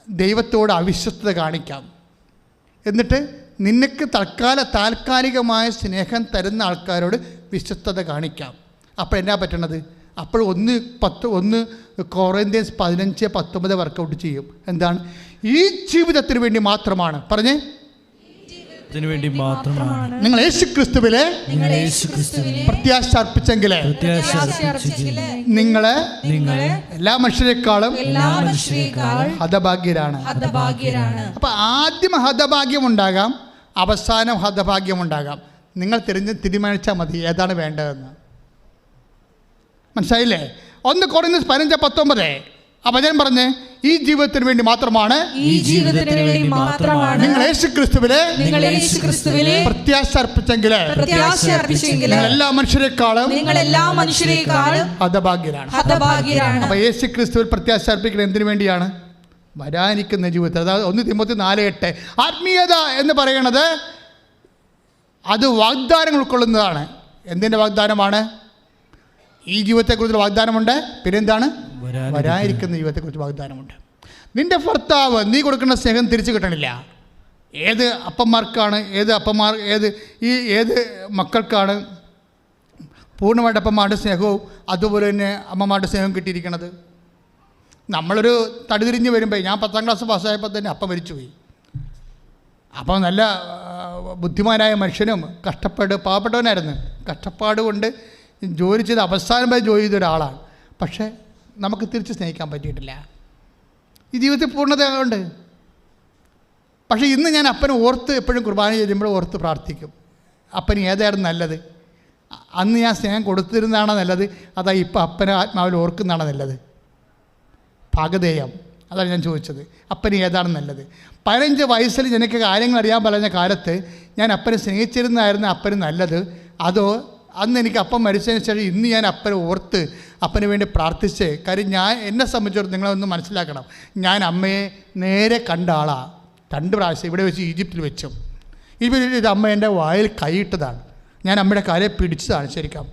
ദൈവത്തോട് അവിശ്വസ്തത കാണിക്കാം, എന്നിട്ട് നിനക്ക് താൽക്കാലികമായ സ്നേഹം തരുന്ന ആൾക്കാരോട് വിശ്വസ്തത കാണിക്കാം. അപ്പോൾ എന്നാ പറ്റണത്? അപ്പോൾ 1 കൊറിന്ത്യൻസ് 15:19 വർക്കൗട്ട് ചെയ്യും. എന്താണ്? ഈ ജീവിതത്തിന് വേണ്ടി മാത്രമാണ്, പറഞ്ഞേ, വേണ്ടി മാത്രമാണ് നിങ്ങൾ യേശുക്രിസ്തുവിലെ പ്രത്യാശ അർപ്പിച്ചെങ്കിൽ നിങ്ങളെ എല്ലാ മനുഷ്യരെക്കാളും ഹതഭാഗ്യരാണ്. അപ്പൊ ആദ്യം ഹതഭാഗ്യം ഉണ്ടാകാം, അവസാനം ഹതഭാഗ്യം ഉണ്ടാകാം. നിങ്ങൾ തീരുമാനിച്ചാൽ മതി ഏതാണ് വേണ്ടതെന്ന്. മനസ്സിലായില്ലേ? 1 കൊറിന്ത്യൻസ് 15:19 വചനം പറഞ്ഞ് ഈ ജീവിതത്തിന് വേണ്ടി മാത്രമാണ് നിങ്ങൾ യേശുക്രിസ്തുവിലെ പ്രത്യാശ അർപ്പിച്ചെങ്കിൽ എല്ലാ മനുഷ്യരെക്കാളും ഹതഭാഗ്യരാണ്. അപ്പൊ യേശുക്രിസ്തുവിൽ പ്രത്യാശ അർപ്പിക്കുന്നത് എന്തിനു വേണ്ടിയാണ്? വരാനിരിക്കുന്ന ജീവിതത്തിൽ. അതായത് 1 തിമോത്തി 4:8 ആത്മീയത എന്ന് പറയുന്നത് അത് വാഗ്ദാനങ്ങൾ ഉൾക്കൊള്ളുന്നതാണ്. എന്തിൻ്റെ വാഗ്ദാനമാണ്? ഈ ജീവിതത്തെക്കുറിച്ച് വാഗ്ദാനമുണ്ട്. പിന്നെന്താണ്? വരാനിരിക്കുന്ന ജീവിതത്തെക്കുറിച്ച് വാഗ്ദാനമുണ്ട്. നിന്റെ ഭർത്താവ് നീ കൊടുക്കുന്ന സ്നേഹം തിരിച്ചു കിട്ടണില്ല. ഏത് അപ്പന്മാർക്കാണ്, ഏത് മക്കൾക്കാണ് പൂർണ്ണമായിട്ട് അപ്പന്മാരുടെ സ്നേഹവും അതുപോലെ തന്നെ അമ്മമാരുടെ സ്നേഹവും കിട്ടിയിരിക്കുന്നത്? നമ്മളൊരു തടിതിരിഞ്ഞ് വരുമ്പോൾ, ഞാൻ 10ാം ക്ലാസ് പാസ്സായപ്പോൾ തന്നെ അപ്പം മരിച്ചുപോയി. അപ്പോൾ നല്ല ബുദ്ധിമാനായ മനുഷ്യനും പാവപ്പെട്ടവനായിരുന്നു. കഷ്ടപ്പാട് കൊണ്ട് ജോലി ചെയ്ത് അവസാനം വരെ ജോലി ചെയ്ത ഒരാളാണ്. പക്ഷേ നമുക്ക് തിരിച്ച് സ്നേഹിക്കാൻ പറ്റിയിട്ടില്ല. ഈ ജീവിതത്തിൽ പൂർണ്ണതയുണ്ട്. പക്ഷേ ഇന്ന് ഞാൻ അപ്പനെ ഓർത്ത് എപ്പോഴും കുർബാന ചെയ്യുമ്പോൾ ഓർത്ത് പ്രാർത്ഥിക്കും, അപ്പന് ഏതായിരുന്നു നല്ലത്? അന്ന് ഞാൻ സ്നേഹം കൊടുത്തിരുന്നതാണോ നല്ലത്, അതാ ഇപ്പം അപ്പനെ ആത്മാവിൽ ഓർക്കുന്നതാണോ നല്ലത്? ഭാഗധേയം, അതാണ് ഞാൻ ചോദിച്ചത്. അപ്പന് ഏതാണ് നല്ലത്? 15 വയസ്സിൽ എനിക്ക് കാര്യങ്ങൾ അറിയാൻ പറഞ്ഞ കാലത്ത് ഞാൻ അപ്പനെ സ്നേഹിച്ചിരുന്നായിരുന്നു അപ്പന് നല്ലത്, അതോ അന്ന് എനിക്ക് അപ്പം മരിച്ചതിന് ശേഷം ഇന്ന് ഞാൻ അപ്പനെ ഓർത്ത് അപ്പന് വേണ്ടി പ്രാർത്ഥിച്ച്? കാര്യം എന്നെ സംബന്ധിച്ചിടത്തോളം നിങ്ങളൊന്ന് മനസ്സിലാക്കണം, ഞാൻ അമ്മയെ നേരെ കണ്ട ആളാണ്. 2 പ്രാവശ്യം ഇവിടെ വെച്ച്, ഈജിപ്തിൽ വെച്ചും. ഇത് അമ്മ എൻ്റെ വായിൽ കൈയിട്ടതാണ്. ഞാൻ അമ്മയുടെ കാലെ പിടിച്ചതാണ് ശരിക്കും.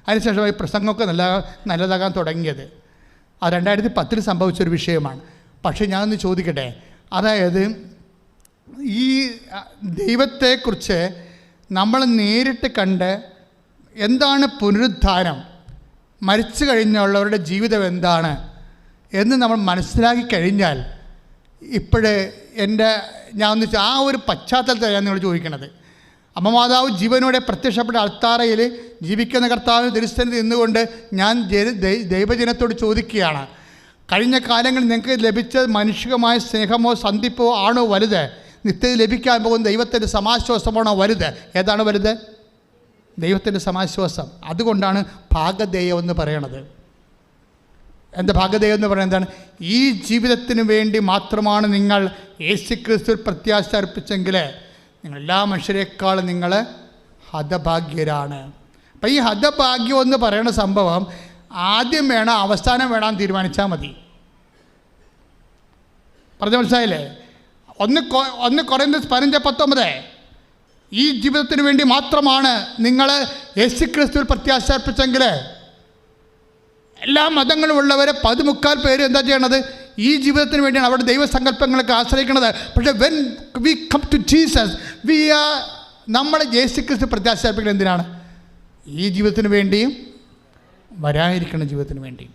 അതിനുശേഷം ഈ പ്രസംഗമൊക്കെ നല്ലതാകാൻ തുടങ്ങിയത്. അത് 2010 സംഭവിച്ചൊരു വിഷയമാണ്. പക്ഷേ ഞാനൊന്ന് ചോദിക്കട്ടെ, അതായത് ഈ ദൈവത്തെക്കുറിച്ച് നമ്മൾ നേരിട്ട് കണ്ട് എന്താണ് പുനരുദ്ധാനം, മരിച്ചു കഴിഞ്ഞുള്ളവരുടെ ജീവിതം എന്താണ് എന്ന് നമ്മൾ മനസ്സിലാക്കി കഴിഞ്ഞാൽ, ഞാൻ ആ ഒരു പശ്ചാത്തലത്താണ് ഞാൻ നിങ്ങളോട് ചോദിക്കണത്. അമ്മമാതാവ് ജീവനോടെ പ്രത്യക്ഷപ്പെട്ട അൾത്താരയിൽ ജീവിക്കുന്ന കർത്താവിന് തിരുസന്നിധിയിൽ നിന്നുകൊണ്ട് ഞാൻ ദൈവജനത്തോട് ചോദിക്കുകയാണ്, കഴിഞ്ഞ കാലങ്ങളിൽ നിങ്ങൾക്ക് ലഭിച്ച മനുഷ്യമായ സ്നേഹമോ സന്ധിപ്പോ ആണോ വലുത്? നിത്യത ലഭിക്കാൻ പോകുന്ന ദൈവത്തിൻ്റെ സമാശ്വാസമാണോ വലുത്? ഏതാണ് വലുത്? ദൈവത്തിൻ്റെ സമാശ്വാസം. അതുകൊണ്ടാണ് ഭാഗധേയം എന്ന് പറയണത്. എന്താ ഭാഗധേയം എന്ന് പറയുന്നത്? എന്താണ്? ഈ ജീവിതത്തിന് വേണ്ടി മാത്രമാണ് നിങ്ങൾ യേശുക്രിസ്തുവിൽ പ്രത്യാശ അർപ്പിച്ചെങ്കിൽ നിങ്ങൾ എല്ലാ മനുഷ്യരെക്കാളും നിങ്ങൾ ഹതഭാഗ്യരാണ്. അപ്പം ഈ ഹതഭാഗ്യം എന്ന് പറയുന്ന സംഭവം ആദ്യം വേണം അവസാനം വേണം തീരുമാനിച്ചാൽ മതി. പറഞ്ഞ മനസ്സിലായില്ലേ? 1 കൊറിന്ത്യൻസ് 15:19 ഈ ജീവിതത്തിന് വേണ്ടി മാത്രമാണ് നിങ്ങൾ യേശുക്രിസ്തുവിൽ പ്രത്യാശ അർപ്പിച്ചെങ്കിൽ എല്ലാ മതങ്ങളുമുള്ളവരെ 15 പേര് എന്താ ചെയ്യണത്? ഈ ജീവിതത്തിന് വേണ്ടിയാണ് അവരുടെ ദൈവസങ്കല്പങ്ങളൊക്കെ ആശ്രയിക്കുന്നത്. പക്ഷേ when we come to Jesus, നമ്മൾ യേശുക്രിസ്തു പ്രത്യാശ അർപ്പിക്കുന്നത് എന്തിനാണ്? ഈ ജീവിതത്തിന് വേണ്ടിയും വരാനിരിക്കുന്ന ജീവിതത്തിന് വേണ്ടിയും.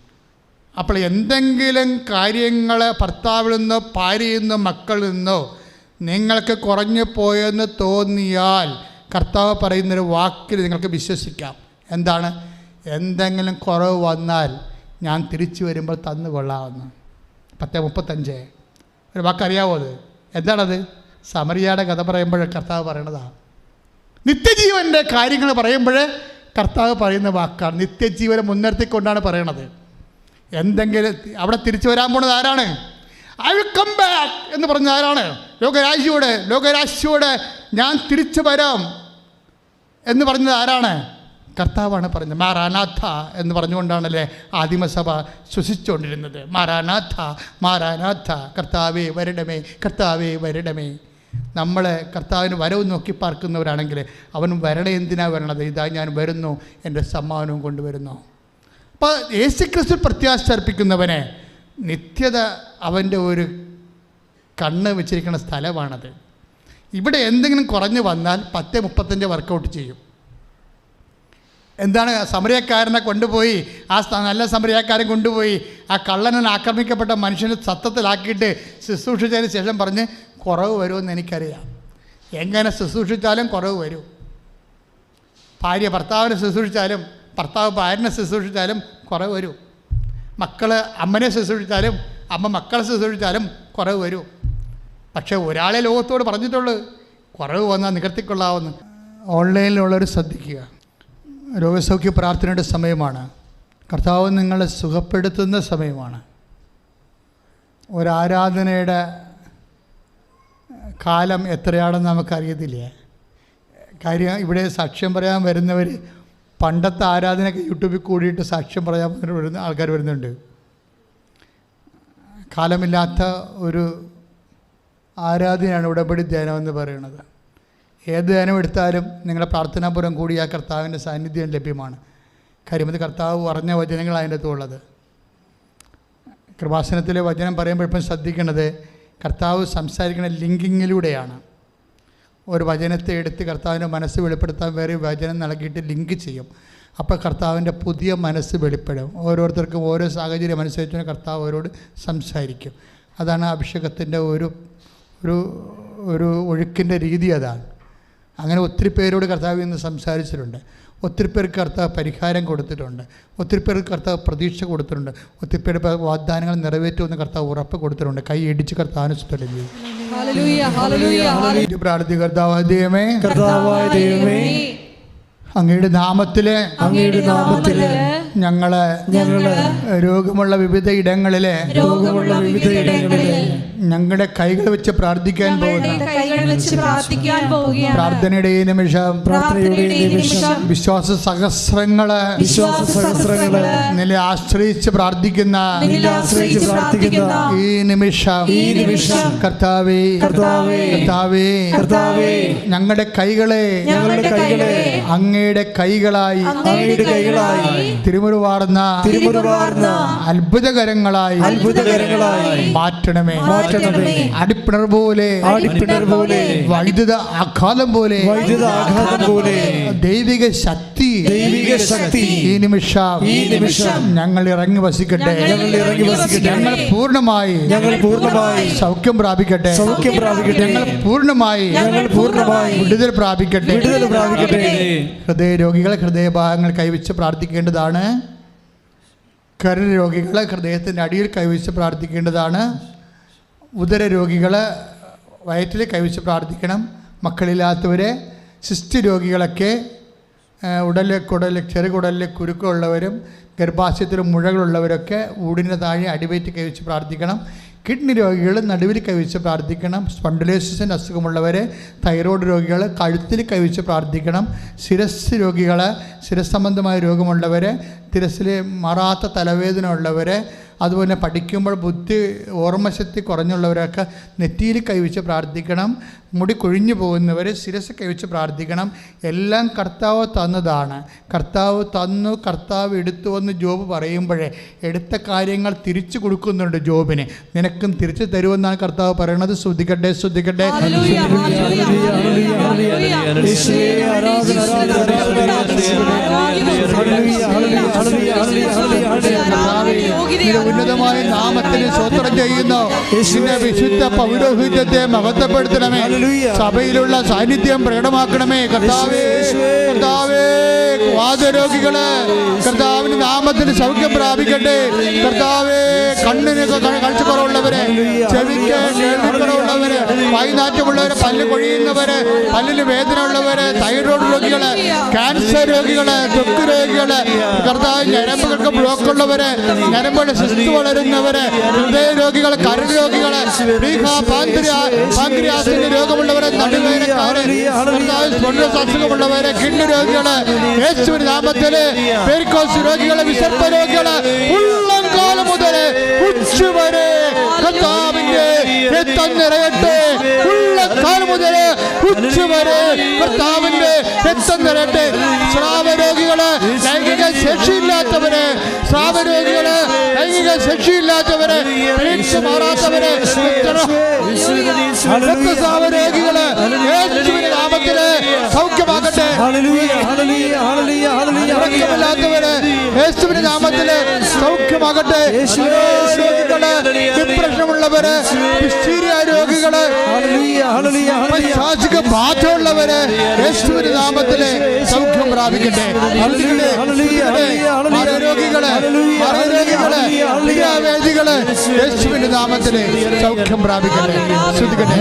അപ്പോൾ എന്തെങ്കിലും കാര്യങ്ങൾ ഭർത്താവിൽ നിന്നോ ഭാര്യയിൽ നിന്നോ മക്കളിൽ നിന്നോ നിങ്ങൾക്ക് കുറഞ്ഞു പോയെന്ന് തോന്നിയാൽ കർത്താവ് പറയുന്നൊരു വാക്കിൽ നിങ്ങൾക്ക് വിശ്വസിക്കാം. എന്താണ്? എന്തെങ്കിലും കുറവ് വന്നാൽ ഞാൻ തിരിച്ചു വരുമ്പോൾ തന്നു കൊള്ളാമെന്ന്. 10:35 ഒരു വാക്കറിയാവോ? അത് എന്താണത്? സമറിയയുടെ കഥ പറയുമ്പോൾ കർത്താവ് പറയണതാണ്. നിത്യജീവൻ്റെ കാര്യങ്ങൾ പറയുമ്പോൾ കർത്താവ് പറയുന്ന വാക്കാണ്. നിത്യജീവനെ മുൻനിർത്തിക്കൊണ്ടാണ് പറയണത്. എന്തെങ്കിലും അവിടെ തിരിച്ചു വരാൻ പോണത് ആരാണ്? ഐ വിൽ കം ബാക്ക് എന്ന് പറഞ്ഞ ആരാണ്? ലോകരാശിയോട് ഞാൻ തിരിച്ചു വരാം എന്ന് പറഞ്ഞത് ആരാണ്? കർത്താവാണ് പറഞ്ഞത്. മാറാനാഥ എന്ന് പറഞ്ഞുകൊണ്ടാണല്ലേ ആദിമസഭ ശ്വസിച്ചുകൊണ്ടിരുന്നത്. മാറാനാഥ, മാറാനാഥ, കർത്താവേ വരണമേ, കർത്താവേ വരണമേ. നമ്മൾ കർത്താവിന് വരവ് നോക്കി പാർക്കുന്നവരാണെങ്കിൽ അവൻ വരണ എന്തിനാണ് വരണത്? ഇതാ ഞാൻ വരുന്നു, എൻ്റെ സമ്മാനവും കൊണ്ടുവരുന്നു. അപ്പോൾ യേശുക്രിസ്തു പ്രത്യാശ അർപ്പിക്കുന്നവനെ നിത്യത അവൻ്റെ ഒരു കണ്ണ് വെച്ചിരിക്കുന്ന സ്ഥലമാണത്. ഇവിടെ എന്തെങ്കിലും കുറഞ്ഞു വന്നാൽ 10-35 വർക്കൗട്ട് ചെയ്യും. എന്താണ്, സമറിയക്കാരനെ കൊണ്ടുപോയി, ആ നല്ല സമറിയക്കാരൻ കൊണ്ടുപോയി ആ കള്ളനൻ ആക്രമിക്കപ്പെട്ട മനുഷ്യനെ സത്തത്തിലാക്കിയിട്ട് ശുശ്രൂഷിച്ചതിന് ശേഷം പറഞ്ഞ് കുറവ് വരുമെന്ന് എനിക്കറിയാം. എങ്ങനെ ശുശ്രൂഷിച്ചാലും കുറവ് വരും. ഭാര്യ ഭർത്താവിനെ ശുശ്രൂഷിച്ചാലും ഭർത്താവ് ഭാര്യനെ ശുശ്രൂഷിച്ചാലും കുറവ് വരും. മക്കൾ അമ്മനെ ശുശ്രൂഷിച്ചാലും അമ്മ മക്കളെ ശുശ്രൂഷിച്ചാലും കുറവ് വരും. പക്ഷേ ഒരാളെ ലോകത്തോട് പറഞ്ഞിട്ടുള്ളൂ, കുറവ് വന്നാൽ നികർത്തിക്കൊള്ളാവുന്ന. ഓൺലൈനിലുള്ളവർ ശ്രദ്ധിക്കുക, രോഗസൗഖ്യ പ്രാർത്ഥനയുടെ സമയമാണ്. കർത്താവ് നിങ്ങളെ സുഖപ്പെടുത്തുന്ന സമയമാണ്. ഒരാരാധനയുടെ കാലം എത്രയാണെന്ന് നമുക്കറിയത്തില്ല. കാര്യം ഇവിടെ സാക്ഷ്യം പറയാൻ വരുന്നവർ പണ്ടത്തെ ആരാധനയൊക്കെ യൂട്യൂബിൽ കൂടിയിട്ട് സാക്ഷ്യം പറയാൻ വരുന്ന ആൾക്കാർ വരുന്നുണ്ട്. കാലമില്ലാത്ത ഒരു ആരാധനയാണ് ഉടമ്പടി ധ്യാനം എന്ന് പറയുന്നത്. ഏത് ധ്യാനം എടുത്താലും നിങ്ങളുടെ പ്രാർത്ഥനാപുരം കൂടി ആ കർത്താവിൻ്റെ സാന്നിധ്യം ലഭ്യമാണ്. കാര്യം അത് കർത്താവ് പറഞ്ഞ വചനങ്ങൾ അതിൻ്റെ അകത്തുള്ളത്. കൃപാസനത്തിലെ വചനം പറയുമ്പോഴപ്പം ശ്രദ്ധിക്കേണ്ടത് കർത്താവ് സംസാരിക്കുന്ന ലിങ്കിങ്ങിലൂടെയാണ്. ഒരു വചനത്തെ എടുത്ത് കർത്താവിൻ്റെ മനസ്സ് വെളിപ്പെടുത്താൻ വേറെ വചനം നൽകിയിട്ട് ലിങ്ക് ചെയ്യും. അപ്പോൾ കർത്താവിൻ്റെ പുതിയ മനസ്സ് വെളിപ്പെടും. ഓരോരുത്തർക്കും ഓരോ സാഹചര്യം അനുസരിച്ച് കർത്താവ് അവരോട് സംസാരിക്കും. അതാണ് അഭിഷേകത്തിൻ്റെ ഒരു ഒരു ഒഴുക്കിൻ്റെ രീതി. അതാണ്. അങ്ങനെ ഒത്തിരി പേരോട് കർത്താവ് ഇന്ന് സംസാരിച്ചിട്ടുണ്ട്. ഒത്തിരി പേർക്ക് കർത്താവ് പരിഹാരം കൊടുത്തിട്ടുണ്ട്. ഒത്തിരി പേർക്ക് കർത്താവ് പ്രതീക്ഷ കൊടുത്തിട്ടുണ്ട്. ഒത്തിരി പേര് വാഗ്ദാനങ്ങൾ നിറവേറ്റുമെന്ന് കർത്താവ് ഉറപ്പ് കൊടുത്തിട്ടുണ്ട്. കൈ ഇടിച്ച് കർത്താവിന് സ്തുതി ചെയ്യും. പ്രാർത്ഥി കർത്താവായ ദൈവമേ, അങ്ങയുടെ നാമത്തിലെ ഞങ്ങള് രോഗമുള്ള വിവിധ ഇടങ്ങളിലെ ഞങ്ങളുടെ കൈകൾ വെച്ച് പ്രാർത്ഥിക്കാൻ പോകുന്ന പ്രാർത്ഥനയുടെ ഈ നിമിഷം വിശ്വാസ സഹസ്രങ്ങള് നിന്നെ ആശ്രയിച്ച് പ്രാർത്ഥിക്കുന്ന ഈ നിമിഷം കർത്താവേ ഞങ്ങളുടെ കൈകളെ അങ്ങയുടെ കൈകളായി തിരുമുറുവാർന്ന അത്ഭുതകരങ്ങളായി മാറ്റണമേ. അടിപ്പിണർ പോലെ വൈദ്യുത ആഘാതം പോലെ ദൈവിക ശക്തി ഈ നിമിഷം ഞങ്ങൾ ഇറങ്ങി വസിക്കട്ടെ. ഞങ്ങൾ പൂർണ്ണമായി സൗഖ്യം പ്രാപിക്കട്ടെ. ഞങ്ങൾ പൂർണ്ണമായി വിടുതൽ പ്രാപിക്കട്ടെ. ഹൃദയ രോഗികളെ ഹൃദയഭാഗങ്ങൾ കൈവച്ച് പ്രാർത്ഥിക്കേണ്ടതാണ്. കരൾ രോഗികളെ ഹൃദയത്തിൻ്റെ അടിയിൽ കൈവച്ച് പ്രാർത്ഥിക്കേണ്ടതാണ്. ഉദര രോഗികൾ വയറ്റിൽ കൈവച്ച് പ്രാർത്ഥിക്കണം. മക്കളില്ലാത്തവരെ, സിസ്റ്റ് രോഗികളൊക്കെ ചെറുകുടലിലെ കുരുക്കളുള്ളവരും ഗർഭാശയത്തിൽ മുഴകളുള്ളവരൊക്കെ ഊടിൻ്റെ താഴെ അടിവയറ്റ് കൈവച്ച് പ്രാർത്ഥിക്കണം. കിഡ്നി രോഗികൾ നടുവിൽ കൈവച്ച് പ്രാർത്ഥിക്കണം. സ്പോണ്ടിലോസിസിൻ്റെ അസുഖമുള്ളവർ, തൈറോയ്ഡ് രോഗികൾ കഴുത്തിൽ കൈവച്ച് പ്രാർത്ഥിക്കണം. ശിരസ് രോഗികൾ, ശിരസ് സംബന്ധമായ രോഗമുള്ളവർ, ശിരസിൽ മാറാത്ത തലവേദന ഉള്ളവർ, അതുപോലെ പഠിക്കുമ്പോൾ ബുദ്ധി ഓർമ്മശക്തി കുറഞ്ഞുള്ളവരൊക്കെ നെറ്റിയിൽ കൈവച്ച് പ്രാർത്ഥിക്കണം. മുടി കൊഴിഞ്ഞു പോകുന്നവർ ശിരസ് കൈവച്ച് പ്രാർത്ഥിക്കണം. എല്ലാം കർത്താവ് തന്നതാണ്. കർത്താവ് തന്നു, കർത്താവ് എടുത്തു എന്ന് ജോബ് പറയുമ്പോഴേ എടുത്ത കാര്യങ്ങൾ തിരിച്ചു കൊടുക്കുന്നുണ്ട് ജോബിന്. നിനക്കും തിരിച്ചു തരുമെന്നാണ് കർത്താവ് പറയുന്നത്. ശ്രദ്ധിക്കട്ടെ. ഉന്നതമായ നാമത്തിന് സ്തോത്രം ചെയ്യുന്നു. വിശുദ്ധ പൗരോഹിത്യത്തെ മഹത്വപ്പെടുത്തണമേ. സഭയിലുള്ള സാന്നിധ്യം പ്രകടമാക്കണമേ. കർത്താവേ വാദരോഗികള് കർത്താവിന്റെ നാമത്തിന് സൗഖ്യം പ്രാപിക്കട്ടെ. കർത്താവേ കണ്ണിന് കാഴ്ചക്കുറവുള്ളവരെ, ചെവിക്ക് കേൾവിക്കുറവുള്ളവര്, വൈനാറ്റമുള്ളവര്, പല്ല് കൊഴിയുന്നവര്, പല്ലിന് വേദന ഉള്ളവര്, തൈറോയ്ഡ് രോഗികള്, ക്യാൻസർ രോഗികള്, ത്വക്ക് രോഗികള്, കർത്താവ് ഞരമ്പുകൾക്ക് ബ്ലോക്കുള്ളവര്, ഞരമ്പുകളുടെ സിസ്റ്റ് വളരുന്നവര്, ഹൃദയ രോഗികള്, കരൾ രോഗികള്, പാൻക്രിയാസിന്റെ രോഗമുള്ളവരെ, നടുവേദനക്കാര്, അസുഖമുള്ളവരെ, കിഡ്നി രോഗികള്, യേശുവിന്റെ നാമത്തില് വെരിക്കോസ് രോഗികള്, വിസർപ്പ രോഗികള്, ഉള്ളം കാലം മുതൽ ഉച്ചവരെ കർത്താവിന്റെ രക്തം നിറയട്ടെ. ഉള്ള കാലം മരിച്ചവരെ കർത്താവിന്റെ രക്തം നിറയട്ടെ. സ്രാവരോഗികള്, ലൈംഗിക ശേഷിയില്ലാത്തവര്, സ്രാവരോഗികള്, ലൈംഗിക ശേഷിയില്ലാത്തവര്, പരീക്ഷ മാറാത്തവര്, രക്തസ്രാവരോഗികള് യേശുവിന്റെ നാമത്തില് സൗഖ്യമാകട്ടെ. ഇറക്കമില്ലാത്തവര് യേശുവിന്റെ നാമത്തില് സൗഖ്യമാകട്ടെ. ഡിപ്രഷനുള്ളവര്, രോഗികള്, ശാസിക ബാധയുള്ളവര് യേശുവിന്റെ നാമത്തില് സൗഖ്യം പ്രാപിക്കട്ടെ. രോഗികള്, വേദികള് യേശുവിന്റെ നാമത്തില് സൗഖ്യം പ്രാപിക്കട്ടെ. ശ്രദ്ധിക്കട്ടെ.